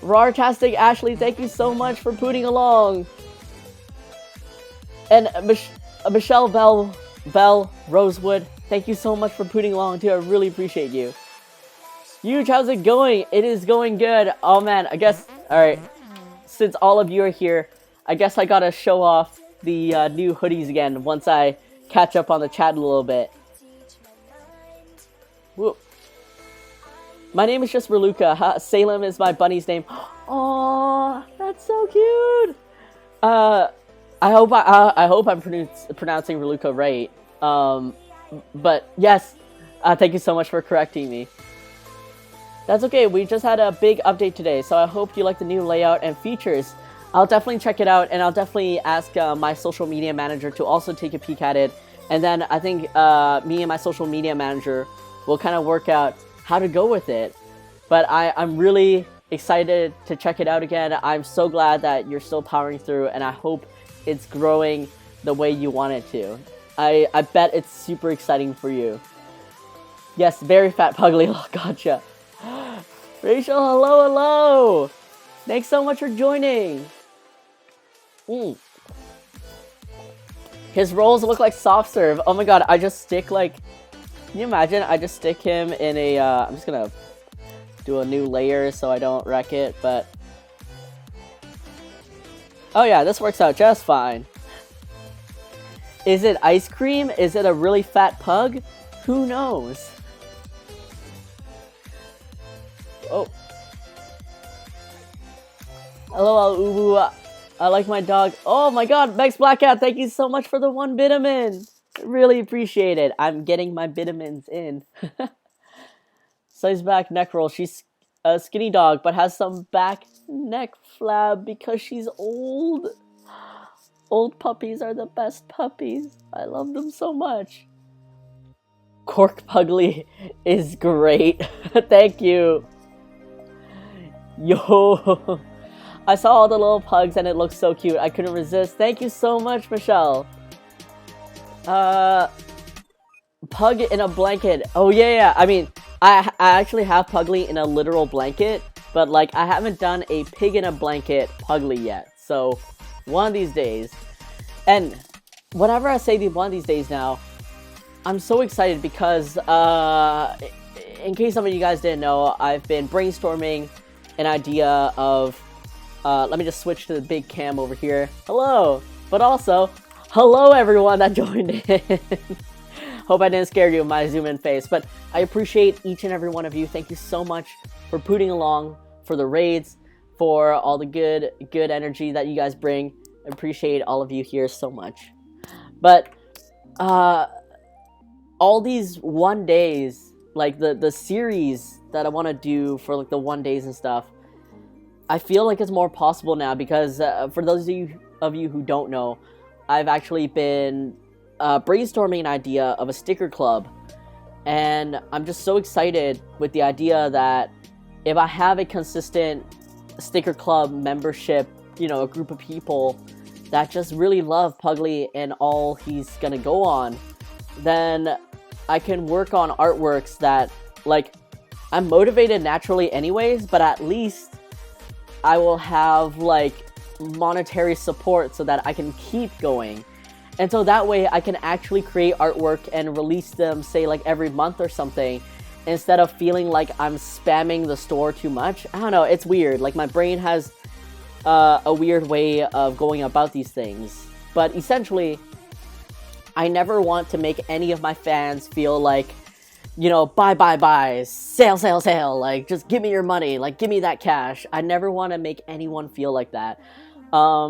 Rawtastic Ashley, thank you so much for putting along. And Michelle Bell Rosewood, thank you so much for putting along too. I really appreciate you. Huge, how's it going? It is going good. Oh man, I guess, alright. Since all of you are here, I guess I gotta show off the new hoodies again once I catch up on the chat a little bit. Whoop. My name is just Reluca. Salem is my bunny's name. Oh, that's so cute. I hope I'm pronouncing Reluca right. But yes, thank you so much for correcting me. That's okay. We just had a big update today, so I hope you like the new layout and features. I'll definitely check it out, and I'll definitely ask my social media manager to also take a peek at it. And then I think me and my social media manager will kind of work out how to go with it. But I'm really excited to check it out again. I'm so glad that you're still powering through, and I hope it's growing the way you want it to. I bet it's super exciting for you. Yes, very fat Puglie. Oh, gotcha. Rachel, hello. Thanks so much for joining. His rolls look like soft serve. Oh my god, I just stick like... Can you imagine? I just stick him in a... I'm just gonna do a new layer so I don't wreck it, but... Oh yeah, this works out just fine. Is it ice cream? Is it a really fat pug? Who knows? Oh. Hello, Ubu. I like my dog. Oh my god, Mex Black Cat, thank you so much for the 1 vitamin. Really appreciate it. I'm getting my vitamins in. Size back neck roll. She's a skinny dog, but has some back neck flab because she's old. Old puppies are the best puppies. I love them so much. Cork Puglie is great. Thank you. Yo. I saw all the little pugs and it looks so cute. I couldn't resist. Thank you so much, Michelle. Pug in a blanket. Oh yeah. I mean, I actually have Puglie in a literal blanket, but like I haven't done a pig in a blanket Puglie yet. So one of these days, and whenever I say one of these days now, I'm so excited because in case some of you guys didn't know, I've been brainstorming an idea of let me just switch to the big cam over here. Hello, but also hello everyone that joined in. Hope I didn't scare you with my zoom in face, but I appreciate each and every one of you. Thank you so much for putting along, for the raids, for all the good energy that you guys bring. I appreciate all of you here so much. But all these 1 days, like the series that I want to do for like the 1 days and stuff, I feel like it's more possible now because for those of you who don't know, I've actually been brainstorming an idea of a sticker club, and I'm just so excited with the idea that if I have a consistent sticker club membership, you know, a group of people that just really love Puglie and all he's gonna go on, then I can work on artworks that, like, I'm motivated naturally anyways, but at least I will have, like, monetary support so that I can keep going. And so that way I can actually create artwork and release them, say, like, every month or something, instead of feeling like I'm spamming the store too much. I don't know, it's weird. Like, my brain has a weird way of going about these things. But essentially, I never want to make any of my fans feel like you know, buy, sale, like, just give me your money, like, give me that cash. I never want to make anyone feel like that.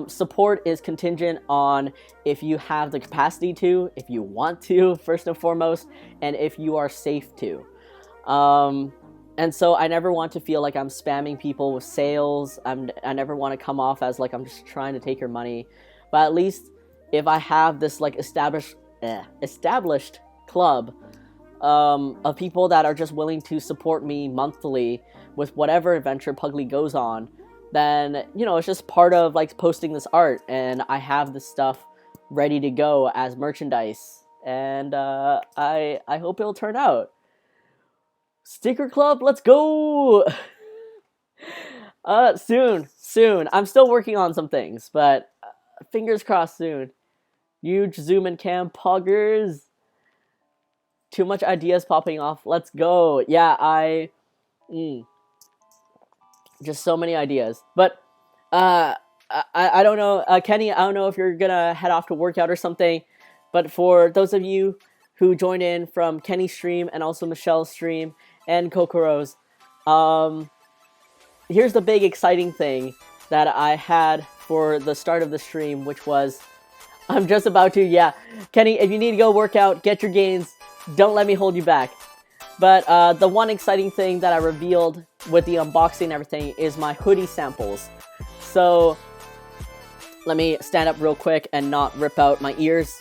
Support is contingent on if you have the capacity to, if you want to, first and foremost, and if you are safe to. And so I never want to feel like I'm spamming people with sales. I never want to come off as like I'm just trying to take your money. But at least if I have this like established club of people that are just willing to support me monthly with whatever adventure Puglie goes on, then, you know, it's just part of like posting this art, and I have this stuff ready to go as merchandise, and I hope it'll turn out. Sticker club, let's go! Soon. I'm still working on some things, but fingers crossed soon. Huge zoom and cam poggers. Too much ideas popping off. Let's go. Yeah, just so many ideas. But I don't know, Kenny, I don't know if you're gonna head off to workout or something, but for those of you who joined in from Kenny's stream and also Michelle's stream and Kokoro's, here's the big exciting thing that I had for the start of the stream, which was, I'm just about to, yeah, Kenny, if you need to go work out, get your gains, don't let me hold you back. But the one exciting thing that I revealed with the unboxing and everything is my hoodie samples. So let me stand up real quick and not rip out my ears.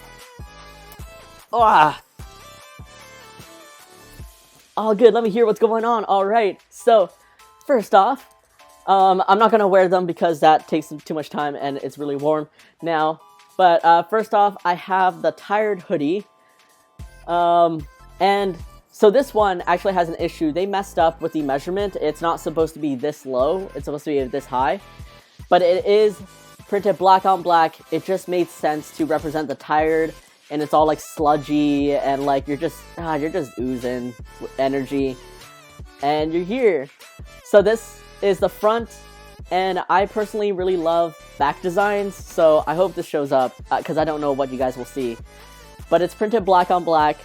Oh, good. Let me hear what's going on. All right. So first off, I'm not going to wear them because that takes too much time and it's really warm now. But first off, I have the Tired hoodie. And so this one actually has an issue. They messed up with the measurement. It's not supposed to be this low. It's supposed to be this high. But it is printed black on black. It just made sense to represent the Tired. And it's all like sludgy and like you're just oozing energy. And you're here. So this is the front. And I personally really love back designs. So I hope this shows up because I don't know what you guys will see. But it's printed black on black.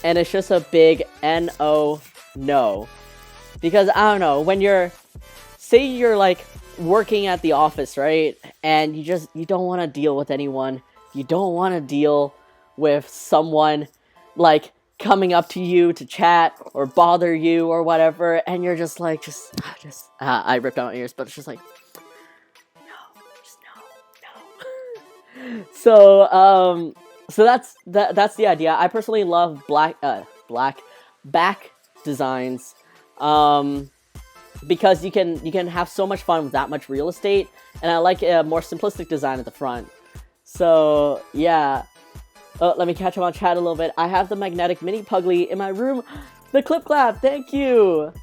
And it's just a big N-O no. Because I don't know, when say you're like working at the office, right? And you don't want to deal with anyone. You don't want to deal with someone like coming up to you to chat or bother you or whatever. And you're just like, I ripped out my ears, but it's just like, no. So that's the idea. I personally love black back designs, because you can have so much fun with that much real estate, and I like a more simplistic design at the front. So yeah, let me catch up on chat a little bit. I have the magnetic mini Puglie in my room. The clip clap, thank you.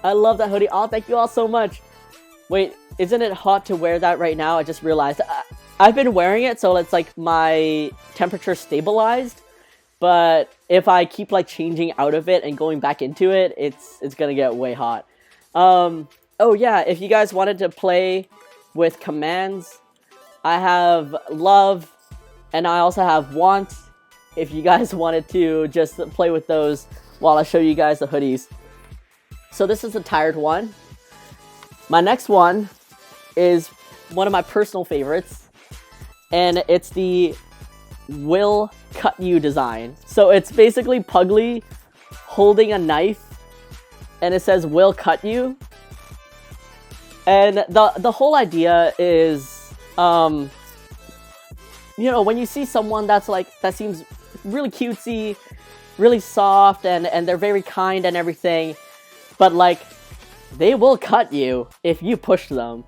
I love that hoodie. Oh, thank you all so much. Wait, isn't it hot to wear that right now? I just realized. I've been wearing it, so it's like my temperature stabilized. But if I keep like changing out of it and going back into it, it's gonna get way hot. Oh yeah, if you guys wanted to play with commands, I have love, and I also have want. If you guys wanted to just play with those while I show you guys the hoodies. So this is the Tired one. My next one is one of my personal favorites. And it's the Will Cut You design. So it's basically Puglie holding a knife, and it says Will Cut You. And the whole idea is, you know, when you see someone that seems really cutesy, really soft, and they're very kind and everything, but like, they will cut you if you push them.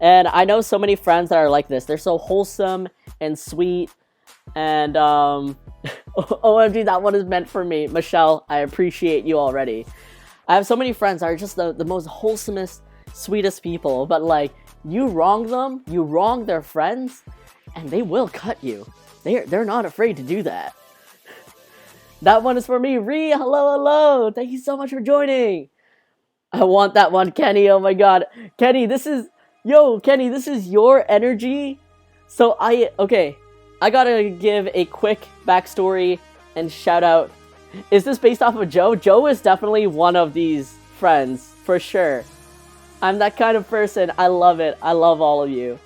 And I know so many friends that are like this. They're so wholesome and sweet. And, OMG, that one is meant for me. Michelle, I appreciate you already. I have so many friends that are just the most wholesomest, sweetest people. But, like, you wrong them, you wrong their friends, and they will cut you. They're not afraid to do that. That one is for me. Ree, hello. Thank you so much for joining. I want that one, Kenny. Oh, my God. Kenny, this is your energy. So I gotta give a quick backstory and shout out Is this based off of Joe? Joe is definitely one of these friends, for sure. I'm that kind of person. I love it. I love all of you.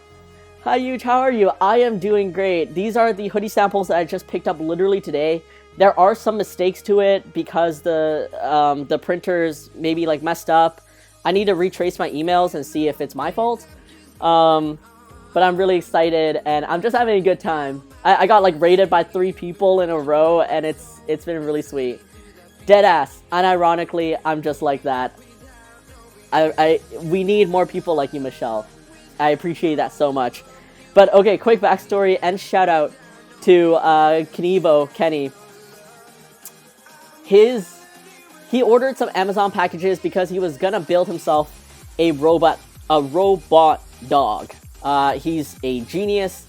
Hi, Huge. How are you? I am doing great. These are the hoodie samples that I just picked up literally today. There are some mistakes to it because the printers maybe like messed up. I need to retrace my emails and see if it's my fault. But I'm really excited and I'm just having a good time. I got like rated by 3 people in a row and it's been really sweet. Deadass. Unironically, I'm just like that. We need more people like you, Michelle. I appreciate that so much. But okay, quick backstory and shout out to Kenny. He ordered some Amazon packages because he was gonna build himself a robot dog. He's a genius,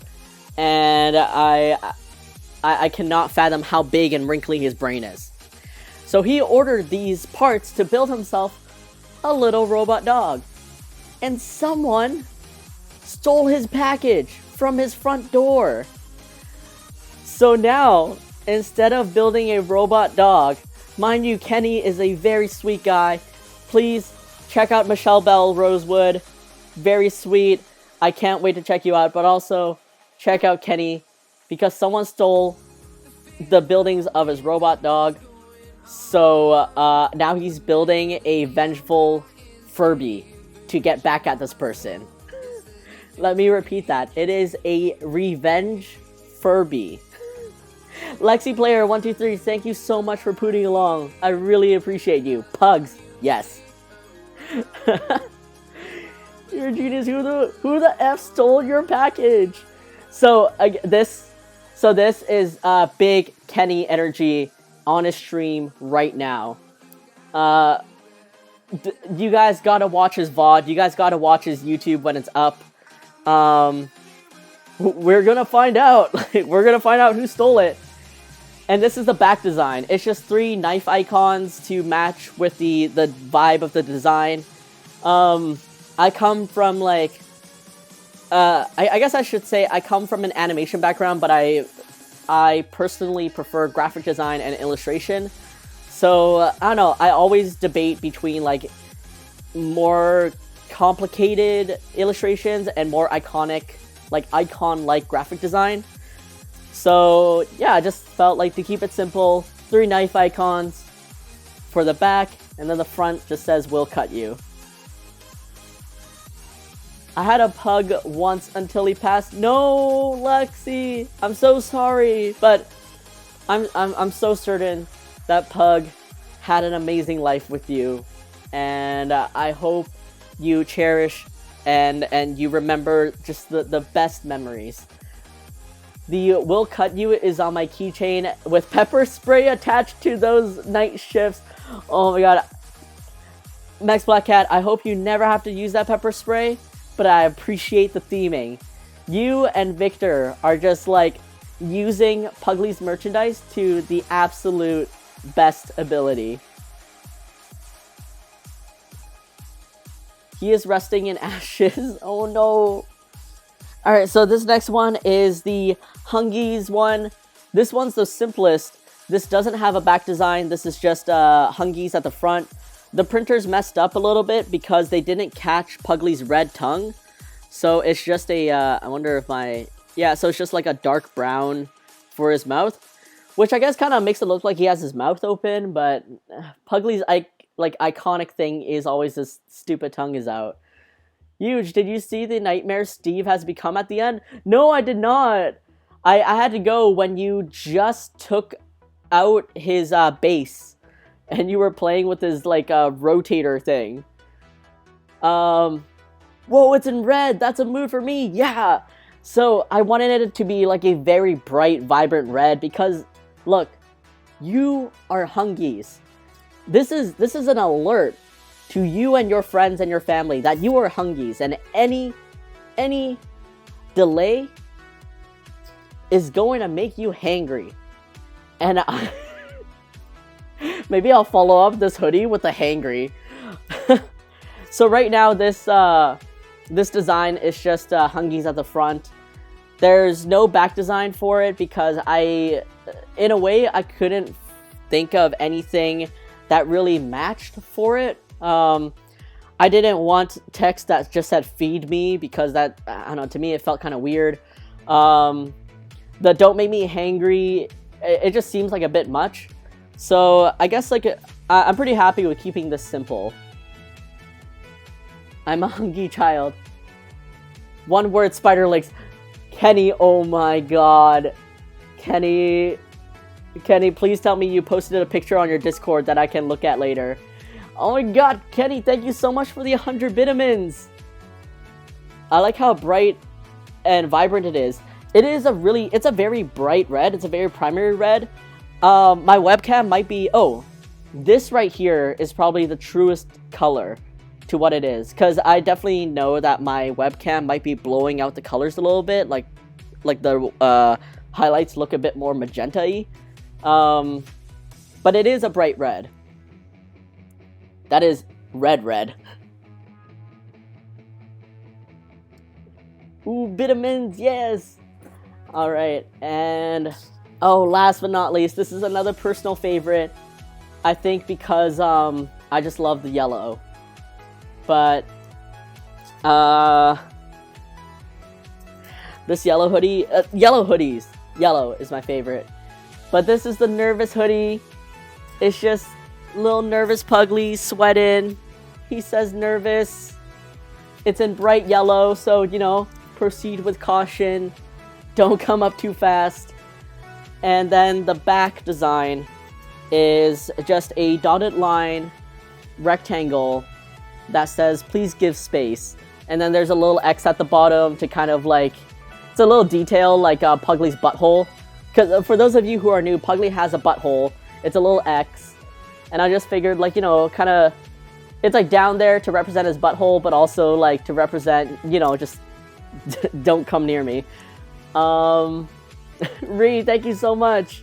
and I cannot fathom how big and wrinkly his brain is. So he ordered these parts to build himself a little robot dog. And someone stole his package from his front door. So now, instead of building a robot dog, mind you, Kenny is a very sweet guy. Please check out Michelle Bell Rosewood. Very sweet. I can't wait to check you out, but also check out Kenny because someone stole the buildings of his robot dog. So now he's building a vengeful Furby to get back at this person. Let me repeat that. It is a revenge Furby. Lexi Player 123, thank you so much for putting along. I really appreciate you. Pugs, yes. You're a genius. Who the F stole your package? So this is big Kenny energy on his stream right now. You guys gotta watch his VOD. You guys gotta watch his YouTube when it's up. We're gonna find out. We're gonna find out who stole it. And this is the back design. It's just 3 knife icons to match with the vibe of the design. I come from like, I guess I should say I come from an animation background, but I personally prefer graphic design and illustration. So, I don't know, I always debate between like more complicated illustrations and more iconic, like icon-like graphic design. So, yeah, I just felt like to keep it simple, 3 knife icons for the back, and then the front just says, "We'll cut you." I had a pug once until he passed. No, Lexi, I'm so sorry, but I'm so certain that pug had an amazing life with you, and I hope you cherish and you remember just the best memories. The "will cut you" is on my keychain with pepper spray attached to those night shifts. Oh my god. Max Black Cat, I hope you never have to use that pepper spray, but I appreciate the theming. You and Victor are just like using Puglie's merchandise to the absolute best ability. He is resting in ashes. Oh no. Alright, so this next one is the Hungies one. This one's the simplest. This doesn't have a back design. This is just Hungies at the front. The printer's messed up a little bit because they didn't catch Puglie's red tongue. So it's just a, I wonder if my, yeah, so it's just like a dark brown for his mouth. Which I guess kind of makes it look like he has his mouth open, but Puglie's like iconic thing is always this stupid tongue is out. Huge, did you see the nightmare Steve has become at the end? No, I did not. I had to go when you just took out his base and you were playing with his like rotator thing. Whoa, it's in red. That's a mood for me. Yeah. So I wanted it to be like a very bright, vibrant red because look, you are Hungies. This is an alert to you and your friends and your family that you are Hungies, and any delay is going to make you hangry. And maybe I'll follow up this hoodie with a hangry. So right now this design is just Hungies at the front. There's no back design for it because in a way I couldn't think of anything that really matched for it. I didn't want text that just said feed me, because that, I don't know, to me it felt kind of weird. The don't make me hangry, it just seems like a bit much. So I guess like I'm pretty happy with keeping this simple. I'm a hungry child. One word, spider legs. Kenny, oh my god. Kenny, please tell me you posted a picture on your Discord that I can look at later. Oh my god, Kenny, thank you so much for the 100 vitamins. I like how bright and vibrant it is. It's a very bright red. It's a very primary red. My webcam might be, this right here is probably the truest color to what it is, because I definitely know that my webcam might be blowing out the colors a little bit, like the highlights look a bit more magenta-y. But it is a bright red. That is red. Ooh, vitamins, yes! Alright, and last but not least, this is another personal favorite. I think because I just love the yellow. But this yellow hoodie, yellow hoodies. Yellow is my favorite. But this is the nervous hoodie. It's just little nervous Puglie sweating. He says nervous. It's in bright yellow, so, you know, proceed with caution. Don't come up too fast. And then the back design is just a dotted line rectangle that says, please give space. And then there's a little X at the bottom to kind of like, it's a little detail like Puglie's butthole. Because for those of you who are new, Puglie has a butthole. It's a little X. And I just figured, like, you know, kind of, it's like down there to represent his butthole, but also like to represent, you know, just don't come near me. Reed, thank you so much.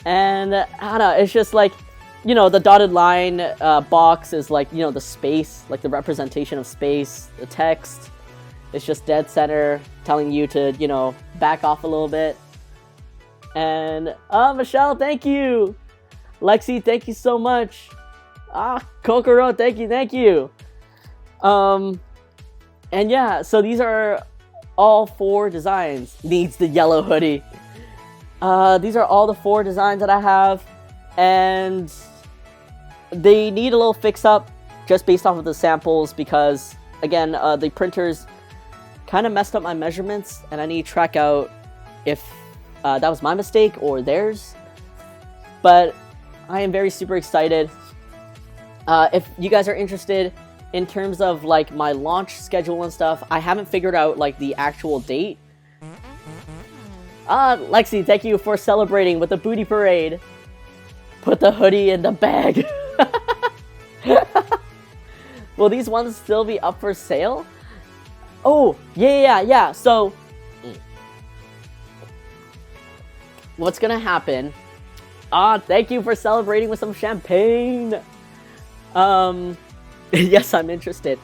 And I don't know, it's just like, you know, the dotted line box is like, you know, the space, like the representation of space. The text is just dead center, telling you to, you know, back off a little bit. And Michelle, thank you. Lexi, thank you so much. Kokoro, thank you. And yeah, so these are all 4 designs. Needs the yellow hoodie. These are all the 4 designs that I have, and they need a little fix up just based off of the samples, because again, the printers kind of messed up my measurements, and I need to track out if that was my mistake or theirs. But I am very super excited. If you guys are interested in terms of like my launch schedule and stuff, I haven't figured out like the actual date. Lexi, thank you for celebrating with the booty parade. Put the hoodie in the bag. Will these ones still be up for sale? Oh, yeah. So, what's gonna happen? Thank you for celebrating with some champagne. Yes, I'm interested.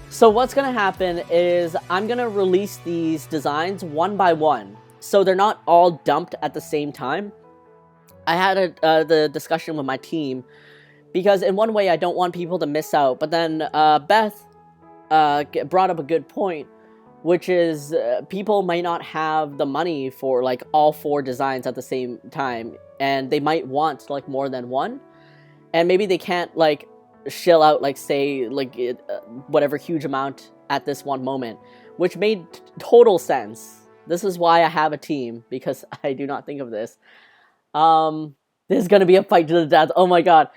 So what's gonna happen is I'm gonna release these designs one by one, so they're not all dumped at the same time. I had the discussion with my team, because in one way I don't want people to miss out, but then Beth brought up a good point, which is people might not have the money for like all 4 designs at the same time, and they might want like more than one, and maybe they can't like shell out like say like whatever huge amount at this one moment, which made total sense. This is why I have a team, because I do not think of this. This is gonna be a fight to the death. Oh my god.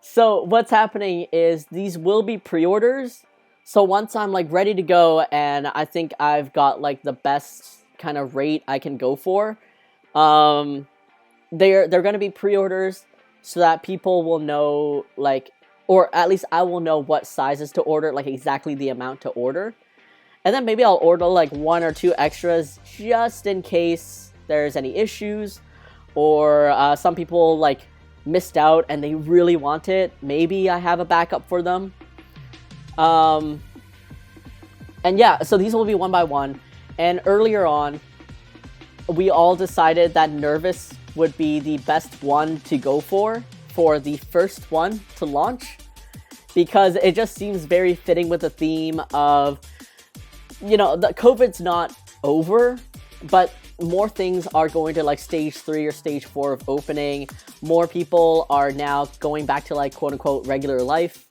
So what's happening is these will be pre-orders. So once I'm like ready to go and I think I've got like the best kind of rate I can go for, they're gonna be pre-orders so that people will know, like, or at least I will know what sizes to order, like exactly the amount to order. And then maybe I'll order like 1 or 2 extras just in case there's any issues, or some people like missed out and they really want it. Maybe I have a backup for them. And yeah, so these will be one by one. And earlier on, we all decided that nervous would be the best one to go for the first one to launch, because it just seems very fitting with the theme of, you know, the COVID's not over, but more things are going to like stage 3 or stage 4 of opening. More people are now going back to like quote unquote regular life,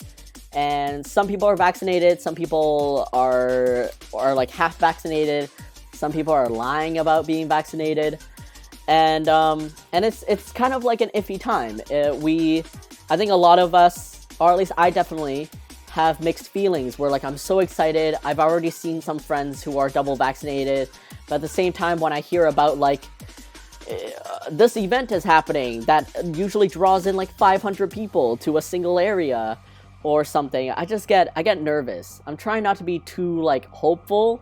and some people are vaccinated, some people are like half vaccinated, some people are lying about being vaccinated, and it's kind of like an iffy time. I think a lot of us, or at least I definitely, have mixed feelings where like I'm so excited. I've already seen some friends who are double vaccinated, but at the same time, when I hear about like this event is happening that usually draws in like 500 people to a single area or something, I get nervous. I'm trying not to be too like hopeful,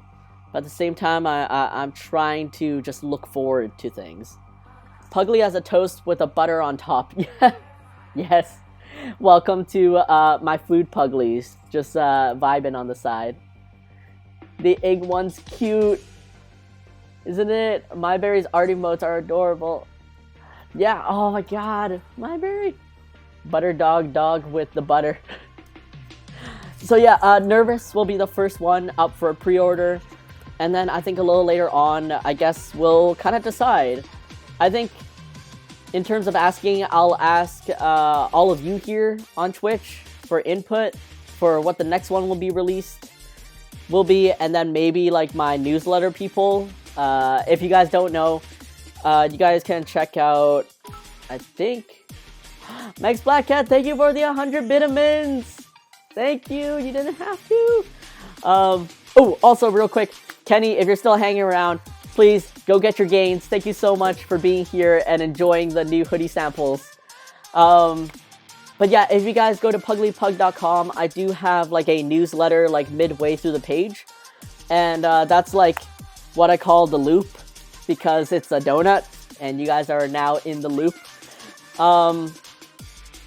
but at the same time I'm trying to just look forward to things. Puglie has a toast with a butter on top. Yes. Welcome to my food Puglies. Just vibing on the side. The egg one's cute, isn't it? Myberry's art emotes are adorable. Yeah, oh my god. Myberry. Butter dog with the butter. So yeah, Nervous will be the first one up for a pre-order. And then I think a little later on, I guess we'll kind of decide. I think in terms of asking, I'll ask all of you here on Twitch for input for what the next one will be released will be, and then maybe like my newsletter people. If you guys don't know, you guys can check out, I think, Max Black Cat, thank you for the 100 vitamins. Thank you, you didn't have to. Oh, also real quick, Kenny, if you're still hanging around, please go get your gains. Thank you so much for being here and enjoying the new hoodie samples. But yeah, if you guys go to pugliepug.com, I do have like a newsletter like midway through the page. And that's like what I call the loop, because it's a donut and you guys are now in the loop. And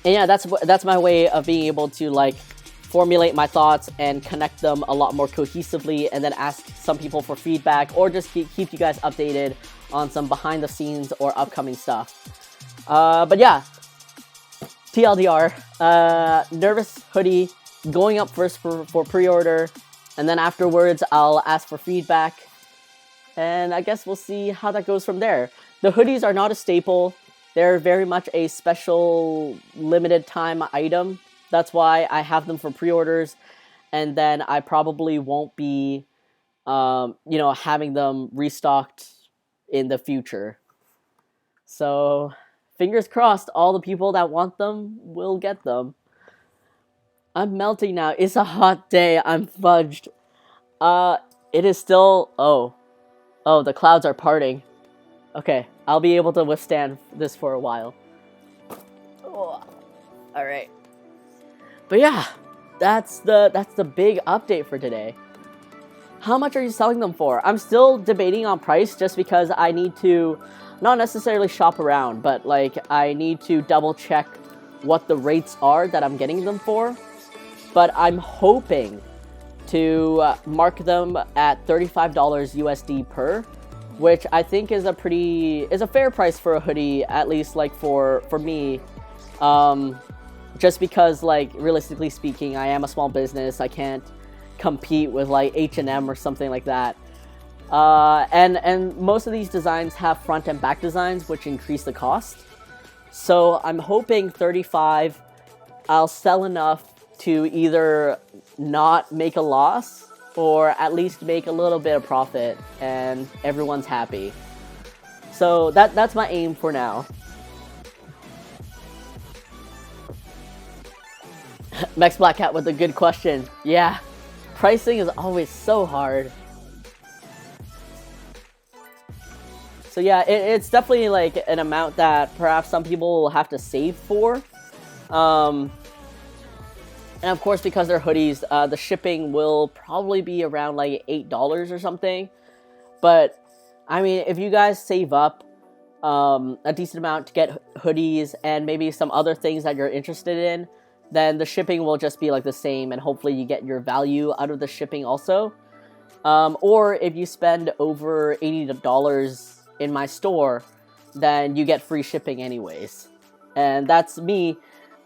yeah, that's my way of being able to like formulate my thoughts and connect them a lot more cohesively, and then ask some people for feedback, or just keep you guys updated on some behind the scenes or upcoming stuff. But yeah, TLDR, Nervous hoodie going up first for pre-order, and then afterwards I'll ask for feedback, and I guess we'll see how that goes from there. The hoodies are not a staple. They're very much a special limited time item. That's why I have them for pre-orders, and then I probably won't be, having them restocked in the future. So, fingers crossed, all the people that want them will get them. I'm melting now. It's a hot day. I'm fudged. It is still... Oh, the clouds are parting. Okay, I'll be able to withstand this for a while. Oh, alright. But yeah, that's the big update for today. How much are you selling them for? I'm still debating on price, just because I need to not necessarily shop around, but like I need to double check what the rates are that I'm getting them for. But I'm hoping to mark them at $35 USD per, which I think is a fair price for a hoodie, at least like for me. Just because, like, realistically speaking, I am a small business. I can't compete with, like, H&M or something like that. And most of these designs have front and back designs, which increase the cost. So I'm hoping 35, I'll sell enough to either not make a loss, or at least make a little bit of profit, and everyone's happy. So that's my aim for now. Max Black Cat with a good question. Yeah, pricing is always so hard. So yeah, it's definitely like an amount that perhaps some people will have to save for. And of course, because they're hoodies, the shipping will probably be around like $8 or something. But I mean, if you guys save up a decent amount to get hoodies and maybe some other things that you're interested in, then the shipping will just be like the same, and hopefully you get your value out of the shipping also. Or if you spend over $80 in my store, then you get free shipping anyways. And that's me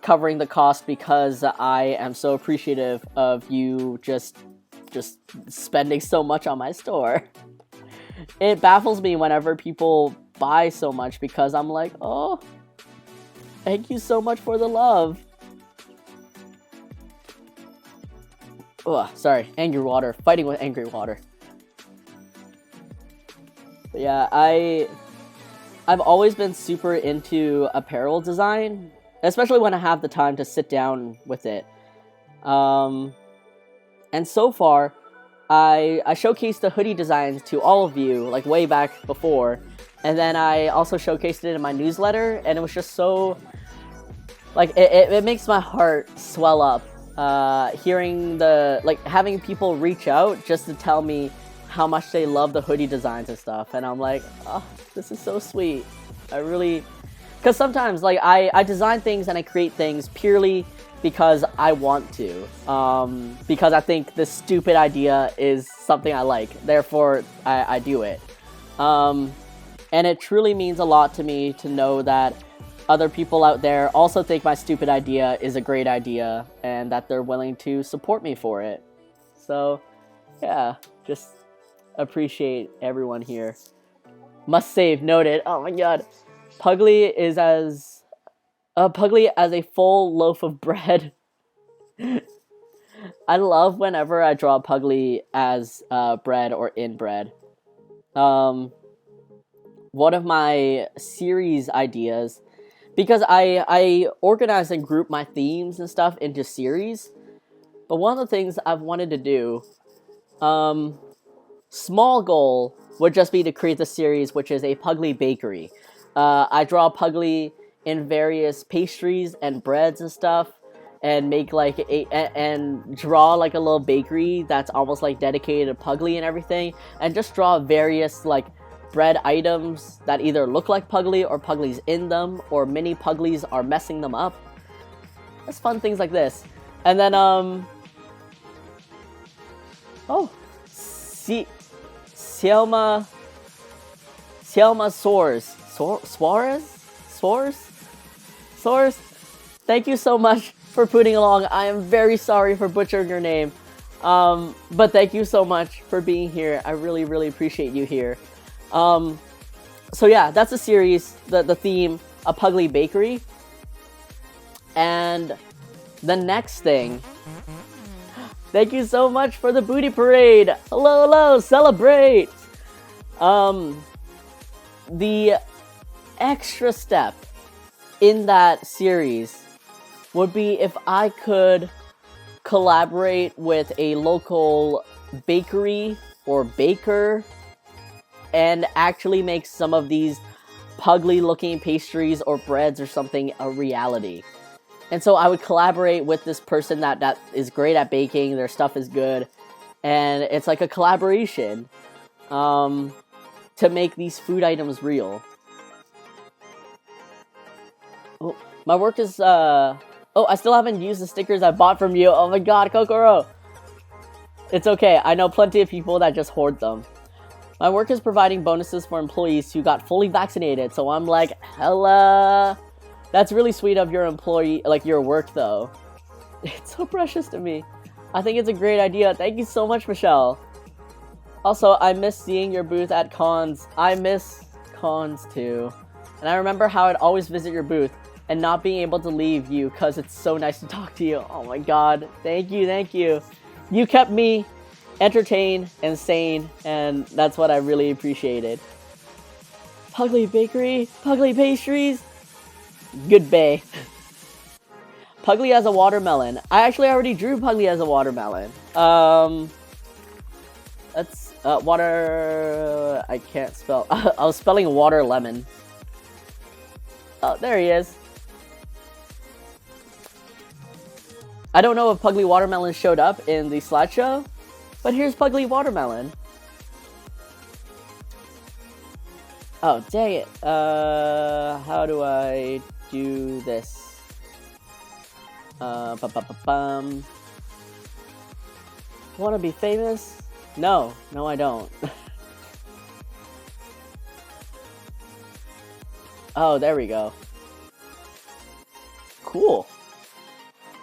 covering the cost because I am so appreciative of you just spending so much on my store. It baffles me whenever people buy so much because I'm like, oh, thank you so much for the love. Ugh, sorry, angry water. Fighting with angry water. But yeah, I've always been super into apparel design, especially when I have the time to sit down with it. And so far, I showcased the hoodie designs to all of you, like way back before, and then I also showcased it in my newsletter, and it was just so, like, it makes my heart swell up, hearing having people reach out just to tell me how much they love the hoodie designs and stuff, and I'm like, oh, this is so sweet. I really, because sometimes, like, I design things and I create things purely because I want to, because I think this stupid idea is something I like, therefore I do it. And it truly means a lot to me to know that other people out there also think my stupid idea is a great idea and that they're willing to support me for it. So, yeah, just appreciate everyone here. Must save, noted. Oh my god. Puglie is as a full loaf of bread. I love whenever I draw Puglie as bread or in bread. One of my series ideas, because I organize and group my themes and stuff into series, but one of the things I've wanted to do, small goal would just be to create the series, which is a Puglie bakery. I draw Puglie in various pastries and breads and stuff, and make like and draw like a little bakery that's almost like dedicated to Puglie and everything, and just draw various like bread items that either look like Puglie or Puglie's in them, or mini Puglies are messing them up. Just fun things like this. And then Selma Soares, thank you so much for putting along. I am very sorry for butchering your name, but thank you so much for being here. I really, really appreciate you here. So yeah, that's the series, the theme, a Puglie bakery. And the next thing, thank you so much for the booty parade. Hello, hello, celebrate. The extra step in that series would be if I could collaborate with a local bakery or baker and actually make some of these Puglie looking pastries or breads or something a reality. And so I would collaborate with this person that is great at baking, their stuff is good, and it's like a collaboration to make these food items real. Oh, my work is, oh, I still haven't used the stickers I bought from you. Oh my god, Kokoro! It's okay, I know plenty of people that just hoard them. My work is providing bonuses for employees who got fully vaccinated, so I'm like, hella. That's really sweet of your employee, like your work though. It's so precious to me. I think it's a great idea. Thank you so much, Michelle. Also, I miss seeing your booth at cons. I miss cons too. And I remember how I'd always visit your booth and not being able to leave you because it's so nice to talk to you. Oh my god. Thank you, thank you. You kept me entertained and sane, and that's what I really appreciated. Puglie Bakery, Puglie Pastries, good bay. Puglie as a watermelon. I actually already drew Puglie as a watermelon. That's water. I can't spell. I was spelling water lemon. Oh, there he is. I don't know if Puglie watermelon showed up in the slideshow, but here's Puglie watermelon. Oh, dang it. How do I do this? Wanna be famous? No, I don't. Oh, there we go. Cool.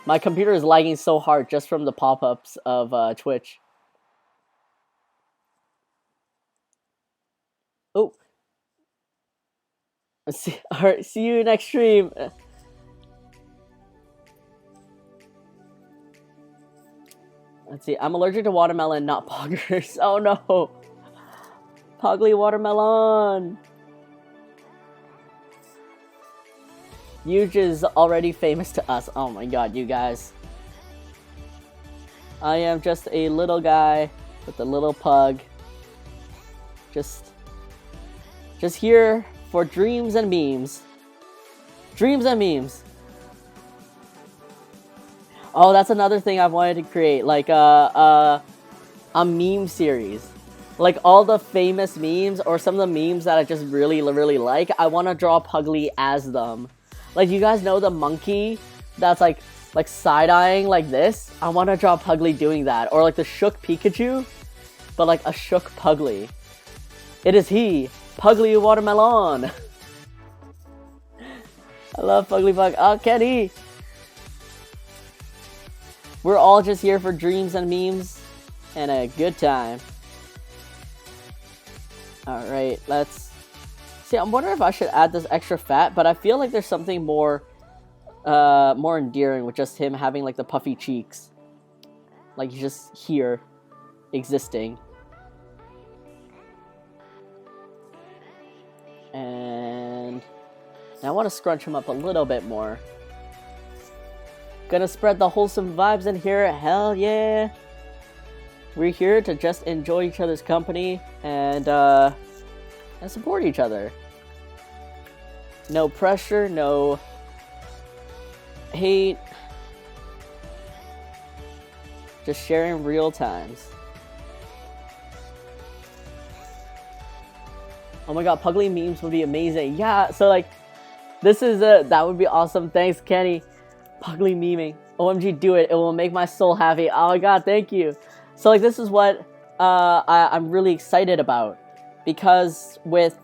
My computer is lagging so hard just from the pop-ups of Twitch. Oh. Alright, see you next stream. Let's see. I'm allergic to watermelon, not poggers. Oh no. Puglie watermelon. Huge is already famous to us. Oh my god, you guys. I am just a little guy with a little pug. Just here for dreams and memes. Dreams and memes. Oh, that's another thing I've wanted to create, like a meme series. Like all the famous memes or some of the memes that I just really like, I want to draw Puglie as them. Like, you guys know the monkey that's like side-eyeing like this? I want to draw Puglie doing that. Or like the shook Pikachu, but like a shook Puglie. It is he, Puglie watermelon. I love Puglie Pug. Oh, Kenny. We're all just here for dreams and memes and a good time. Alright, let's see. I'm wondering if I should add this extra fat, but I feel like there's something more endearing with just him having like the puffy cheeks. Like he's just here, existing. And now I want to scrunch him up a little bit more. Gonna spread the wholesome vibes in here. Hell yeah. We're here to just enjoy each other's company and support each other. No pressure, no hate. Just sharing real times. Oh my god, Puglie memes would be amazing. Yeah, so like, this is that would be awesome. Thanks, Kenny. Puglie meming. OMG, do it. It will make my soul happy. Oh my god, thank you. So like, this is what I'm really excited about. Because with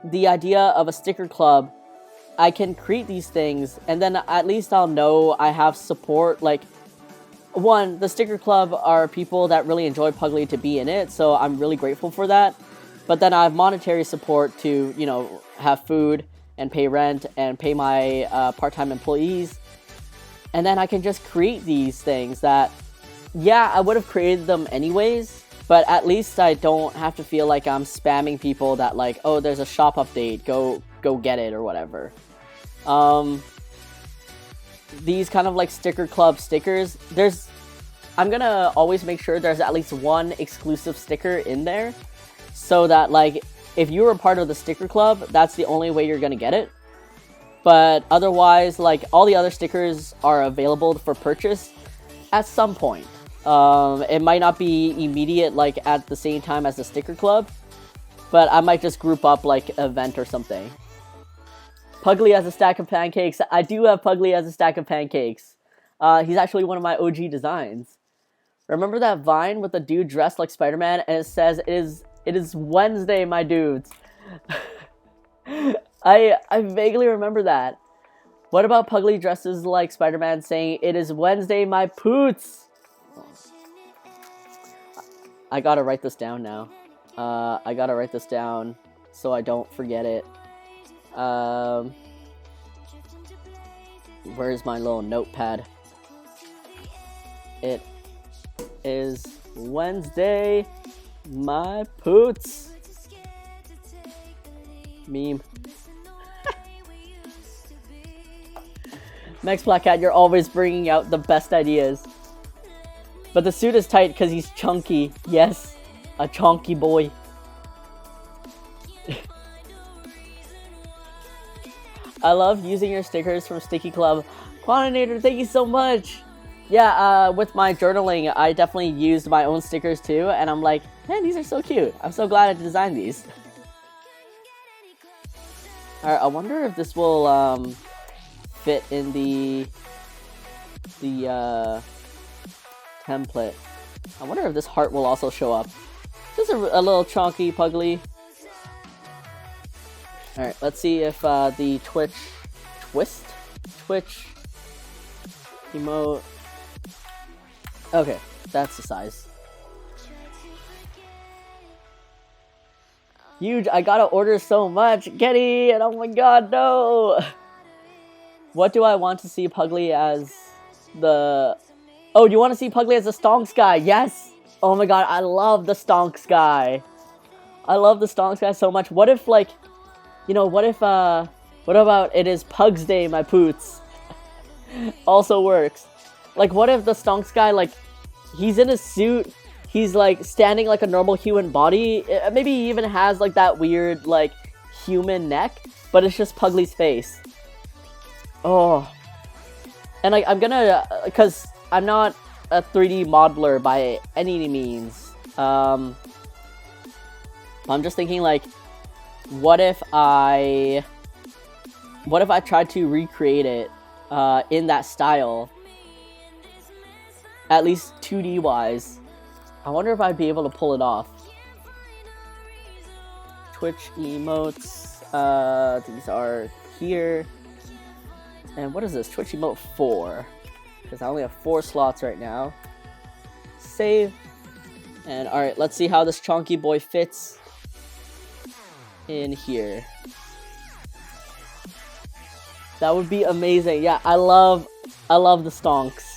the idea of a sticker club, I can create these things and then at least I'll know I have support. Like, one, the sticker club are people that really enjoy Puglie to be in it, so I'm really grateful for that. But then I have monetary support to, you know, have food and pay rent and pay my part-time employees. And then I can just create these things that, yeah, I would have created them anyways, but at least I don't have to feel like I'm spamming people that like, oh, there's a shop update, go get it or whatever. These kind of like sticker club stickers, I'm gonna always make sure there's at least one exclusive sticker in there, so that like, if you were part of the sticker club, that's the only way you're gonna get it. But otherwise, like, all the other stickers are available for purchase at some point. It might not be immediate, like, at the same time as the sticker club, but I might just group up, like, an event or something. Puglie has a stack of pancakes. I do have Puglie as a stack of pancakes. He's actually one of my OG designs. Remember that Vine with the dude dressed like Spider-Man, and it says, it is Wednesday, my dudes. I vaguely remember that. What about Puglie dresses like Spider-Man saying, it is Wednesday, my poots? I gotta write this down now. I gotta write this down so I don't forget it. Where's my little notepad? It is Wednesday, my poots. Meme. Max Black Cat, you're always bringing out the best ideas. But the suit is tight because he's chunky. Yes, a chunky boy. I love using your stickers from Sticky Club. Quantinator, thank you so much. Yeah, with my journaling, I definitely used my own stickers too, and I'm like, man, these are so cute. I'm so glad I designed these. Alright, I wonder if this will fit in the template. I wonder if this heart will also show up. Just a little chunky Puglie. Alright, let's see if the Twitch emote. Okay, that's the size. Huge, I gotta order so much. Getty, and oh my god, no! What do I want to see Puglie as the... Oh, you want to see Puglie as the Stonks guy? Yes! Oh my god, I love the Stonks guy. I love the Stonks guy so much. What if, like, you know, what about it is Pugs Day, my poots? Also works. Like, what if the Stonks guy, like, he's in a suit, he's, like, standing like a normal human body, maybe he even has, like, that weird, like, human neck, but it's just Puglie's face. Oh. And, like, I'm gonna, because I'm not a 3D modeler by any means, I'm just thinking, like, what if I tried to recreate it in that style, at least 2D wise. I wonder if I'd be able to pull it off. Twitch emotes, these are here. And what is this? Twitch emote 4. Because I only have 4 slots right now. Save. And alright, let's see how this chonky boy fits in here. That would be amazing. Yeah, I love the Stonks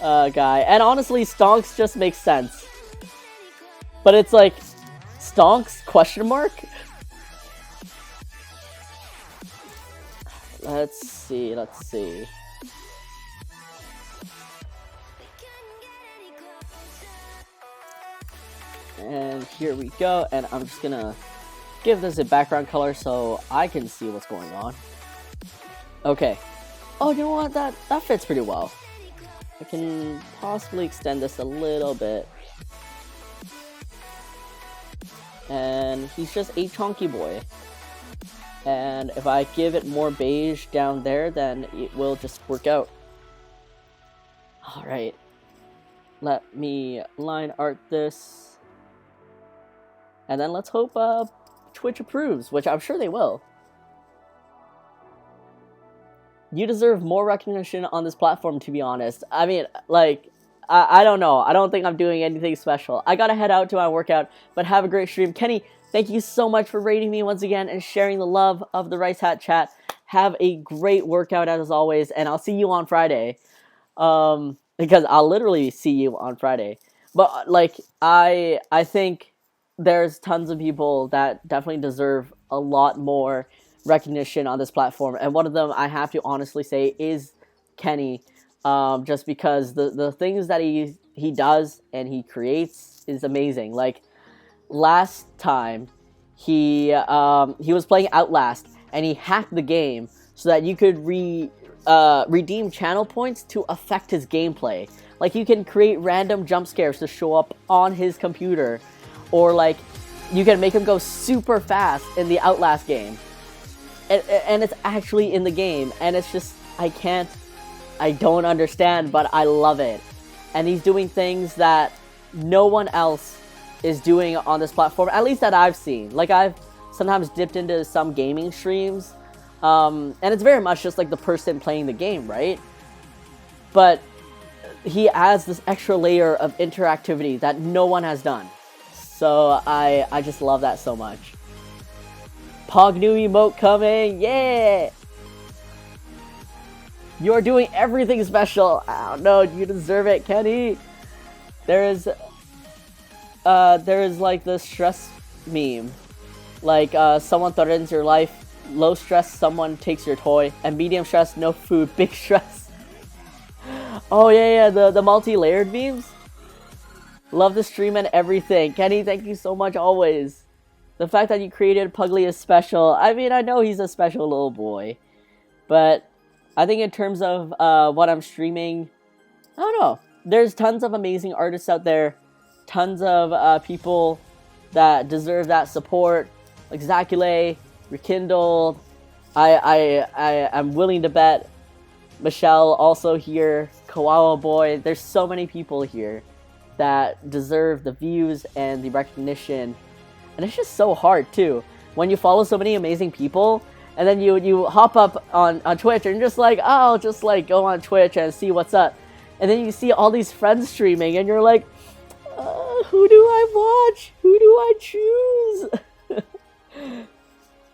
guy. And honestly, Stonks just makes sense. But it's like, Stonks? Question mark? Let's see. And here we go. And I'm just gonna give this a background color so I can see what's going on. Okay. Oh, you know what? That fits pretty well. I can possibly extend this a little bit. And he's just a chonky boy. And if I give it more beige down there, then it will just work out. Alright. Let me line art this. And then let's hope Twitch approves, which I'm sure they will. You deserve more recognition on this platform, to be honest. I mean, like, I don't know. I don't think I'm doing anything special. I gotta head out to my workout, but have a great stream. Kenny, thank you so much for rating me once again and sharing the love of the Rice Hat chat. Have a great workout as always, and I'll see you on Friday. Because I'll literally see you on Friday. But, like, I think there's tons of people that definitely deserve a lot more recognition on this platform, and one of them I have to honestly say is Kenny, just because the things that he does and he creates is amazing. Like last time he was playing Outlast and he hacked the game so that you could redeem channel points to affect his gameplay. Like you can create random jump scares to show up on his computer, or like you can make him go super fast in the Outlast game. And it's actually in the game, and it's just, I don't understand, but I love it. And he's doing things that no one else is doing on this platform, at least that I've seen. Like, I've sometimes dipped into some gaming streams, and it's very much just like the person playing the game, right? But he adds this extra layer of interactivity that no one has done. So I just love that so much. Pog new emote coming, yeah! You're doing everything special. I don't know, you deserve it, Kenny. There is like the stress meme. Like, someone threatens your life. Low stress, someone takes your toy. And medium stress, no food. Big stress. Oh yeah, the multi-layered memes. Love the stream and everything. Kenny, thank you so much always. The fact that you created Puglie is special. I mean, I know he's a special little boy. But I think in terms of what I'm streaming, I don't know. There's tons of amazing artists out there. Tons of people that deserve that support. Like Zacule, Rekindled. I'm willing to bet Michelle also here. Kawawa Boy. There's so many people here that deserve the views and the recognition. And it's just so hard too. when you follow so many amazing people, and then you hop up on Twitch and you're just like, oh, I'll just like go on Twitch and see what's up. And then you see all these friends streaming and you're like, who do I watch? Who do I choose?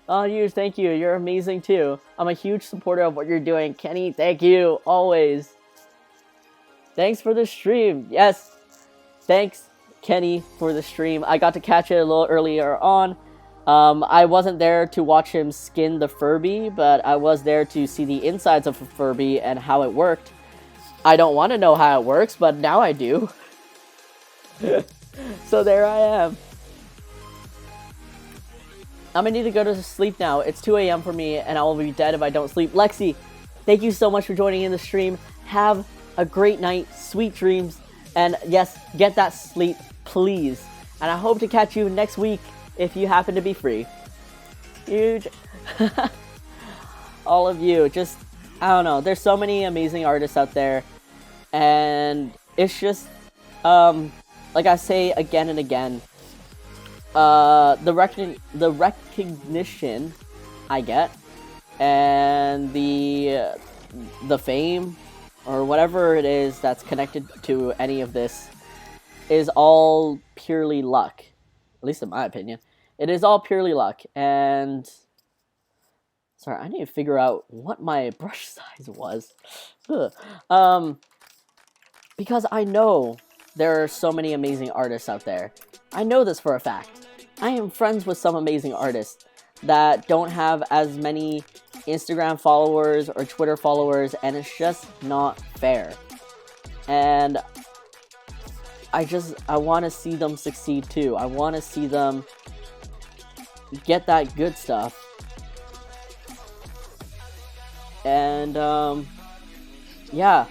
Oh, you, thank you. You're amazing too. I'm a huge supporter of what you're doing. Kenny, thank you. Always. Thanks for the stream. Yes. Thanks, Kenny, for the stream. I got to catch it a little earlier on. I wasn't there to watch him skin the Furby, but I was there to see the insides of a Furby and how it worked. I don't want to know how it works, but now I do. So there I am. I'm gonna need to go to sleep now. It's 2 a.m. for me, and I will be dead if I don't sleep. Lexi, thank you so much for joining in the stream. Have a great night, sweet dreams, and yes, get that sleep, please. And I hope to catch you next week if you happen to be free. Huge. All of you, just, I don't know, there's so many amazing artists out there, and it's just, like I say again and again, the recognition I get, and the fame, or whatever it is that's connected to any of this, is all purely luck. At least in my opinion. It is all purely luck, and... Sorry, I need to figure out what my brush size was. Because I know there are so many amazing artists out there. I know this for a fact. I am friends with some amazing artists that don't have as many Instagram followers or Twitter followers, and it's just not fair. And I want to see them succeed too. I want to see them get that good stuff. And, yeah.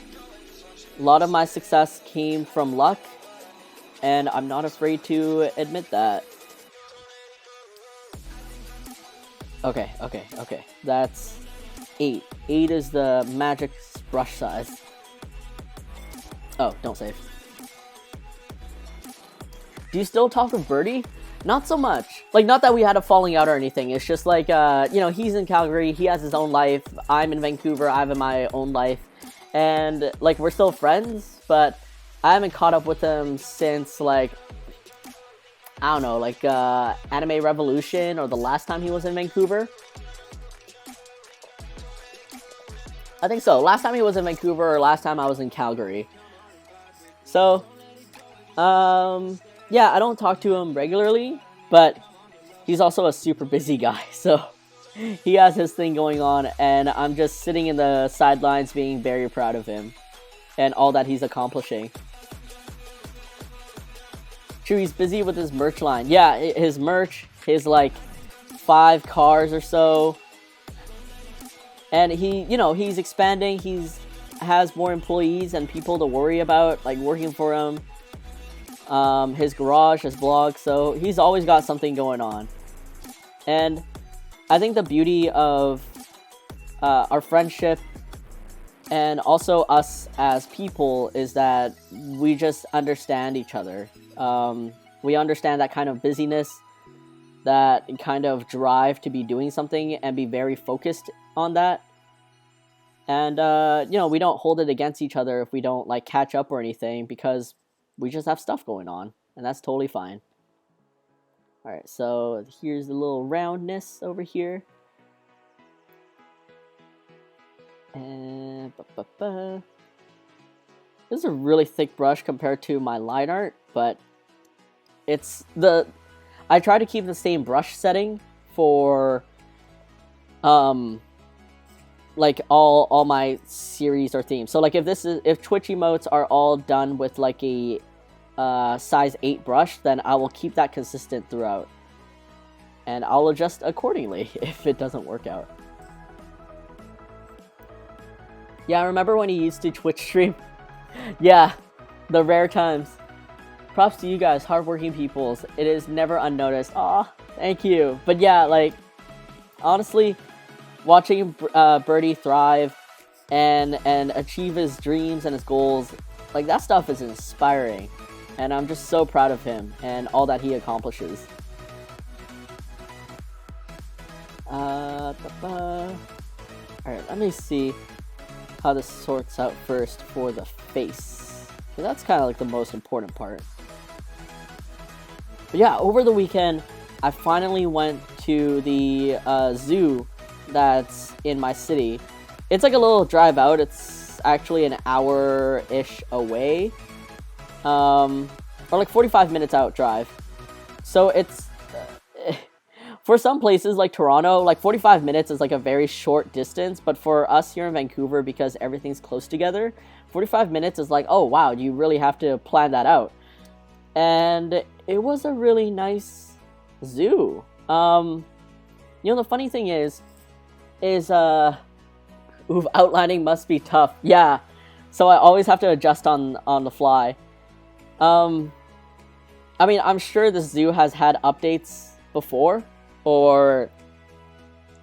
A lot of my success came from luck, and I'm not afraid to admit that. Okay. That's 8. 8 is the magic brush size. Oh, don't save. Do you still talk with Birdie? Not so much. Like, not that we had a falling out or anything. It's just like, you know, he's in Calgary. He has his own life. I'm in Vancouver. I have my own life. And, like, we're still friends, but I haven't caught up with him since, like, I don't know, like, Anime Revolution, or the last time he was in Vancouver. I think so. Last time he was in Vancouver, or last time I was in Calgary. So, yeah, I don't talk to him regularly, but he's also a super busy guy, so he has his thing going on, and I'm just sitting in the sidelines being very proud of him and all that he's accomplishing. True, he's busy with his merch line. Yeah, his merch, his like 5 cars or so. And he, you know, he's expanding. Has more employees and people to worry about, like, working for him. His garage, his blog, so he's always got something going on. And I think the beauty of our friendship, and also us as people, is that we just understand each other. We understand that kind of busyness, that kind of drive to be doing something and be very focused on that. And, you know, we don't hold it against each other if we don't, like, catch up or anything, because we just have stuff going on, and that's totally fine. Alright, so here's the little roundness over here. And this is a really thick brush compared to my line art, but it's I try to keep the same brush setting for like all my series or themes. So like if Twitch emotes are all done with like a size 8 brush, then I will keep that consistent throughout, and I'll adjust accordingly if it doesn't work out. Yeah, I remember when he used to Twitch stream. Yeah, the rare times. Props to you guys, hardworking peoples. It is never unnoticed. Aw, thank you. But yeah, like, honestly, watching Birdie thrive and achieve his dreams and his goals, like, that stuff is inspiring. And I'm just so proud of him and all that he accomplishes. Alright, let me see how this sorts out first for the face. So that's kind of like the most important part. But yeah, over the weekend, I finally went to the zoo that's in my city. It's like a little drive out. It's actually an hour-ish away. Or like 45 minutes out drive. So it's... for some places like Toronto, like 45 minutes is like a very short distance, but for us here in Vancouver, because everything's close together, 45 minutes is like, oh wow, you really have to plan that out. And it was a really nice zoo. You know, the funny thing is outlining must be tough. Yeah, so I always have to adjust on the fly. I mean, I'm sure the zoo has had updates before, or,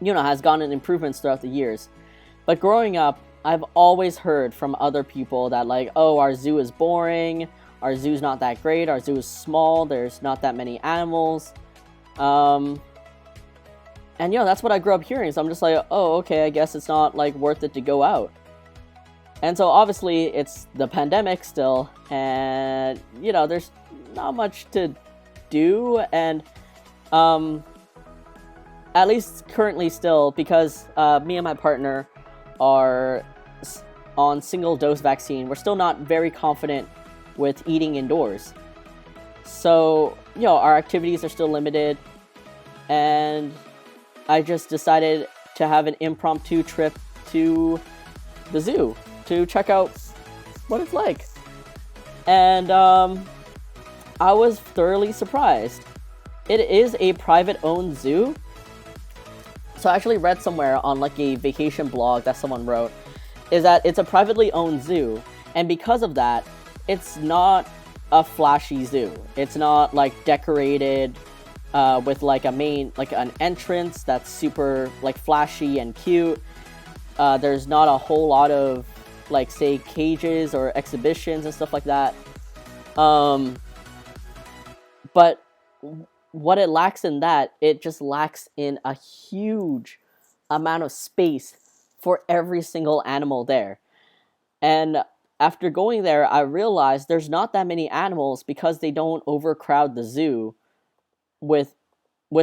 you know, has gotten improvements throughout the years. But growing up, I've always heard from other people that, like, oh, our zoo is boring, our zoo's not that great, our zoo is small, there's not that many animals. And, you know, that's what I grew up hearing, so I'm just like, oh, okay, I guess it's not, like, worth it to go out. And so, obviously, it's the pandemic still, and, you know, there's not much to do, and, at least currently still, because me and my partner are on single-dose vaccine, we're still not very confident with eating indoors. So, you know, our activities are still limited, and I just decided to have an impromptu trip to the zoo to check out what it's like. And I was thoroughly surprised. It is a private-owned zoo. So I actually read somewhere on like a vacation blog that someone wrote, is that it's a privately owned zoo, and because of that, it's not a flashy zoo. It's not like decorated with like a main, like an entrance that's super like flashy and cute. There's not a whole lot of like, say, cages or exhibitions and stuff like that. But what it lacks in that, it just lacks in a huge amount of space for every single animal there. And after going there, I realized there's not that many animals because they don't overcrowd the zoo with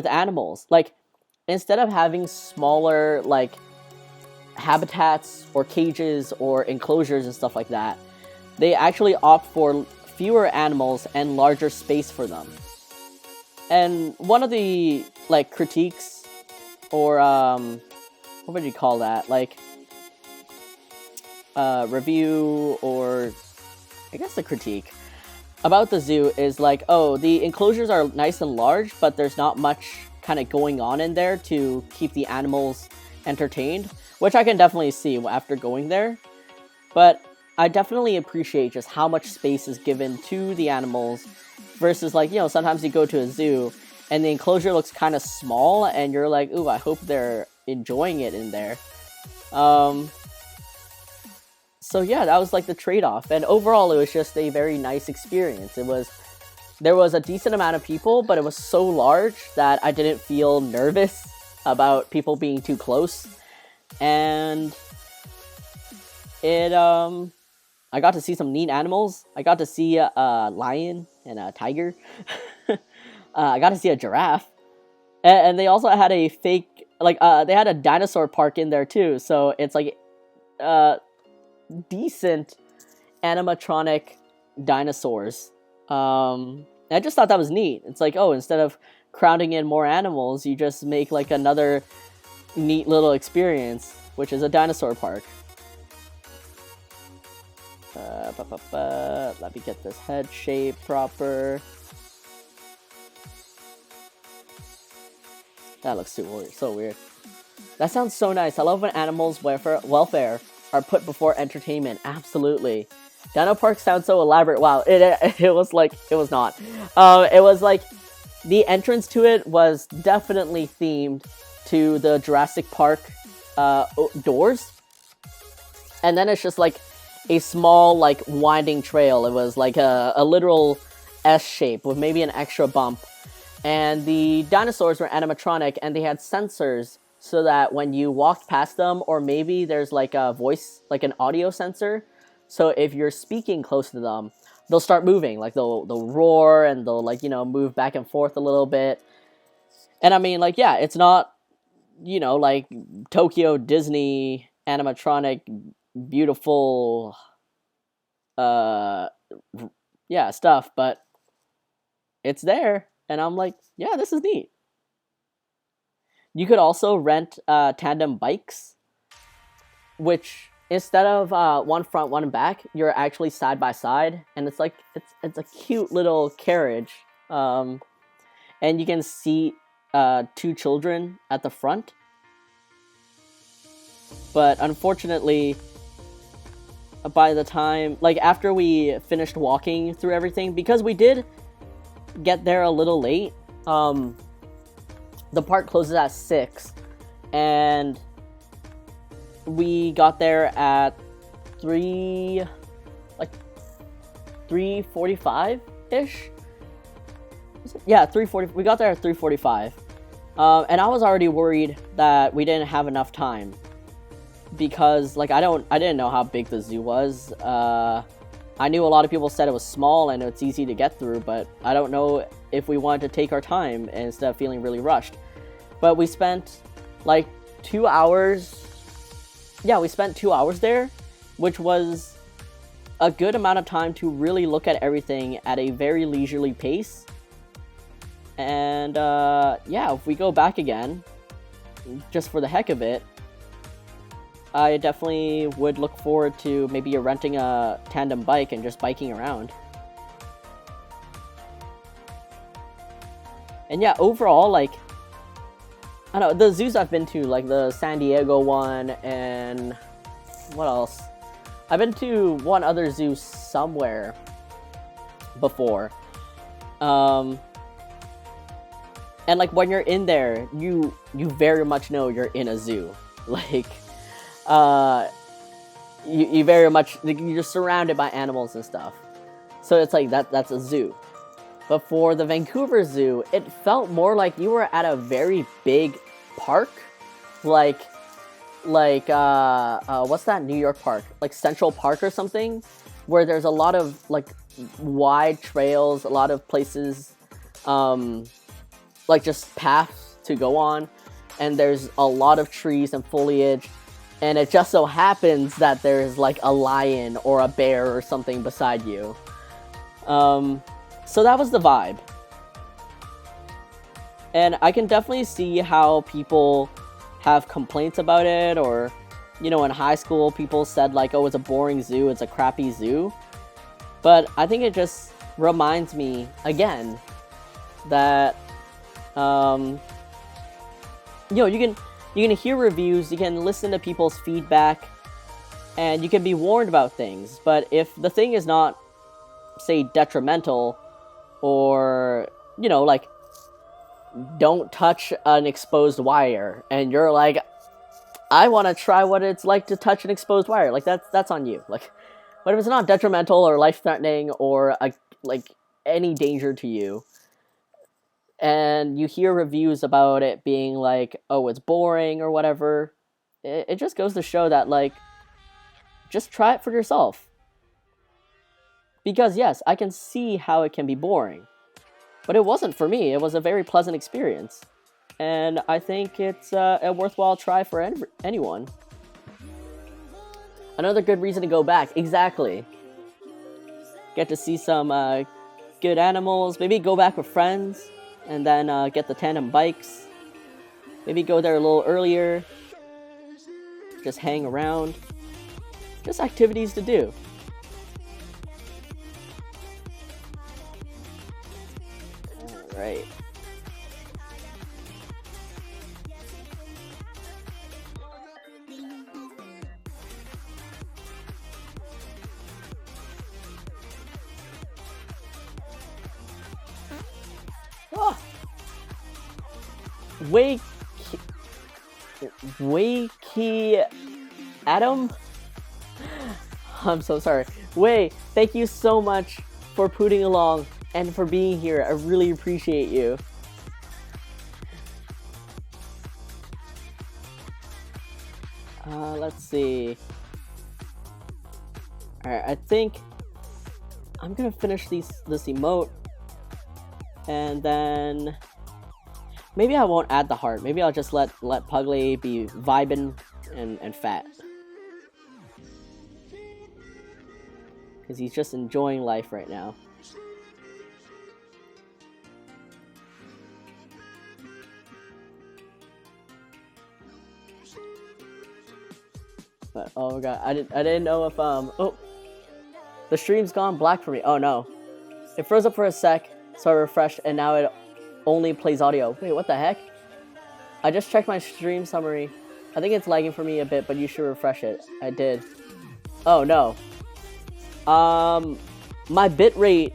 animals. Like, instead of having smaller, like, habitats or cages or enclosures and stuff like that, they actually opt for fewer animals and larger space for them. And one of the, like, critiques, or, what would you call that? Like, review, or, I guess a critique, about the zoo is like, oh, the enclosures are nice and large, but there's not much kind of going on in there to keep the animals entertained, which I can definitely see after going there. But I definitely appreciate just how much space is given to the animals versus, like, you know, sometimes you go to a zoo and the enclosure looks kind of small and you're like, ooh, I hope they're enjoying it in there. So yeah, that was like the trade-off, and overall it was just a very nice experience. There was a decent amount of people, but it was so large that I didn't feel nervous about people being too close. And I got to see some neat animals. I got to see a lion and a tiger. I got to see a giraffe. And they also had a fake, like, they had a dinosaur park in there too. So it's like, decent animatronic dinosaurs. I just thought that was neat. It's like, oh, instead of crowding in more animals, you just make like another neat little experience, which is a dinosaur park. Let me get this head shape proper. That looks so weird. That sounds so nice. I love when animals' welfare are put before entertainment. Absolutely. Dino Park sounds so elaborate. Wow, it was like, it was not. It was like, the entrance to it was definitely themed to the Jurassic Park doors. And then it's just like a small, like, winding trail. It was like a literal S shape with maybe an extra bump. And the dinosaurs were animatronic, and they had sensors so that when you walk past them, or maybe there's like a voice, like an audio sensor, so if you're speaking close to them, they'll start moving, like they'll roar and they'll like, you know, move back and forth a little bit. And I mean, like, yeah, it's not, you know, like Tokyo Disney animatronic beautiful uh yeah, stuff, but it's there, and I'm like, yeah, this is neat. You could also rent tandem bikes, which instead of one front, one back, you're actually side by side, and it's like it's a cute little carriage, and you can see two children at the front. But unfortunately, by the time, like, after we finished walking through everything, because we did get there a little late, the park closes at 6, and we got there at 3:45-ish? Yeah, 3:40. We got there at 3:45. And I was already worried that we didn't have enough time, because like I didn't know how big the zoo was. I knew a lot of people said it was small and it's easy to get through, but I don't know if we wanted to take our time instead of feeling really rushed. But we spent like 2 hours. Yeah, we spent 2 hours there, which was a good amount of time to really look at everything at a very leisurely pace. And yeah, if we go back again, just for the heck of it, I definitely would look forward to maybe renting a tandem bike and just biking around. And yeah, overall, like, I don't know, the zoos I've been to, like the San Diego one, and what else? I've been to one other zoo somewhere before. And like when you're in there, you very much know you're in a zoo. Like, you very much, you're surrounded by animals and stuff. So it's like that's a zoo. But for the Vancouver Zoo, it felt more like you were at a very big park, like what's that New York park? Like Central Park or something, where there's a lot of like wide trails, a lot of places, like just paths to go on, and there's a lot of trees and foliage, and it just so happens that there's like a lion or a bear or something beside you. So that was the vibe. And I can definitely see how people have complaints about it, or, you know, in high school people said like, oh, it's a boring zoo, it's a crappy zoo. But I think it just reminds me again that you know, you can hear reviews, you can listen to people's feedback, and you can be warned about things. But if the thing is not, say, detrimental, or, you know, like, don't touch an exposed wire, and you're like, I want to try what it's like to touch an exposed wire, like, that's on you. Like, but if it's not detrimental or life-threatening or like any danger to you, and you hear reviews about it being like, oh, it's boring or whatever, it just goes to show that, like, just try it for yourself. Because yes, I can see how it can be boring, but it wasn't for me. It was a very pleasant experience, and I think it's a worthwhile try for anyone. Another good reason to go back, exactly. Get to see some good animals, maybe go back with friends, and then get the tandem bikes. Maybe go there a little earlier, just hang around, just activities to do. Right. Oh. Wakey Adam? I'm so sorry. Wei, thank you so much for putting along and for being here. I really appreciate you. Let's see. Alright, I think I'm gonna finish this emote, and then maybe I won't add the heart. Maybe I'll just let Puglie be vibin' and fat, because he's just enjoying life right now. But oh my god, I didn't know if oh, the stream's gone black for me. Oh no, it froze up for a sec, so I refreshed, and now it only plays audio. Wait, what the heck? I just checked my stream summary. I think it's lagging for me a bit, but you should refresh it. I did. Oh no. My bitrate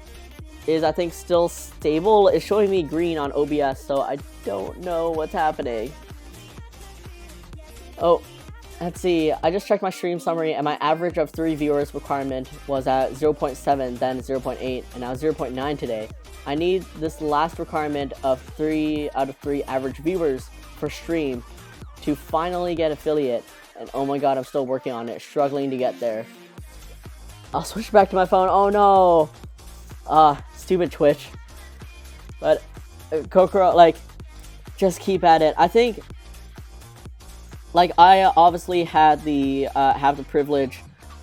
is, I think, still stable. It's showing me green on OBS, so I don't know what's happening. Oh, let's see. I just checked my stream summary, and my average of 3 viewers requirement was at 0.7, then 0.8, and now 0.9 today. I need this last requirement of 3 out of 3 average viewers per stream to finally get affiliate. And oh my god, I'm still working on it, struggling to get there. I'll switch back to my phone. Oh no! Stupid Twitch. But Kokoro, like, just keep at it. I think, like, I obviously had the have the privilege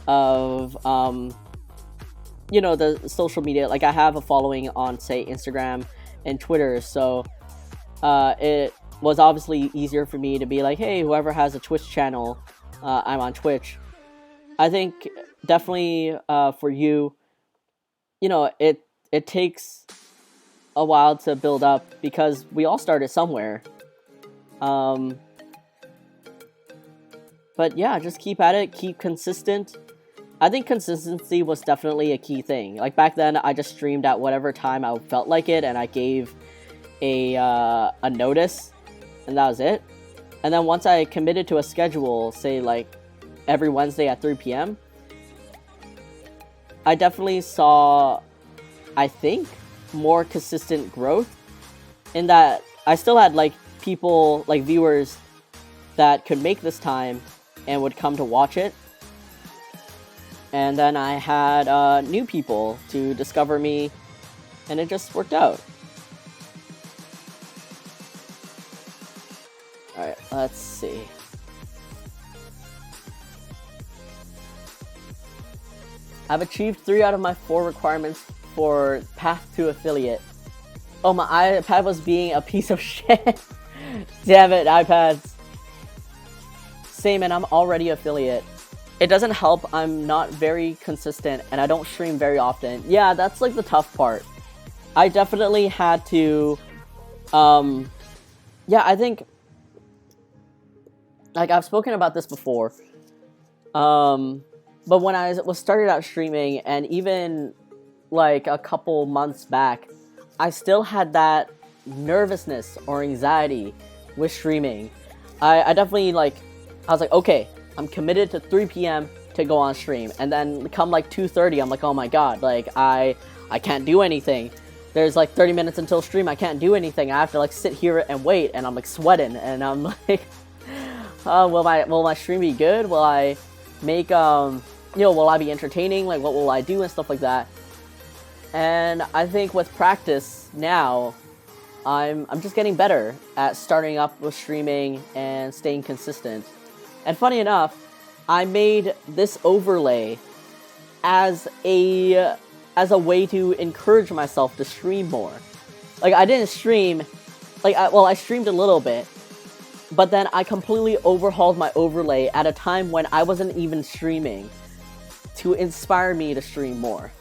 of you know, the social media. Like, I have a following on, say, Instagram and Twitter, so it was obviously easier for me to be like, hey, whoever has a Twitch channel, I'm on Twitch. I think definitely for you, you know, it takes a while to build up, because we all started somewhere. But yeah, just keep at it, keep consistent. I think consistency was definitely a key thing. Like, back then, I just streamed at whatever time I felt like it, and I gave a notice, and that was it. And then once I committed to a schedule, say, like, every Wednesday at 3 p.m., I definitely saw, I think, more consistent growth, in that I still had, like, people, like, viewers that could make this time and would come to watch it. And then I had new people to discover me, and it just worked out. Alright, let's see. I've achieved 3 out of my 4 requirements for path to affiliate. Oh, my iPad was being a piece of shit. Damn it, iPads. Same, and I'm already affiliate. It doesn't help, I'm not very consistent, and I don't stream very often. Yeah, that's, like, the tough part. I definitely had to, yeah, I think, like, I've spoken about this before, but when I was started out streaming, and even, like, a couple months back, I still had that nervousness or anxiety with streaming. I definitely, like, I was like, okay, I'm committed to 3 p.m. to go on stream, and then come, like, 2:30, I'm like, oh my god, like, I can't do anything. There's, like, 30 minutes until stream, I can't do anything. I have to, like, sit here and wait, and I'm, like, sweating, and I'm like, will my stream be good? Will I make, you know, will I be entertaining? Like, what will I do and stuff like that? And I think with practice now, I'm just getting better at starting up with streaming and staying consistent. And funny enough, I made this overlay as a way to encourage myself to stream more. Like, I didn't stream, like, I streamed a little bit, but then I completely overhauled my overlay at a time when I wasn't even streaming, to inspire me to stream more.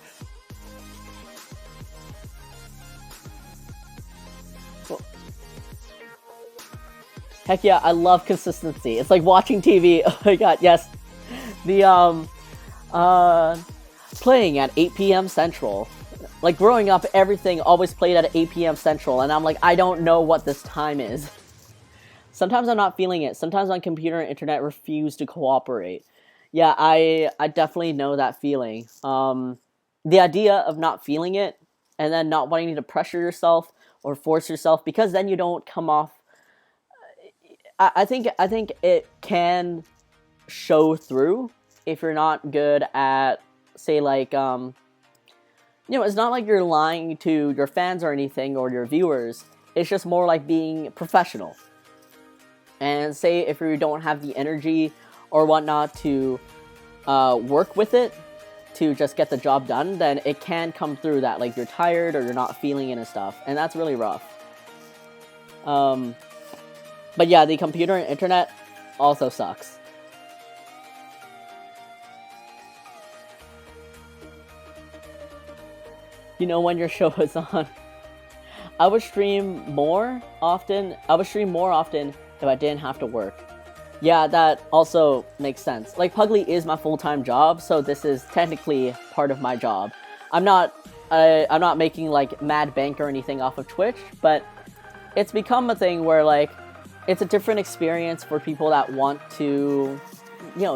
Heck yeah, I love consistency. It's like watching TV. Oh my god, yes. The, playing at 8 p.m. Central. Like, growing up, everything always played at 8 p.m. Central, and I'm like, I don't know what this time is. Sometimes I'm not feeling it. Sometimes my computer and internet refuse to cooperate. Yeah, I definitely know that feeling. The idea of not feeling it, and then not wanting to pressure yourself or force yourself, because then you don't come off. I think it can show through if you're not good at, say, like, it's not like you're lying to your fans or anything, or your viewers. It's just more like being professional. And say if you don't have the energy or whatnot to work with it, to just get the job done, then it can come through that, like, you're tired or you're not feeling it and stuff. And that's really rough. But yeah, the computer and internet also sucks. You know when your show is on. I would stream more often if I didn't have to work. Yeah, that also makes sense. Like, Puglie is my full-time job, so this is technically part of my job. I'm not making, like, mad bank or anything off of Twitch, but it's become a thing where, like, it's a different experience for people that want to,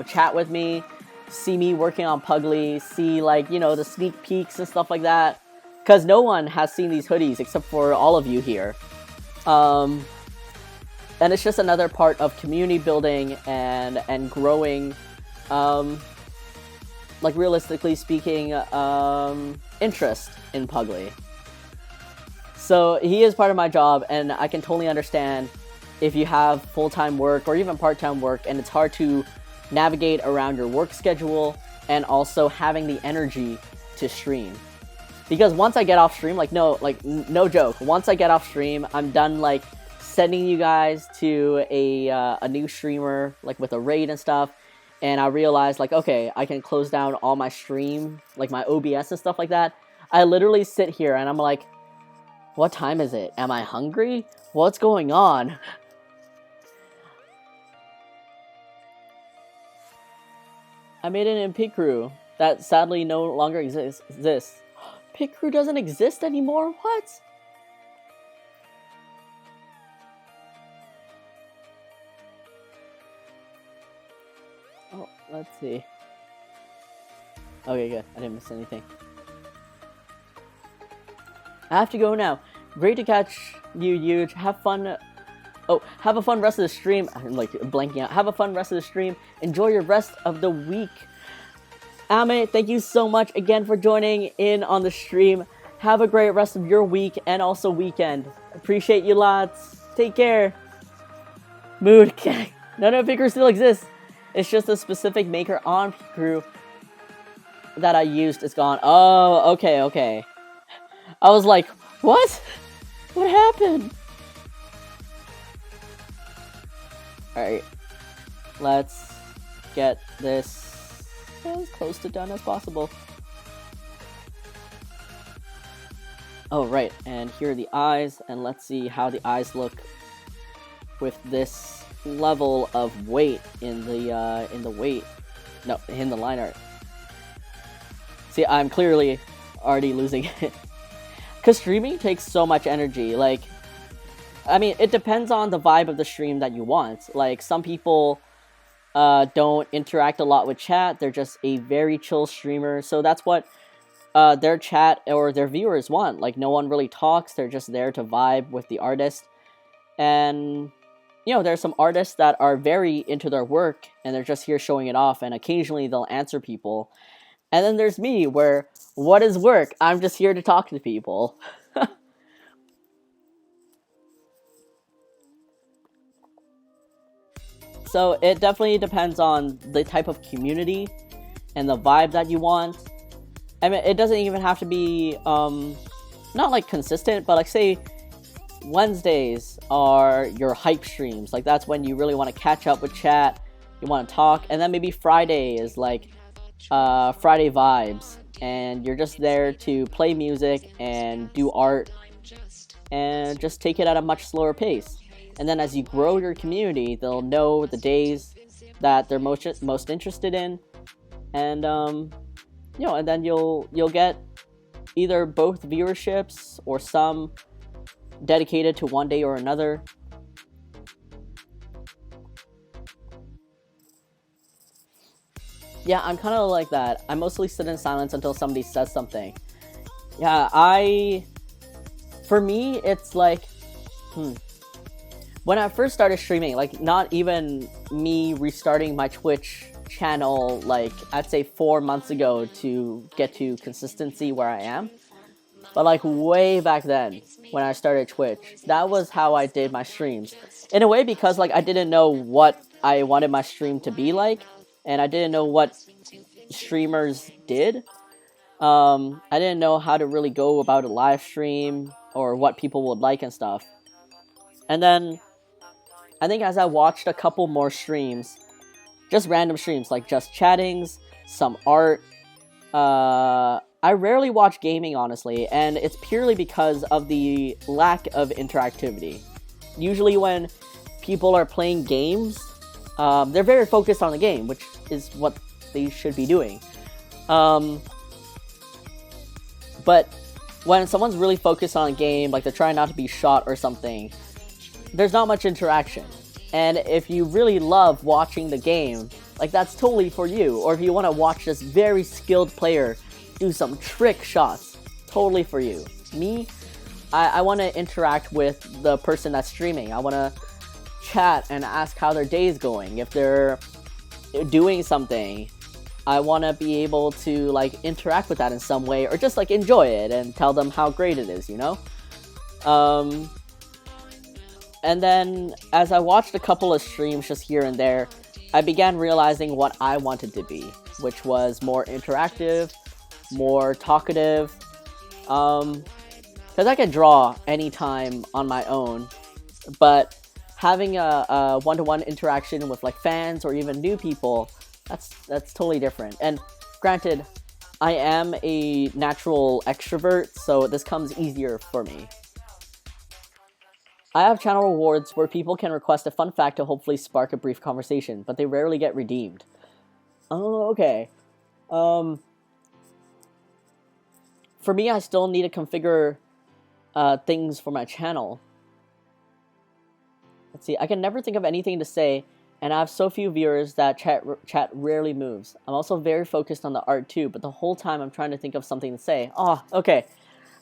chat with me, see me working on Puglie, see, like, the sneak peeks and stuff like that. Because no one has seen these hoodies except for all of you here. And it's just another part of community building and growing, like, realistically speaking, interest in Puglie. So he is part of my job, and I can totally understand if you have full-time work or even part-time work, and it's hard to navigate around your work schedule and also having the energy to stream. Because once I get off stream, no joke, once I get off stream, I'm done, like, sending you guys to a new streamer, like, with a raid and stuff, and I realize, like, okay, I can close down all my stream, like, my OBS and stuff like that. I literally sit here and I'm like, what time is it? Am I hungry? What's going on? I made it in Pig Crew. That sadly no longer exists. Pig Crew doesn't exist anymore? What? Oh, let's see. Okay, good. I didn't miss anything. I have to go now. Great to catch you, Huge. Have fun. Oh, have a fun rest of the stream. I'm, like, blanking out. Have a fun rest of the stream. Enjoy your rest of the week. Ame, thank you so much again for joining in on the stream. Have a great rest of your week and also weekend. Appreciate you lots. Take care. Mood. None of Pig Crew still exists. It's just a specific maker on Pig Crew that I used is gone. Oh, okay. I was like, what? What happened? Alright. Let's get this as close to done as possible. Oh, right. And here are the eyes. And let's see how the eyes look with this level of weight in the line art. See, I'm clearly already losing it. Because streaming takes so much energy. Like, I mean, it depends on the vibe of the stream that you want. Like, some people don't interact a lot with chat. They're just a very chill streamer. So that's what their chat or their viewers want. Like, no one really talks. They're just there to vibe with the artist. And, there's some artists that are very into their work and they're just here showing it off. And occasionally they'll answer people. And then there's me, where, what is work? I'm just here to talk to people. So it definitely depends on the type of community and the vibe that you want. I mean, it doesn't even have to be, not like consistent, but like, say, Wednesdays are your hype streams. Like, that's when you really want to catch up with chat, you want to talk. And then maybe Friday is like, Friday vibes, and you're just there to play music and do art and just take it at a much slower pace. And then as you grow your community, they'll know the days that they're most interested in, and and then you'll get either both viewerships or some dedicated to one day or another. Yeah, I'm kind of like that. I mostly sit in silence until somebody says something. Yeah, for me, it's like, when I first started streaming, like not even me restarting my Twitch channel, like I'd say 4 months ago to get to consistency where I am, but like way back then when I started Twitch, that was how I did my streams. In a way, because like I didn't know what I wanted my stream to be like, and I didn't know what streamers did. I didn't know how to really go about a live stream or what people would like and stuff. And then I think as I watched a couple more streams, just random streams, like just chattings, some art, I rarely watch gaming, honestly, and it's purely because of the lack of interactivity. Usually when people are playing games, they're very focused on the game, which is what they should be doing. But when someone's really focused on a game, like they're trying not to be shot or something, there's not much interaction. And if you really love watching the game, like that's totally for you. Or if you want to watch this very skilled player do some trick shots, totally for you. Me, I want to interact with the person that's streaming. I want to chat and ask how their day's going. If they're doing something, I want to be able to like interact with that in some way, or just like enjoy it and tell them how great it is, you know? And then as I watched a couple of streams just here and there, I began realizing what I wanted to be, which was more interactive, more talkative, because I can draw anytime on my own, but having a one-to-one interaction with like fans or even new people, that's totally different. And granted, I am a natural extrovert, so this comes easier for me. I have channel rewards where people can request a fun fact to hopefully spark a brief conversation, but they rarely get redeemed. Oh, okay. For me, I still need to configure things for my channel. Let's see, I can never think of anything to say, and I have so few viewers that chat rarely moves. I'm also very focused on the art too, but the whole time I'm trying to think of something to say. Oh, okay.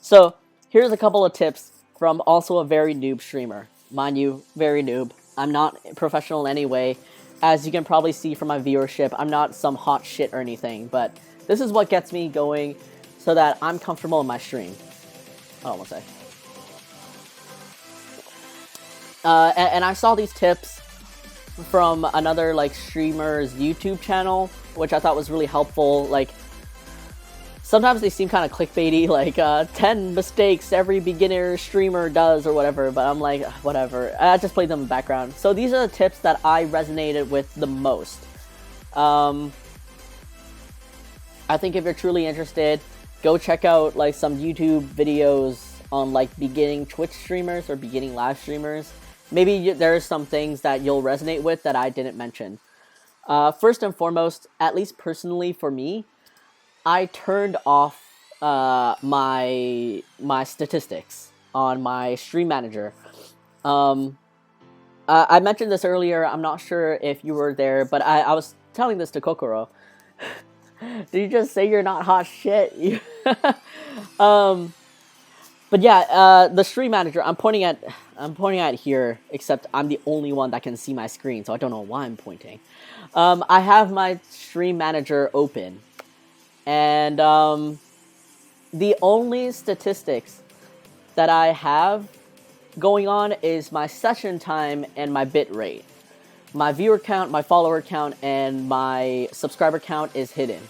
So, here's a couple of tips from also a very noob streamer. Mind you, very noob. I'm not professional in any way. As you can probably see from my viewership, I'm not some hot shit or anything, but this is what gets me going so that I'm comfortable in my stream. Hold on one sec. And I saw these tips from another like streamer's YouTube channel, which I thought was really helpful. Like, sometimes they seem kind of clickbaity, like 10 mistakes every beginner streamer does or whatever, but I'm like, whatever. I just played them in the background. So these are the tips that I resonated with the most. I think if you're truly interested, go check out like some YouTube videos on like beginning Twitch streamers or beginning live streamers. Maybe there's some things that you'll resonate with that I didn't mention. First and foremost, at least personally for me, I turned off my statistics on my stream manager. I mentioned this earlier. I'm not sure if you were there, but I was telling this to Kokoro. Did you just say you're not hot shit? But yeah, the stream manager, I'm pointing at here, except I'm the only one that can see my screen, so I don't know why I'm pointing. I have my stream manager open, and the only statistics that I have going on is my session time and my bit rate. My viewer count, my follower count, and my subscriber count is hidden.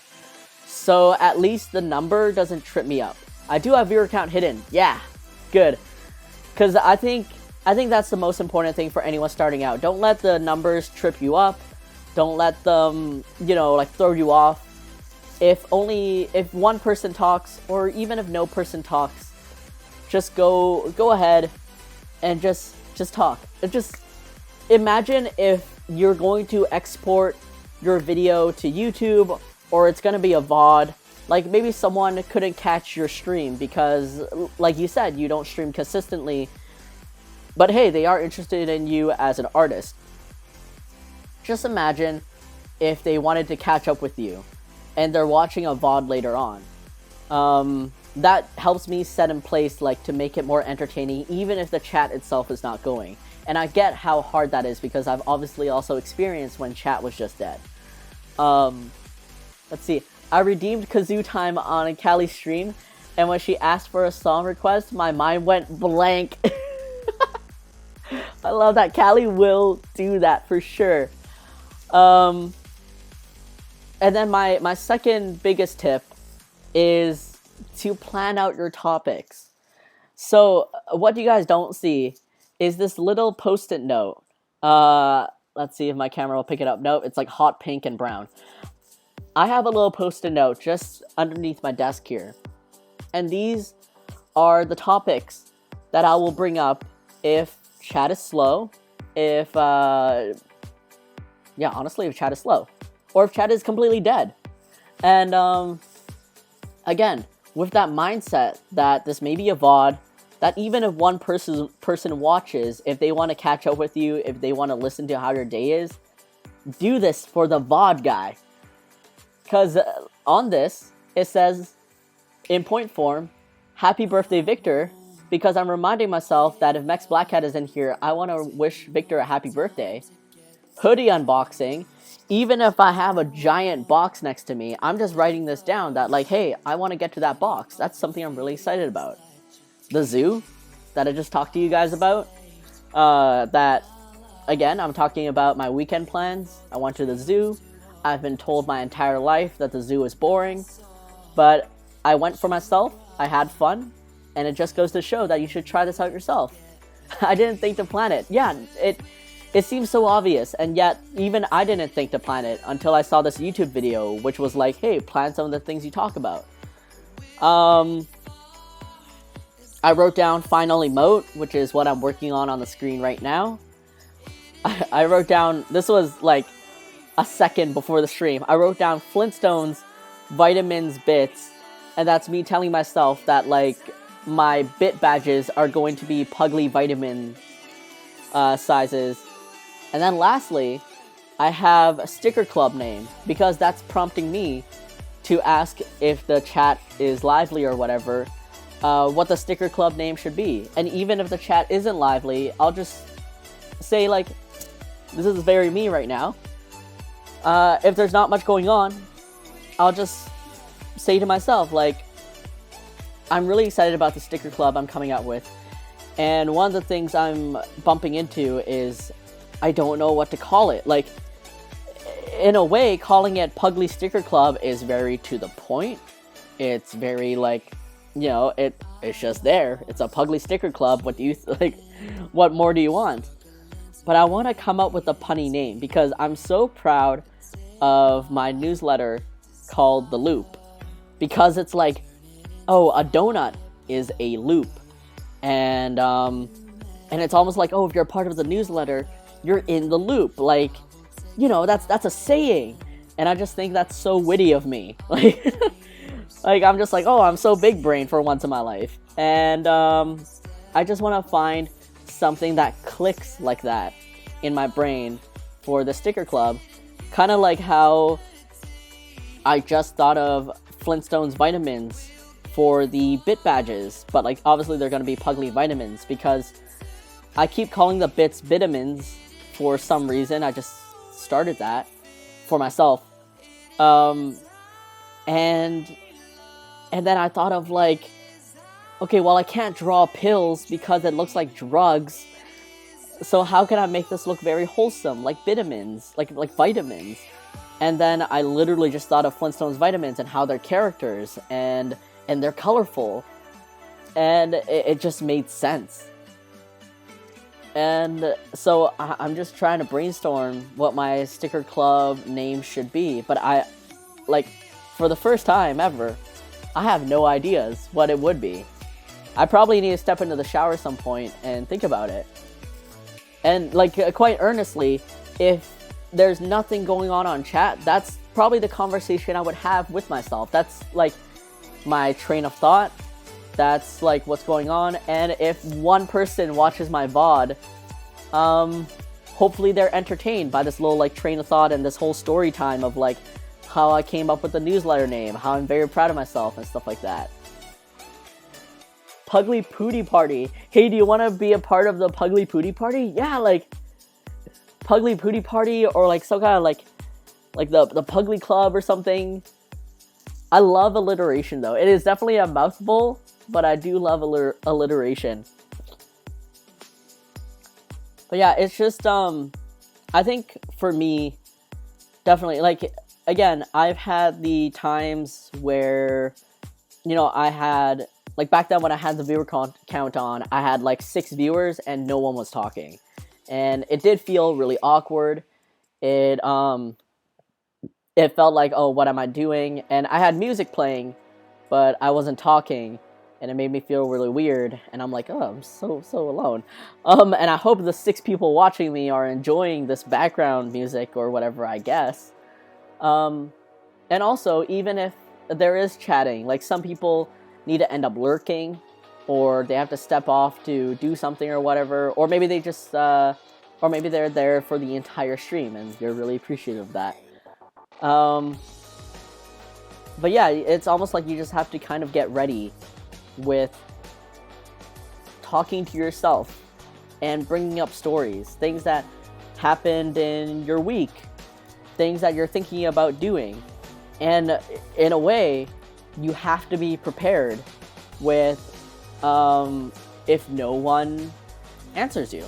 So at least the number doesn't trip me up. I do have viewer count hidden. Yeah, good. Because I think that's the most important thing for anyone starting out. Don't let the numbers trip you up. Don't let them, like throw you off. If one person talks, or even if no person talks, just go ahead and just talk. Just imagine if you're going to export your video to YouTube, or it's going to be a VOD. Like, maybe someone couldn't catch your stream because, like you said, you don't stream consistently. But hey, they are interested in you as an artist. Just imagine if they wanted to catch up with you and they're watching a VOD later on. that helps me set in place, like, to make it more entertaining, even if the chat itself is not going. And I get how hard that is, because I've obviously also experienced when chat was just dead. Let's see. I redeemed Kazoo Time on a Callie stream, and when she asked for a song request, my mind went blank. I love that. Callie will do that for sure. And then my second biggest tip is to plan out your topics. So what you guys don't see is this little post-it note. Let's see if my camera will pick it up. Nope, it's like hot pink and brown. I have a little post-it note just underneath my desk here. And these are the topics that I will bring up if chat is slow, if, yeah, honestly, if chat is slow, or if chat is completely dead. And, again, with that mindset that this may be a VOD, that even if one person watches, if they want to catch up with you, if they want to listen to how your day is, do this for the VOD guy. Because on this, it says, in point form, happy birthday, Victor, because I'm reminding myself that if Mex Black Cat is in here, I want to wish Victor a happy birthday. Hoodie unboxing. Even if I have a giant box next to me, I'm just writing this down that, like, hey, I want to get to that box. That's something I'm really excited about. The zoo that I just talked to you guys about. That, again, I'm talking about my weekend plans. I went to the zoo. I've been told my entire life that the zoo is boring. But I went for myself. I had fun. And it just goes to show that you should try this out yourself. I didn't think to plan it. Yeah, it seems so obvious, and yet even I didn't think to plan it until I saw this YouTube video, which was like, hey, plan some of the things you talk about. I wrote down final emote, which is what I'm working on the screen right now. I wrote down, this was like a second before the stream, I wrote down Flintstones, vitamins, bits, and that's me telling myself that, like, my bit badges are going to be Puglie vitamin sizes. And then lastly, I have a sticker club name, because that's prompting me to ask if the chat is lively or whatever, what the sticker club name should be. And even if the chat isn't lively, I'll just say, like, this is very me right now. If there's not much going on, I'll just say to myself, like, I'm really excited about the sticker club I'm coming out with. And one of the things I'm bumping into is I don't know what to call it. Like, in a way, calling it Puglie Sticker Club is very to the point. It's very, like, you know, it's just there. It's a Puglie Sticker Club. What do you, like, what more do you want? But I want to come up with a punny name, because I'm so proud of my newsletter called The Loop. Because it's like, oh, a donut is a loop. And it's almost like, oh, if you're a part of the newsletter, you're in the loop. Like, you know, that's a saying. And I just think that's so witty of me. Like, like, I'm just like, oh, I'm so big brain for once in my life. And I just want to find something that clicks like that in my brain for the sticker club. Kind of like how I just thought of Flintstones vitamins for the bit badges, but, like, obviously they're going to be Puglie vitamins, because I keep calling the bits vitamins for some reason. I just started that for myself. And then I thought of, like, okay, well, I can't draw pills because it looks like drugs. So how can I make this look very wholesome, like vitamins, like vitamins? And then I literally just thought of Flintstones vitamins and how they're characters, and they're colorful, and it just made sense. And so I'm just trying to brainstorm what my sticker club name should be, but I, like, for the first time ever, I have no ideas what it would be. I probably need to step into the shower some point and think about it. And, like, quite earnestly, if there's nothing going on chat, that's probably the conversation I would have with myself. That's, like, my train of thought. That's, like, what's going on. And if one person watches my VOD, hopefully they're entertained by this little, like, train of thought and this whole story time of, like, how I came up with the newsletter name, how I'm very proud of myself and stuff like that. Puglie Pootie Party. Hey, do you want to be a part of the Puglie Pootie Party? Yeah, like Puglie Pootie Party, or like some kind of like the Puglie Club or something. I love alliteration though. It is definitely a mouthful, but I do love alliteration. But yeah, it's just I think for me, definitely, like, again, I've had the times where, you know, I had, like, back then when I had the viewer count on, I had like 6 viewers and no one was talking, and it did feel really awkward. It felt like, oh, what am I doing? And I had music playing, but I wasn't talking, and it made me feel really weird. And I'm like, oh, I'm so alone. And I hope the 6 people watching me are enjoying this background music or whatever, I guess. And also, even if there is chatting, like, some people need to end up lurking, or they have to step off to do something or whatever, or maybe they just, or maybe they're there for the entire stream, and you're really appreciative of that. But yeah, it's almost like you just have to kind of get ready with talking to yourself and bringing up stories, things that happened in your week, things that you're thinking about doing. And in a way, you have to be prepared with if no one answers you.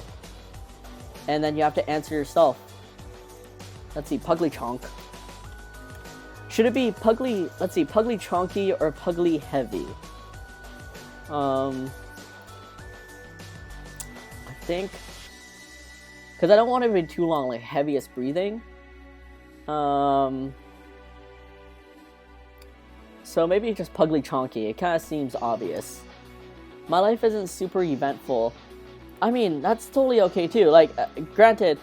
And then you have to answer yourself. Let's see, Puglie Chonk. Should it be Puglie, let's see, Puglie Chonky or Puglie Heavy? I think, because I don't want it to be too long, like heaviest breathing. So maybe just Puglie Chonky. It kind of seems obvious. My life isn't super eventful. I mean, that's totally okay too. Like, granted,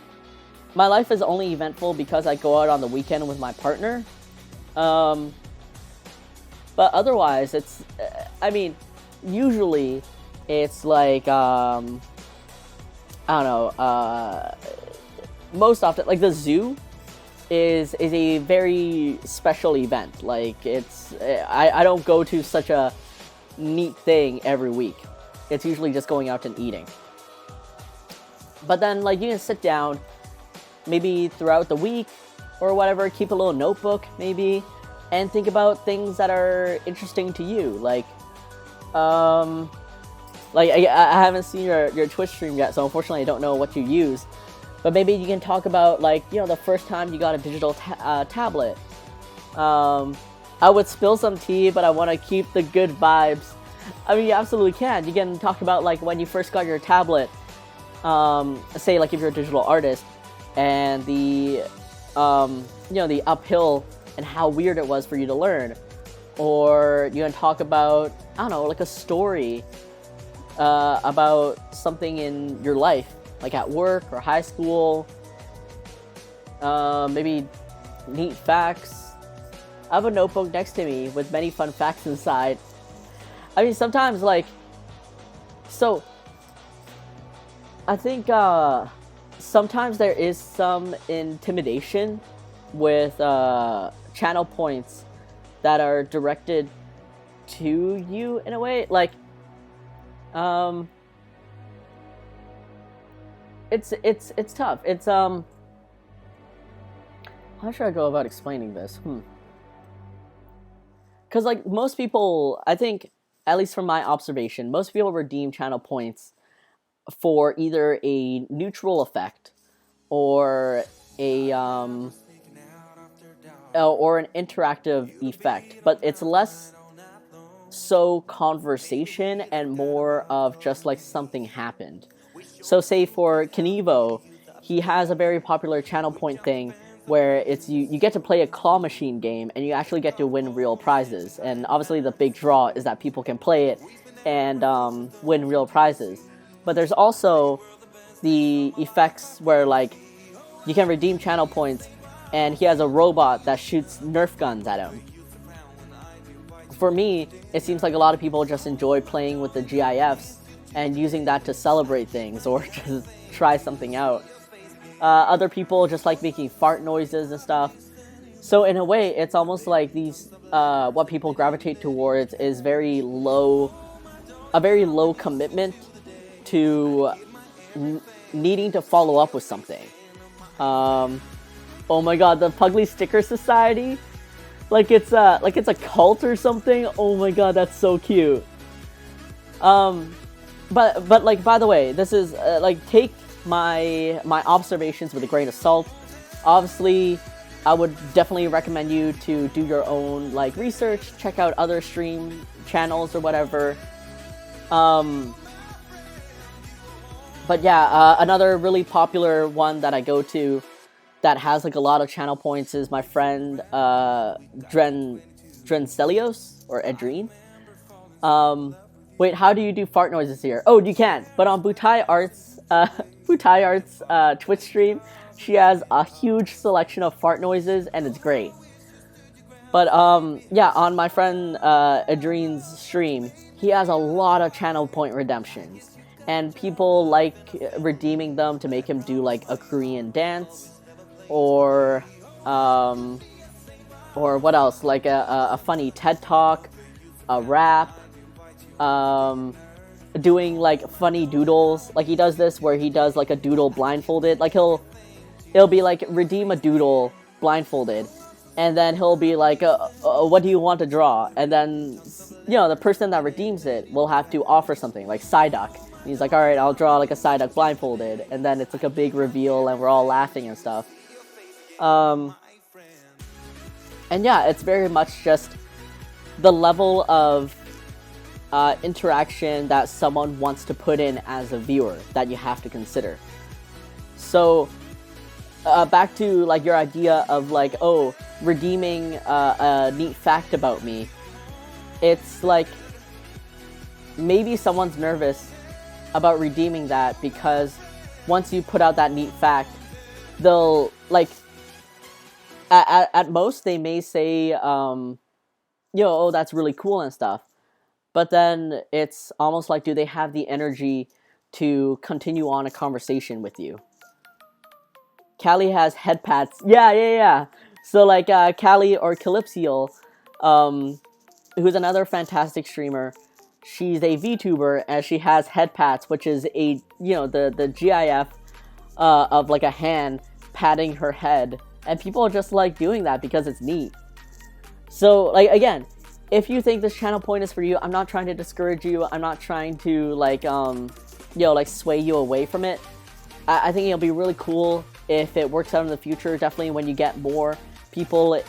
my life is only eventful because I go out on the weekend with my partner. But otherwise, it's, I mean, usually it's like, I don't know, most often, like, the zoo is a very special event. Like, it's, I don't go to such a neat thing every week. It's usually just going out and eating. But then, like, you can sit down, maybe throughout the week, or whatever, keep a little notebook, maybe, and think about things that are interesting to you. Like, I haven't seen your Twitch stream yet, so unfortunately I don't know what you use. But maybe you can talk about, like, you know, the first time you got a digital tablet. I would spill some tea, but I want to keep the good vibes. I mean, you absolutely can. You can talk about, like, when you first got your tablet. Say, like, if you're a digital artist, and the, you know, the uphill and how weird it was for you to learn. Or you can talk about, I don't know, like a story about something in your life, like at work or high school. Maybe neat facts. I have a notebook next to me with many fun facts inside. I mean, sometimes, like, so I think sometimes there is some intimidation with channel points that are directed to you in a way. Like, it's tough. It's how should I go about explaining this? Because, like, most people, I think, at least from my observation, most people redeem channel points for either a neutral effect or a or an interactive effect, but it's less so conversation and more of just like something happened. So say for Knievo, he has a very popular channel point thing where it's you get to play a claw machine game and you actually get to win real prizes. And obviously the big draw is that people can play it and win real prizes. But there's also the effects where, like, you can redeem channel points and he has a robot that shoots Nerf guns at him. For me, it seems like a lot of people just enjoy playing with the GIFs and using that to celebrate things or just try something out. Other people just like making fart noises and stuff. So in a way, it's almost like these, what people gravitate towards is very low a very low commitment to needing to follow up with something. Oh my god, the Puglie Sticker Society, like it's a cult or something. Oh my god, that's so cute. But like, by the way, this is like, take my observations with a grain of salt. Obviously, I would definitely recommend you to do your own like research, check out other stream channels or whatever. But yeah, another really popular one that I go to that has like a lot of channel points is my friend Drencelios or Edrine. Wait, how do you do fart noises here? Oh, you can. But on Butai Arts Twitch stream, she has a huge selection of fart noises, and it's great. But yeah, on my friend Edrine's stream, he has a lot of channel point redemptions, and people like redeeming them to make him do like a Korean dance, or what else? Like a funny TED Talk, a rap, doing like funny doodles. Like he does this where he does like a doodle blindfolded. Like it'll be like redeem a doodle blindfolded, and then he'll be like, what do you want to draw? And then, you know, the person that redeems it will have to offer something like Psyduck. And he's like, all right, I'll draw like a Psyduck blindfolded, and then it's like a big reveal, and we're all laughing and stuff. And yeah, it's very much just the level of interaction that someone wants to put in as a viewer that you have to consider. So back to like your idea of like, oh, redeeming a neat fact about me. It's like maybe someone's nervous about redeeming that because once you put out that neat fact, they'll like at most they may say, oh, that's really cool and stuff. But then it's almost like, do they have the energy to continue on a conversation with you? Callie has head pats. Yeah. So like Callie or Calypsial, who's another fantastic streamer. She's a VTuber and she has head pats, which is a, you know, the GIF of like a hand patting her head, and people are just like doing that because it's neat. So like, again, if you think this channel point is for you, I'm not trying to discourage you. I'm not trying to like like sway you away from it. I think it'll be really cool if it works out in the future, definitely when you get more people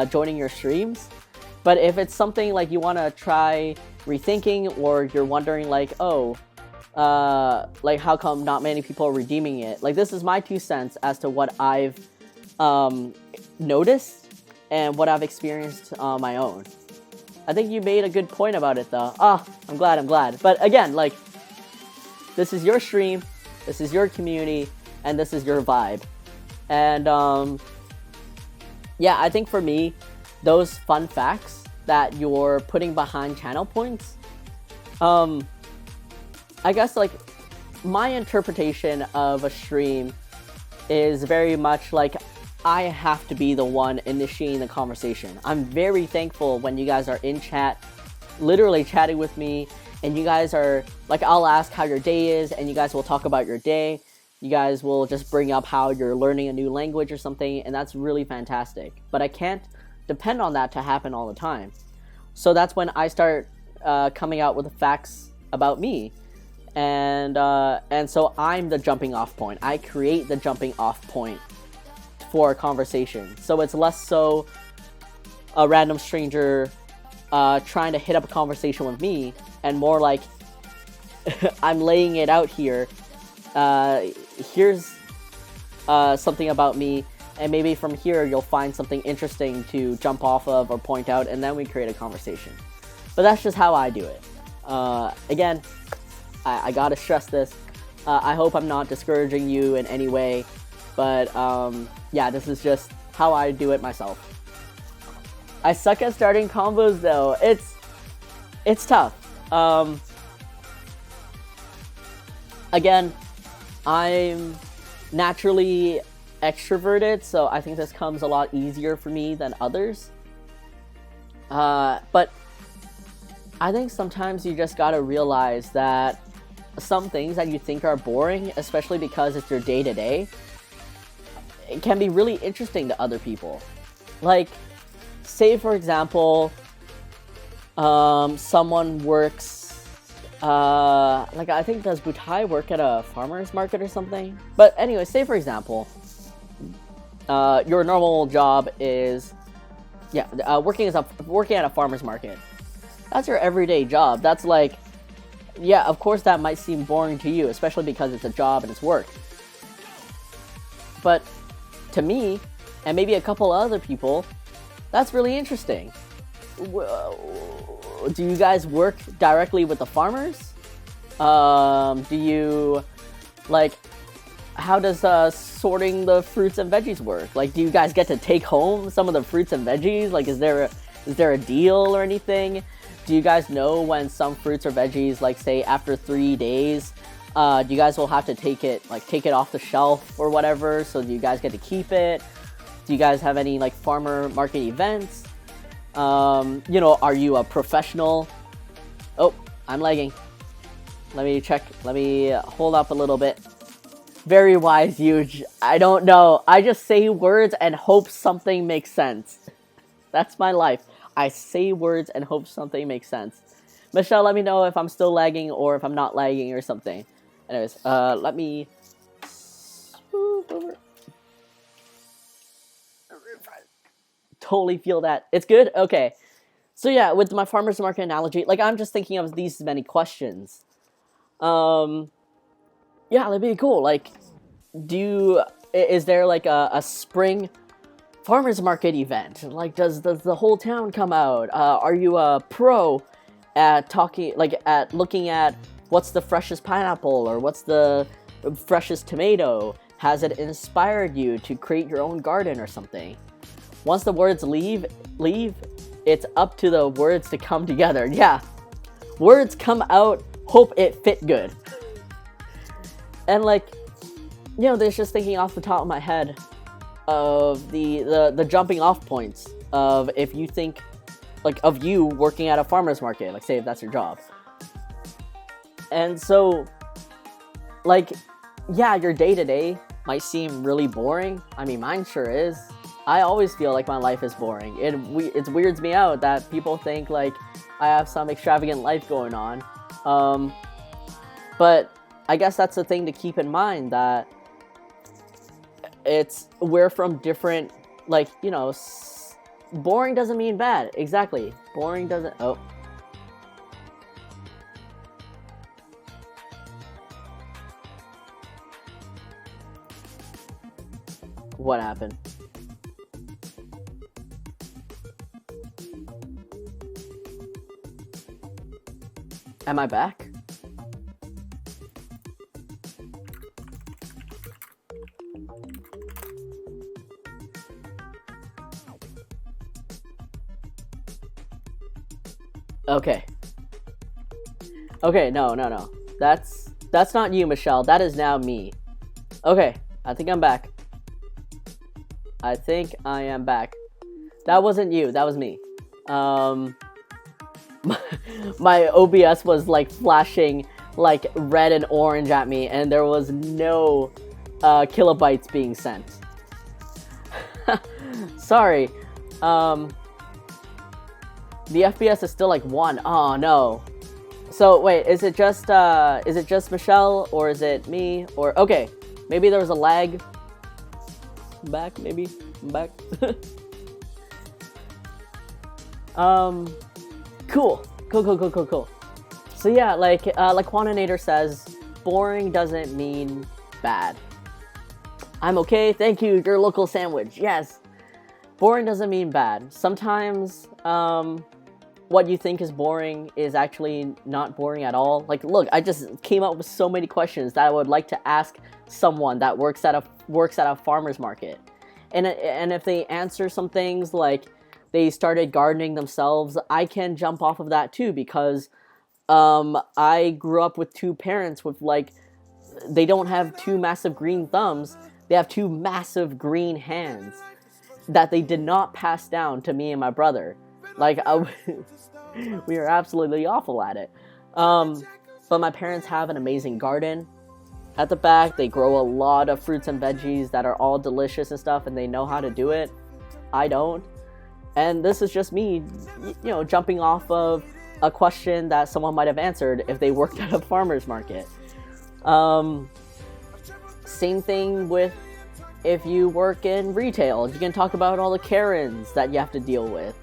joining your streams. But if it's something like you want to try rethinking, or you're wondering like, oh, like how come not many people are redeeming it? Like, this is my 2 cents as to what I've noticed and what I've experienced on my own. I think you made a good point about it though. I'm glad. But again, like, this is your stream, this is your community, and this is your vibe. And yeah, I think for me, those fun facts that you're putting behind channel points, I guess like my interpretation of a stream is very much like I have to be the one initiating the conversation. I'm very thankful when you guys are in chat, literally chatting with me, and you guys are like, I'll ask how your day is, and you guys will talk about your day. You guys will just bring up how you're learning a new language or something, and that's really fantastic. But I can't depend on that to happen all the time. So that's when I start coming out with the facts about me. And so I'm the jumping off point. I create the jumping off point for a conversation. So it's less so a random stranger trying to hit up a conversation with me, and more like I'm laying it out here. Here's something about me, and maybe from here you'll find something interesting to jump off of or point out, and then we create a conversation. But that's just how I do it. Again, I gotta stress this. I hope I'm not discouraging you in any way, but yeah, this is just how I do it myself. I suck at starting combos though. It's tough. Again, I'm naturally extroverted, so I think this comes a lot easier for me than others. But I think sometimes you just gotta realize that some things that you think are boring, especially because it's your day-to-day, it can be really interesting to other people. Like, say for example, someone works, like I think does Butai work at a farmer's market or something? But anyway, say for example, your normal job is, working at a farmer's market. That's your everyday job. That's like, yeah, of course that might seem boring to you, especially because it's a job and it's work. But to me, and maybe a couple other people, that's really interesting. Do you guys work directly with the farmers? Do you, like, how does sorting the fruits and veggies work? Like, do you guys get to take home some of the fruits and veggies? Like, is there a deal or anything? Do you guys know when some fruits or veggies, like say after 3 days, do you guys will have to take it off the shelf or whatever? So do you guys get to keep it? Do you guys have any like farmer market events? You know, are you a professional? Oh, I'm lagging. Let me check. Let me hold up a little bit. Very wise, huge. I don't know. I just say words and hope something makes sense. That's my life. I say words and hope something makes sense. Michelle, let me know if I'm still lagging or if I'm not lagging or something. Anyways, let me smooth over. Totally feel that. It's good? Okay. So yeah, with my farmer's market analogy, like I'm just thinking of these many questions. Yeah, that'd be cool. Like, is there like a spring farmers market event? Like, does the whole town come out? Are you a pro at looking at what's the freshest pineapple or what's the freshest tomato? Has it inspired you to create your own garden or something? Once the words leave, it's up to the words to come together. Yeah, words come out, hope it fit good. And like, you know, there's just thinking off the top of my head of the jumping off points of if you think like of you working at a farmer's market, like say if that's your job. And so like, yeah, your day-to-day might seem really boring. I mean, mine sure is. I always feel like my life is boring. It weirds me out that people think like I have some extravagant life going on. But I guess that's the thing to keep in mind, that we're from different, like, you know, boring doesn't mean bad. Exactly. Boring doesn't, oh. What happened? Am I back? Okay. Okay, no. That's not you, Michelle. That is now me. Okay, I think I'm back. I think I am back. That wasn't you, that was me. My OBS was like flashing like red and orange at me, and there was no kilobytes being sent. Sorry. The FPS is still like 1. Oh no. So wait, is it just Michelle, or is it me? Or okay, maybe there was a lag. I'm back, maybe. I'm back. Cool. So yeah, like Quantinator says, boring doesn't mean bad. I'm okay, thank you, your local sandwich. Yes. Boring doesn't mean bad. Sometimes, what you think is boring is actually not boring at all. Like, look, I just came up with so many questions that I would like to ask someone that works at a farmer's market. And if they answer some things like they started gardening themselves, I can jump off of that too, because I grew up with 2 parents with like, they don't have 2 massive green thumbs, they have 2 massive green hands that they did not pass down to me and my brother. Like, We are absolutely awful at it. But my parents have an amazing garden at the back. They grow a lot of fruits and veggies that are all delicious and stuff, and they know how to do it. I don't. And this is just me, jumping off of a question that someone might have answered if they worked at a farmer's market. Same thing with if you work in retail. You can talk about all the Karens that you have to deal with.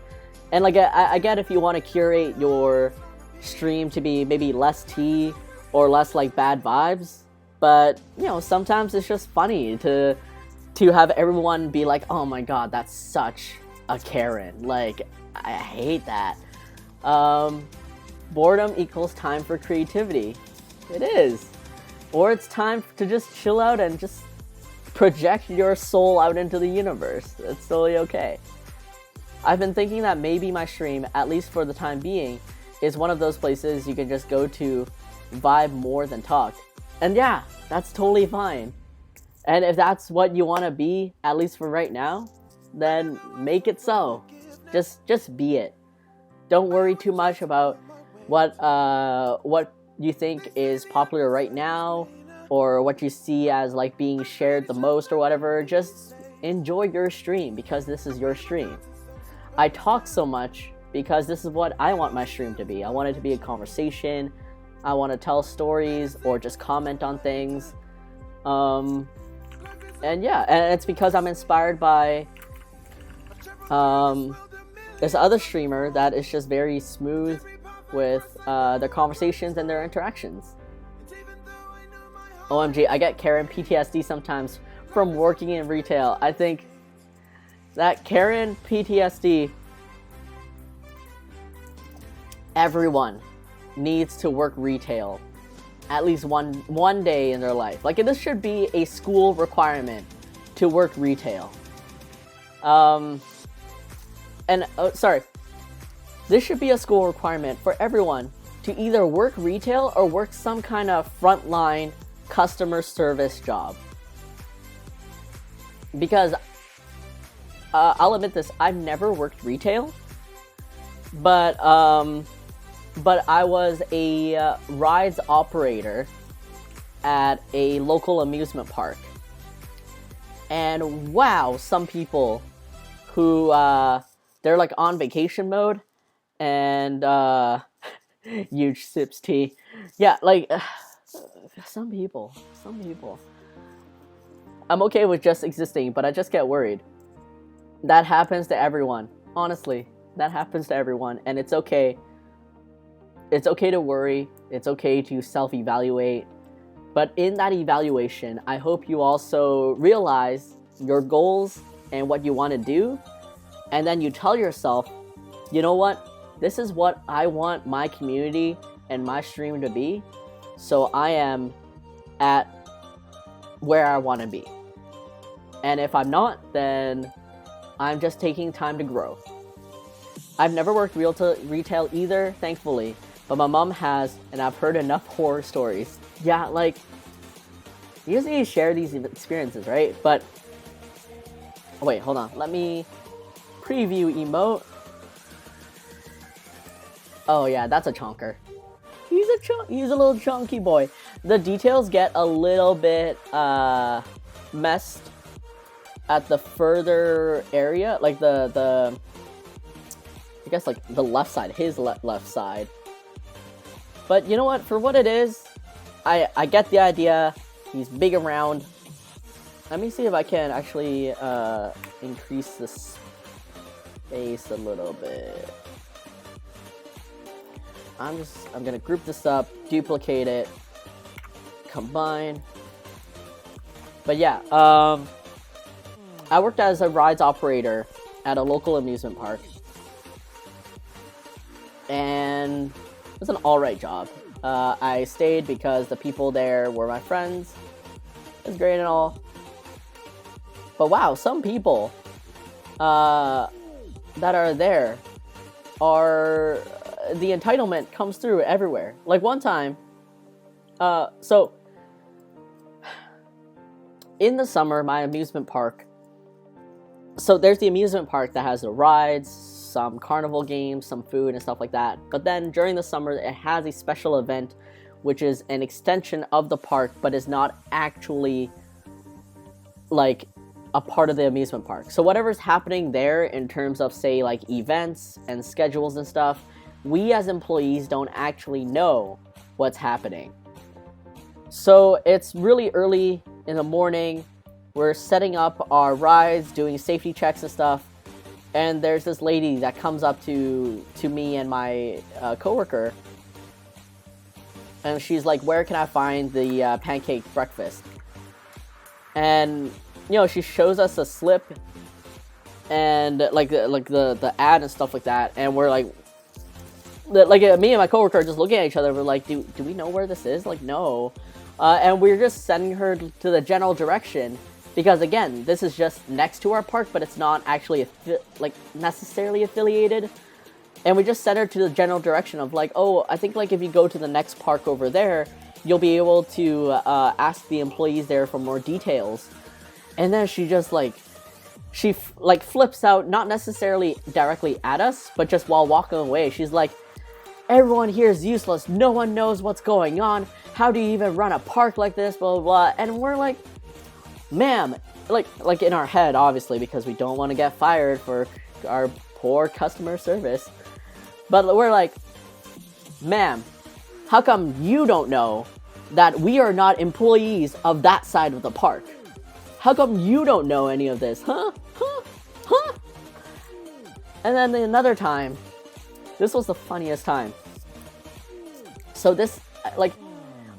And like, I get if you want to curate your stream to be maybe less tea or less like bad vibes, but sometimes it's just funny to have everyone be like, oh my god, that's such a Karen. Like, I hate that. Boredom equals time for creativity. It is. Or it's time to just chill out and just project your soul out into the universe. It's totally okay. I've been thinking that maybe my stream, at least for the time being, is one of those places you can just go to vibe more than talk. And yeah, that's totally fine. And if that's what you want to be, at least for right now, then make it so. Just be it. Don't worry too much about what you think is popular right now, or what you see as like being shared the most or whatever. Just enjoy your stream because this is your stream. I talk so much because this is what I want my stream to be. I want it to be a conversation. I want to tell stories or just comment on things. And yeah, and it's because I'm inspired by this other streamer that is just very smooth with their conversations and their interactions. OMG, I get Karen PTSD sometimes from working in retail. I think that Karen PTSD, everyone needs to work retail at least one day in their life. Like, this should be a school requirement to work retail. This should be a school requirement for everyone to either work retail or work some kind of frontline customer service job. Because I'll admit this, I've never worked retail, but I was a rides operator at a local amusement park. And wow, some people who they're like on vacation mode and huge sips tea. Yeah, like some people. I'm okay with just existing, but I just get worried. That happens to everyone. Honestly, that happens to everyone, and it's okay. It's okay to worry. It's okay to self-evaluate. But in that evaluation, I hope you also realize your goals and what you want to do. And then you tell yourself, you know what? This is what I want my community and my stream to be. So I am at where I want to be. And if I'm not, then I'm just taking time to grow. I've never worked retail either, thankfully. But my mom has, and I've heard enough horror stories. Yeah, like, you just need to share these experiences, right? But, oh wait, hold on. Let me preview emote. Oh yeah, that's a chonker. He's a little chunky boy. The details get a little bit messed at the further area, like the I guess like the left side, his left side. But you know what? For what it is, I get the idea. He's big around. Let me see if I can actually increase the space a little bit. I'm gonna group this up, duplicate it, combine. But yeah, I worked as a rides operator at a local amusement park, and it was an alright job. I stayed because the people there were my friends. It was great and all. But wow, some people that are there are... the entitlement comes through everywhere. Like one time, so in the summer, my amusement park, so there's the amusement park that has the rides, some carnival games, some food and stuff like that. But then during the summer, it has a special event, which is an extension of the park, but is not actually like a part of the amusement park. So whatever's happening there in terms of, say, like events and schedules and stuff, we as employees don't actually know what's happening. So it's really early in the morning. We're setting up our rides, doing safety checks and stuff. And there's this lady that comes up to me and my coworker. And she's like, where can I find the pancake breakfast? And, you know, she shows us a slip and like the ad and stuff like that. And we're like me and my coworker are just looking at each other. We're like, do we know where this is? Like, no. And we're just sending her to the general direction because, again, this is just next to our park, but it's not actually necessarily affiliated. And we just sent her to the general direction of like, oh, I think like if you go to the next park over there, you'll be able to ask the employees there for more details. And then she just flips out, not necessarily directly at us, but just while walking away. She's like, everyone here is useless. No one knows what's going on. How do you even run a park like this? Blah, blah, blah. And we're like, ma'am, like in our head, obviously, because we don't want to get fired for our poor customer service. But we're like, ma'am, how come you don't know that we are not employees of that side of the park? How come you don't know any of this? Huh? And then another time, this was the funniest time. So this,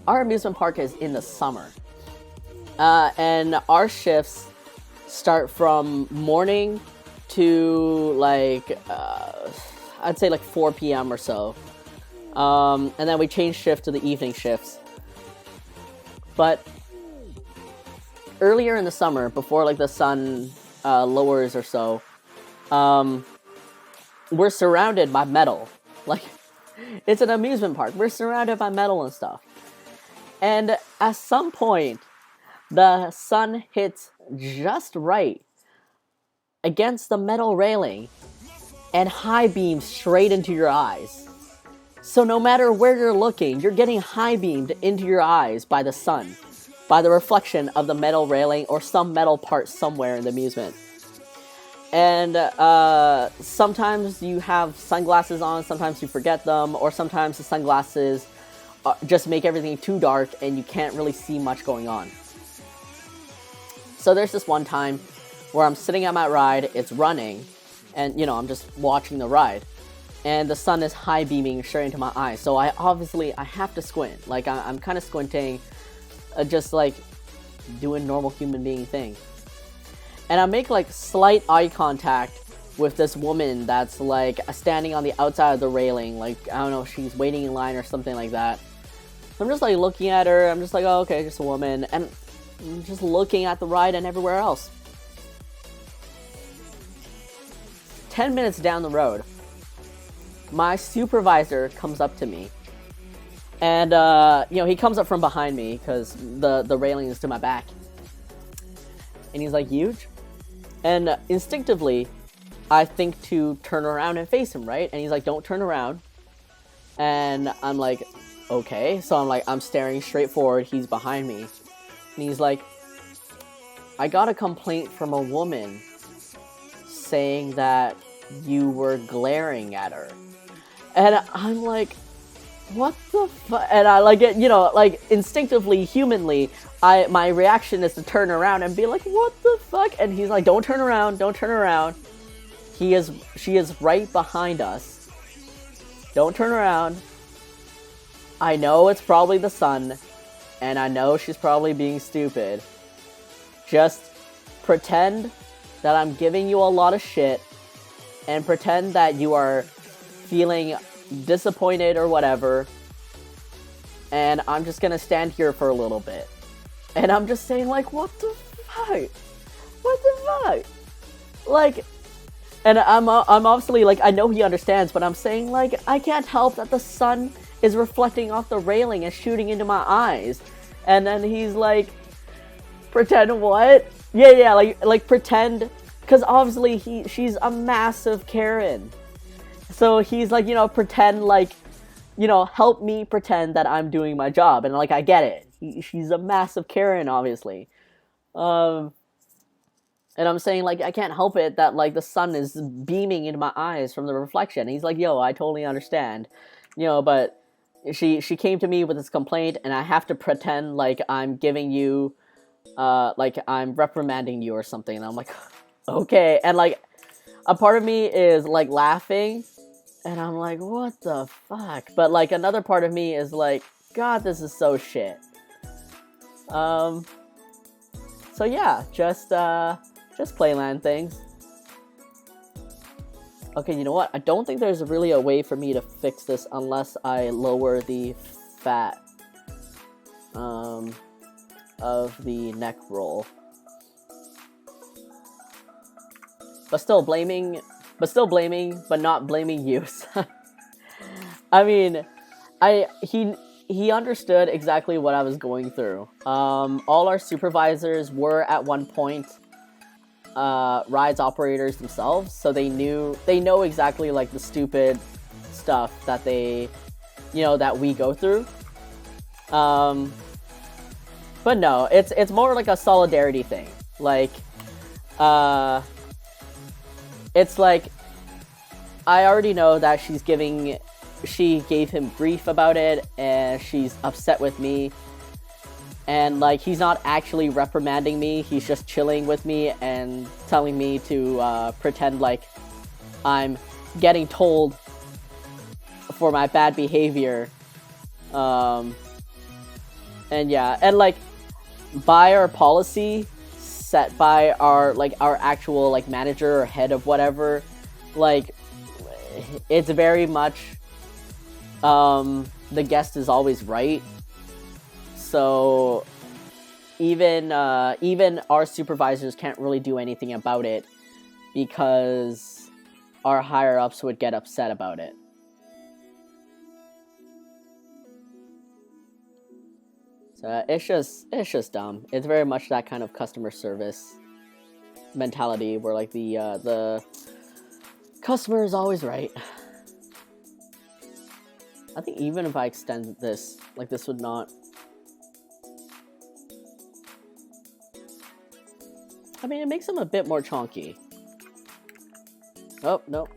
our amusement park is in the summer. And our shifts start from morning to I'd say 4 p.m. or so. And then we change shift to the evening shifts. But earlier in the summer, before the sun lowers or so, we're surrounded by metal. It's an amusement park. We're surrounded by metal and stuff. And at some point, the sun hits just right against the metal railing and high beams straight into your eyes. So no matter where you're looking, you're getting high beamed into your eyes by the sun, by the reflection of the metal railing or some metal part somewhere in the amusement. And sometimes you have sunglasses on, sometimes you forget them, or sometimes the sunglasses just make everything too dark and you can't really see much going on. So there's this one time where I'm sitting at my ride, it's running, and I'm just watching the ride. And the sun is high beaming straight into my eyes. So I have to squint. I'm kind of squinting, just doing normal human being thing. And I make slight eye contact with this woman that's standing on the outside of the railing. I don't know, she's waiting in line or something like that. So I'm just looking at her. I'm just oh, okay, just a woman. And I'm just looking at the ride and everywhere else. 10 minutes down the road, my supervisor comes up to me. And, he comes up from behind me because the railing is to my back. And he's huge. And instinctively, I think to turn around and face him, right? And he's don't turn around. And I'm okay. So I'm staring straight forward. He's behind me. And he's I got a complaint from a woman saying that you were glaring at her. And I'm what the fuck? And I instinctively, humanly, my reaction is to turn around and be what the fuck? And he's don't turn around, don't turn around. She is right behind us. Don't turn around. I know it's probably the sun, and I know she's probably being stupid. Just pretend that I'm giving you a lot of shit, and pretend that you are feeling disappointed or whatever, and I'm just gonna stand here for a little bit. And I'm just saying what the fuck? What the fuck? And I'm obviously I know he understands, but I'm saying I can't help that the sun is reflecting off the railing and shooting into my eyes. And then he's pretend what? Yeah, pretend, because obviously she's a massive Karen. So he's like, you know, pretend like, you know, help me pretend that I'm doing my job. And like, I get it. She's a massive Karen, obviously. Um, and I'm saying, like, I can't help it that, like, the sun is beaming into my eyes from the reflection. And he's like, yo, I totally understand. You know, but she came to me with this complaint, and I have to pretend like I'm giving you, like, I'm reprimanding you or something. And I'm like, okay. And, like, a part of me is, like, laughing. And I'm like, what the fuck? But, like, another part of me is like, God, this is so shit. So yeah, just Playland things. Okay, you know what? I don't think there's really a way for me to fix this unless I lower the fat of the neck roll. But still blaming, but not blaming you. I mean, he understood exactly what I was going through. All our supervisors were at one point rides operators themselves, so they know exactly like the stupid stuff that that we go through. But no, it's more like a solidarity thing. Like, it's like, I already know that she gave him grief about it, and she's upset with me. And, like, he's not actually reprimanding me, he's just chilling with me and telling me to pretend like I'm getting told for my bad behavior. And yeah, and, like, by our policy set by our actual, like, manager or head of whatever, like, it's very much, the guest is always right. So even our supervisors can't really do anything about it because our higher ups would get upset about it. So it's just dumb. It's very much that kind of customer service mentality where, like, the customer is always right. I think even if I extend this, like, this would not. I mean, it makes them a bit more chonky. Oh, no.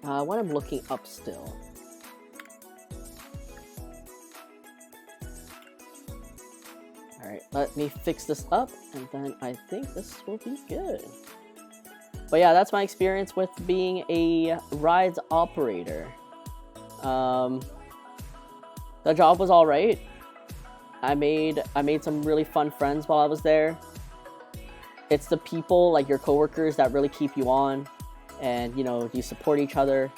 When I'm looking up still. Alright, let me fix this up, and then I think this will be good. But yeah, that's my experience with being a rides operator. The job was alright. I made some really fun friends while I was there. It's the people, like your coworkers, that really keep you on, and you support each other,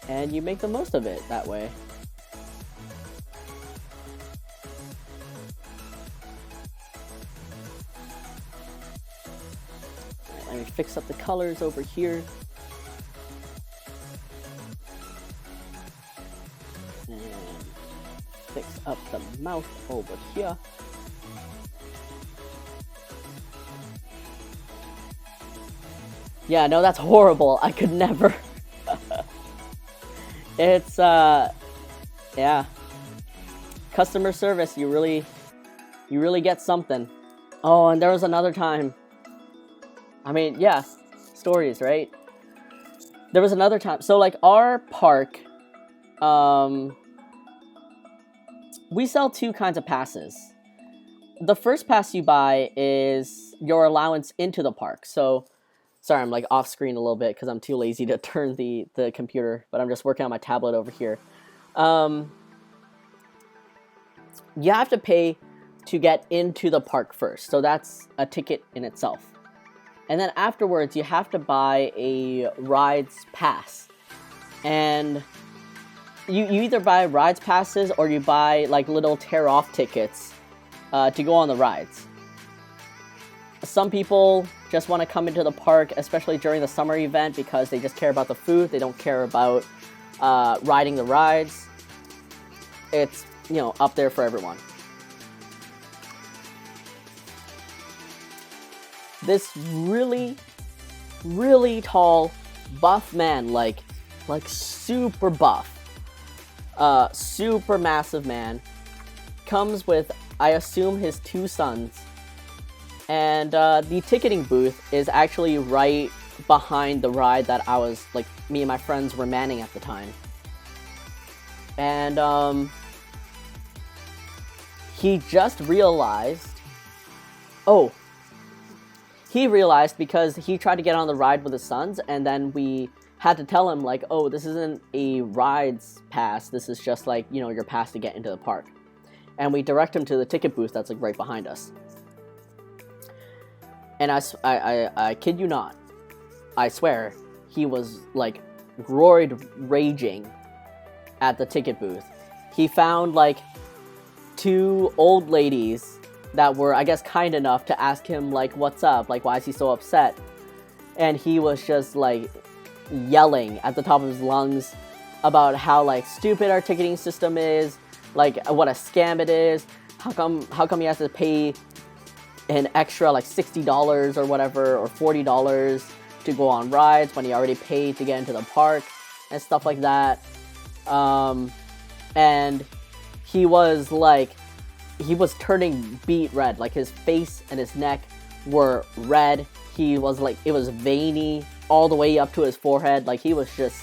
and you make the most of it that way. Let me fix up the colors over here. And fix up the mouth over here. Yeah, no, that's horrible. I could never. It's, yeah. Customer service, you really get something. Oh, and there was another time. I mean, yeah, stories, right? There was another time. So, like, our park, we sell two kinds of passes. The first pass you buy is your allowance into the park. So, sorry, I'm like off screen a little bit because I'm too lazy to turn the computer, but I'm just working on my tablet over here. You have to pay to get into the park first. So that's a ticket in itself. And then afterwards, you have to buy a rides pass. And you either buy rides passes or you buy like little tear-off tickets to go on the rides. Some people just want to come into the park, especially during the summer event, because they just care about the food. They don't care about riding the rides. It's, up there for everyone. this really, really tall, buff man, like super buff, super massive man, comes with, I assume, his 2 sons, and the ticketing booth is actually right behind the ride that I was, like, me and my friends were manning at the time. And he just realized, he realized because he tried to get on the ride with his sons, and then we had to tell him, like, oh, this isn't a rides pass, this is just, like, you know, your pass to get into the park. And we direct him to the ticket booth that's, like, right behind us. And I kid you not, I swear, he was, like, raging at the ticket booth. He found, like, 2 old ladies that were, I guess, kind enough to ask him, like, what's up, like, why is he so upset? And he was just, like, yelling at the top of his lungs about how, like, stupid our ticketing system is, like, what a scam it is, how come he has to pay an extra, like, $60 or whatever, or $40 to go on rides when he already paid to get into the park, and stuff like that. And he was, like, he was turning beet red, like, his face and his neck were red, he was, like, it was veiny all the way up to his forehead, like, he was just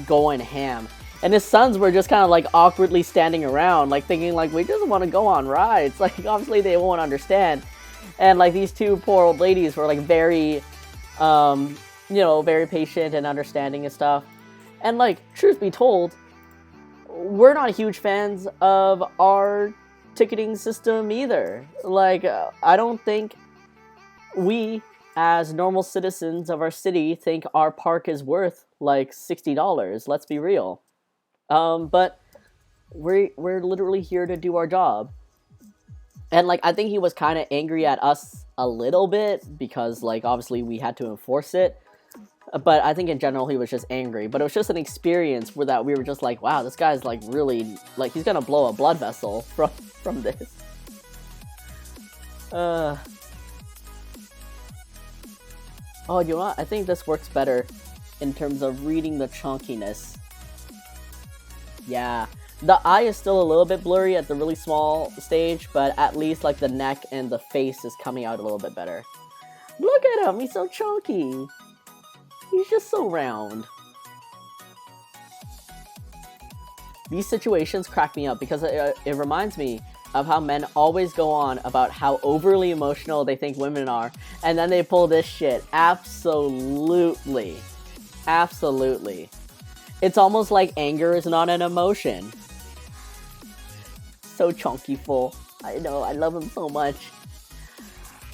going ham. And his sons were just kind of, like, awkwardly standing around, like, thinking, like, we just want to go on rides, like, obviously they won't understand. And, like, these 2 poor old ladies were, like, very, you know, very patient and understanding and stuff. And, like, truth be told, we're not huge fans of our ticketing system either. Like, I don't think we, as normal citizens of our city, think our park is worth, like, $60. Let's be real. But we're literally here to do our job. And, like, I think he was kind of angry at us a little bit because, like, obviously we had to enforce it. But I think in general he was just angry. But it was just an experience where that we were just like, wow, this guy's, like, really, like, he's gonna blow a blood vessel from this. Oh, you know what? I think this works better in terms of reading the chunkiness. Yeah. The eye is still a little bit blurry at the really small stage, but at least, like, the neck and the face is coming out a little bit better. Look at him! He's so chunky! He's just so round. These situations crack me up because it reminds me of how men always go on about how overly emotional they think women are, and then they pull this shit. Absolutely. Absolutely. It's almost like anger is not an emotion. So chunky full. I know, I love him so much.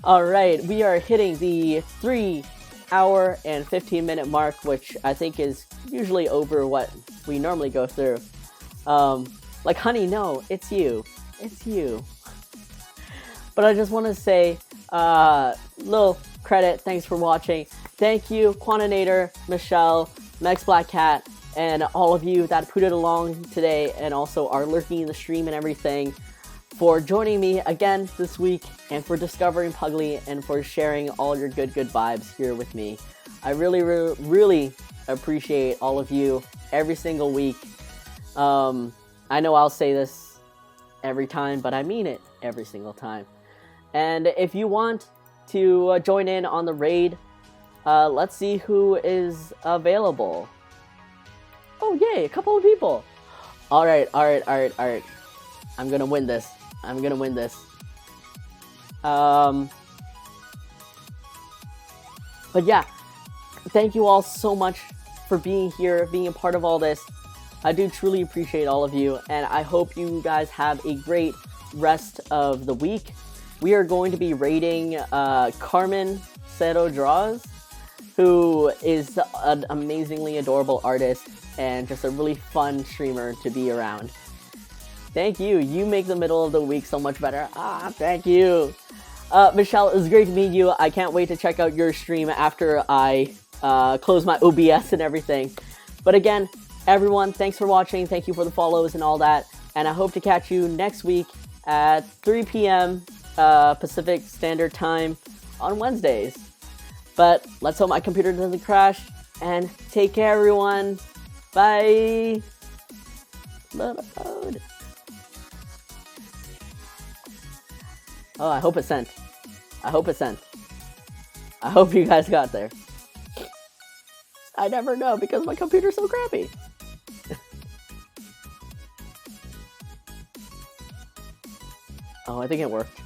Alright, we are hitting the 3-hour and 15-minute mark, which I think is usually over what we normally go through. Like, honey, no, it's you. It's you. But I just want to say, little credit, thanks for watching. Thank you, Quantinator, Michelle, Mex Black Cat, and all of you that put it along today, and also are lurking in the stream and everything, for joining me again this week, and for discovering Puglie, and for sharing all your good vibes here with me. I really, really, really appreciate all of you every single week. I know I'll say this every time, but I mean it every single time. And if you want to join in on the raid, let's see who is available. Oh, yay, a couple of people. Alright. I'm gonna win this. But yeah, thank you all so much for being here, being a part of all this. I do truly appreciate all of you, and I hope you guys have a great rest of the week. We are going to be rating Carmen Cero Draws, who is an amazingly adorable artist and just a really fun streamer to be around. Thank you. You make the middle of the week so much better. Thank you. Michelle, it was great to meet you. I can't wait to check out your stream after I close my OBS and everything. But again, everyone, thanks for watching. Thank you for the follows and all that. And I hope to catch you next week at 3 p.m. Pacific Standard Time on Wednesdays. But let's hope my computer doesn't crash. And take care, everyone. Bye. Load. Oh, I hope it sent. I hope it sent. I hope you guys got there. I never know because my computer's so crappy. Oh, I think it worked.